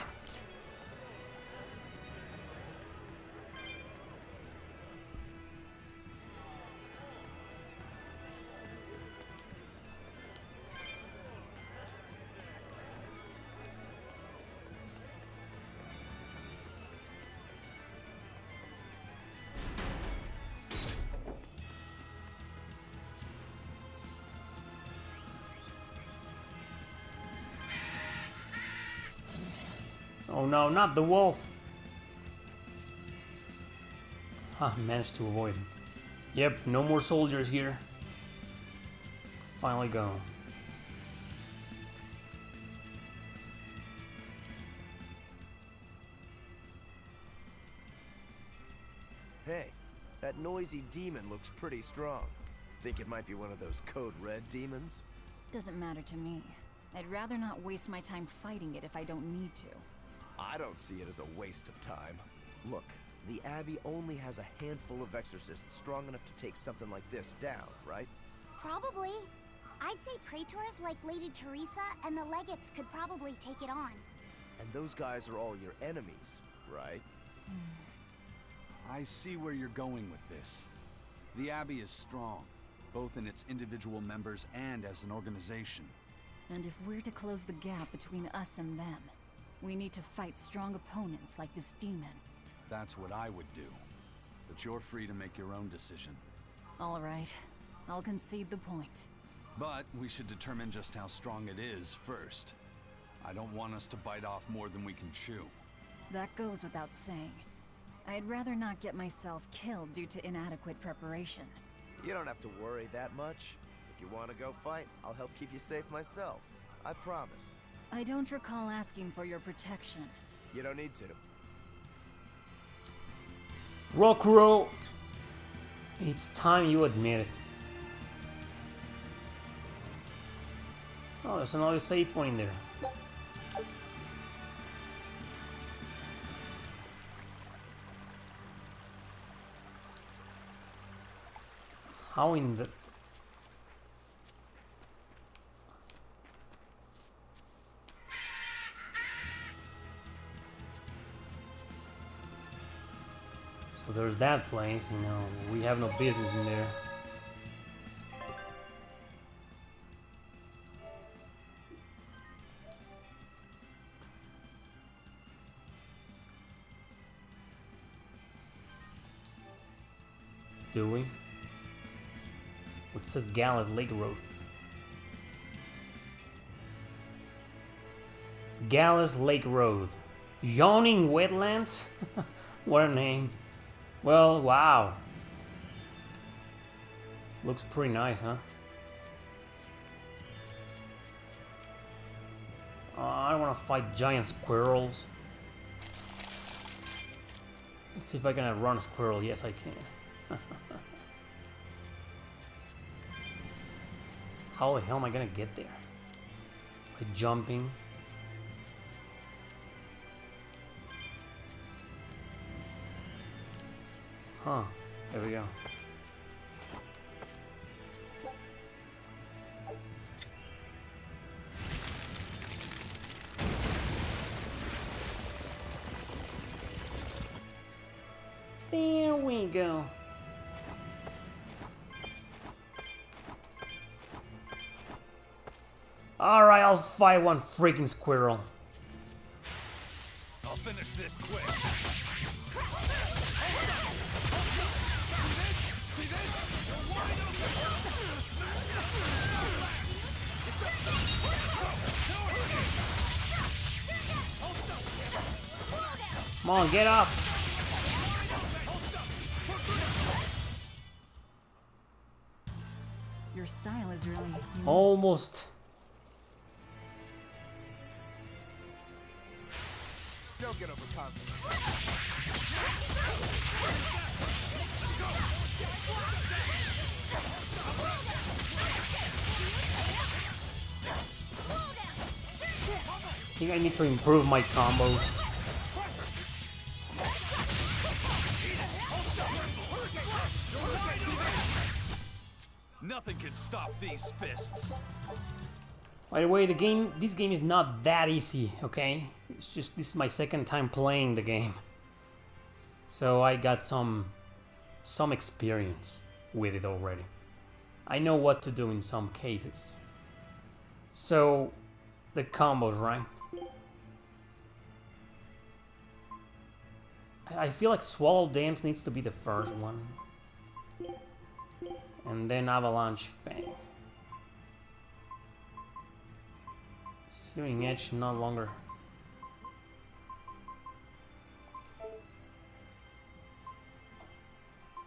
Oh no, not the wolf! Huh, managed to avoid him. Yep, no more soldiers here. Finally go. Hey, that noisy demon looks pretty strong. Think it might be one of those Code Red demons? Doesn't matter to me. I'd rather not waste my time fighting it if I don't need to. I don't see it as a waste of time. Look, the Abbey only has a handful of exorcists strong enough to take something like this down, right? Probably. I'd say praetors like Lady Teresa and the legates could probably take it on. And those guys are all your enemies, right? I see where you're going with this. The Abbey is strong, both in its individual members and as an organization. And if we're to close the gap between us and them, we need to fight strong opponents like this demon. That's what I would do. But you're free to make your own decision. All right. I'll concede the point. But we should determine just how strong it is first. I don't want us to bite off more than we can chew. That goes without saying. I'd rather not get myself killed due to inadequate preparation. You don't have to worry that much. If you want to go fight, I'll help keep you safe myself. I promise. I don't recall asking for your protection. You don't need to. Rockro! It's time you admit it. Oh, there's another save point there. How in the... So there's that place, you know, we have no business in there. Do we? It says Gallus Lake Road. Gallus Lake Road. Yawning Wetlands? What a name. Well, wow. Looks pretty nice, huh? I don't want to fight giant squirrels. Let's see if I can outrun a squirrel. Yes, I can. How the hell am I gonna get there? By jumping? Huh, there we go. There we go. Alright, I'll fight one freaking squirrel. I'll finish this quick. Come on, get up. Your style is really unique. Almost. Don't get overconfident. I think I need to improve my combos. Nothing can stop these fists. By the way, this game is not that easy, okay? It's just, this is my second time playing the game. So I got some experience with it already. I know what to do in some cases. So, the combos, right? I feel like Swallow Dams needs to be the first one. And then Avalanche Fang. Searing Edge no longer.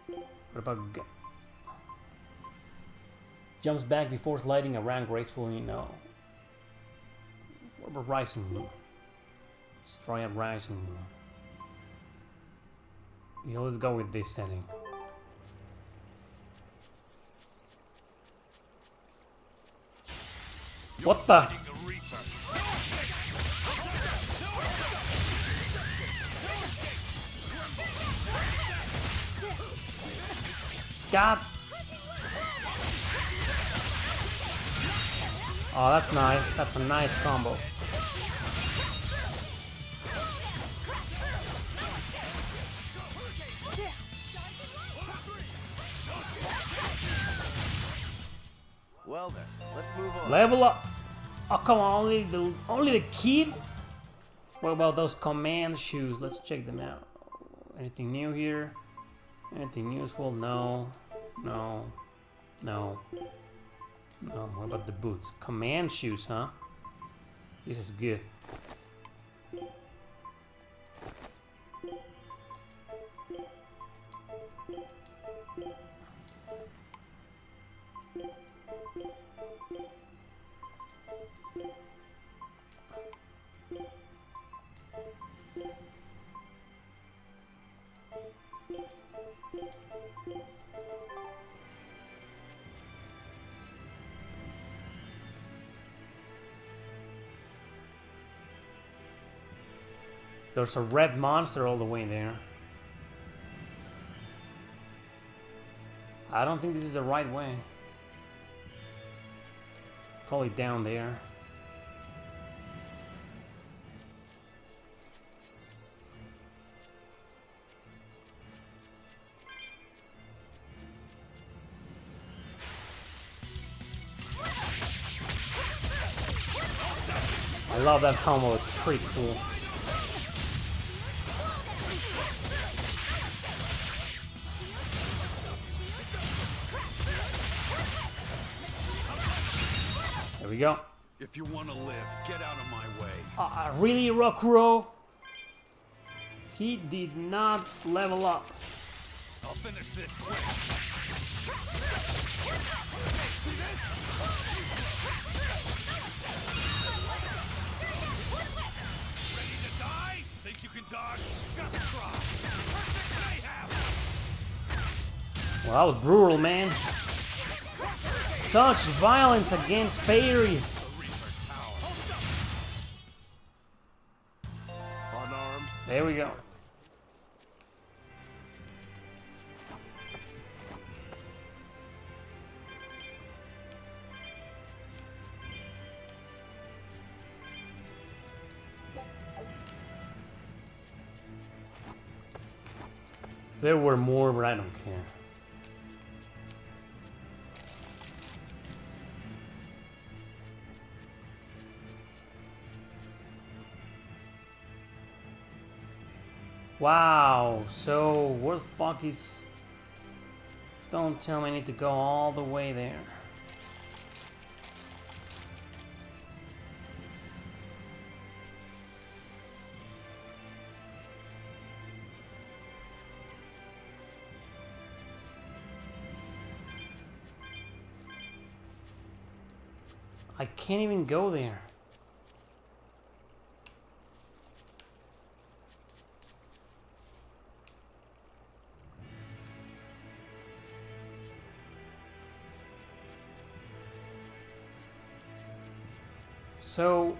What about Jumps back before sliding around gracefully. No. What about Rising Moon? Let's try a Rising Moon. Yeah, let's go with this setting. What the? God. Oh, that's nice. That's a nice combo. Well then, let's move on. Level up. Oh come on, only the kid? What about those command shoes? Let's check them out. Anything new here? Anything useful? No. No. No. No. What about the boots? Command shoes, huh? This is good. There's a red monster all the way there. I don't think this is the right way. It's probably down there. I love that combo, it's pretty cool. There we go. If you want to live, get out of my way. Really, Rokuro? He did not level up. I'll finish this quick. Ready to die? Think you can dodge? Just try. Perfect mayhem. Well, that was brutal, man. Such violence against fairies. Unarmed. There we go. There were more, but I don't care. Wow, so where the fuck is... Don't tell me I need to go all the way there. I can't even go there. So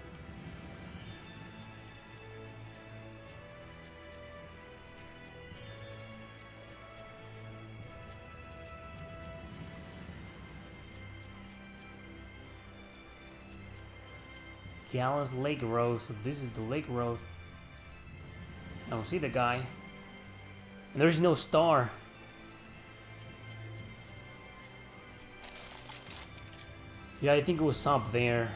Gallus Lake Road, so this is the Lake Road. I don't see the guy. And there's no star. Yeah, I think it was up there.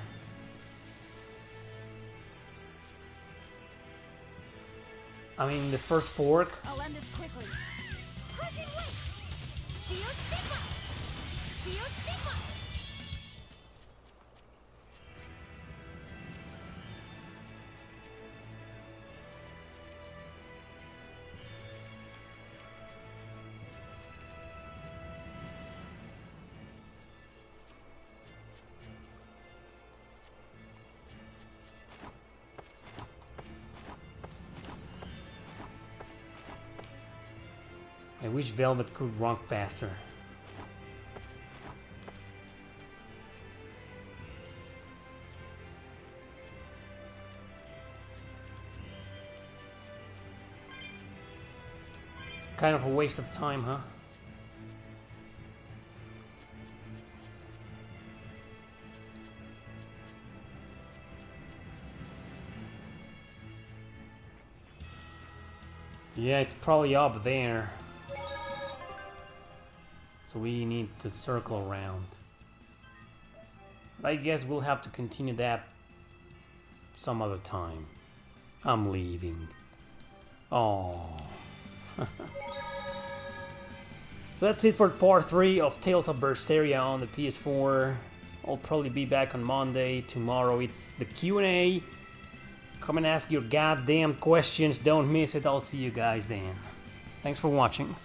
I mean, the first fork. I'll end this quickly. I wish Velvet could run faster. Kind of a waste of time, huh? Yeah, it's probably up there. So we need to circle around. I guess we'll have to continue that some other time. I'm leaving. Oh. So that's it for part 3 of Tales of Berseria on the PS4. I'll probably be back on Monday. Tomorrow it's the Q&A. Come and ask your goddamn questions. Don't miss it. I'll see you guys then. Thanks for watching.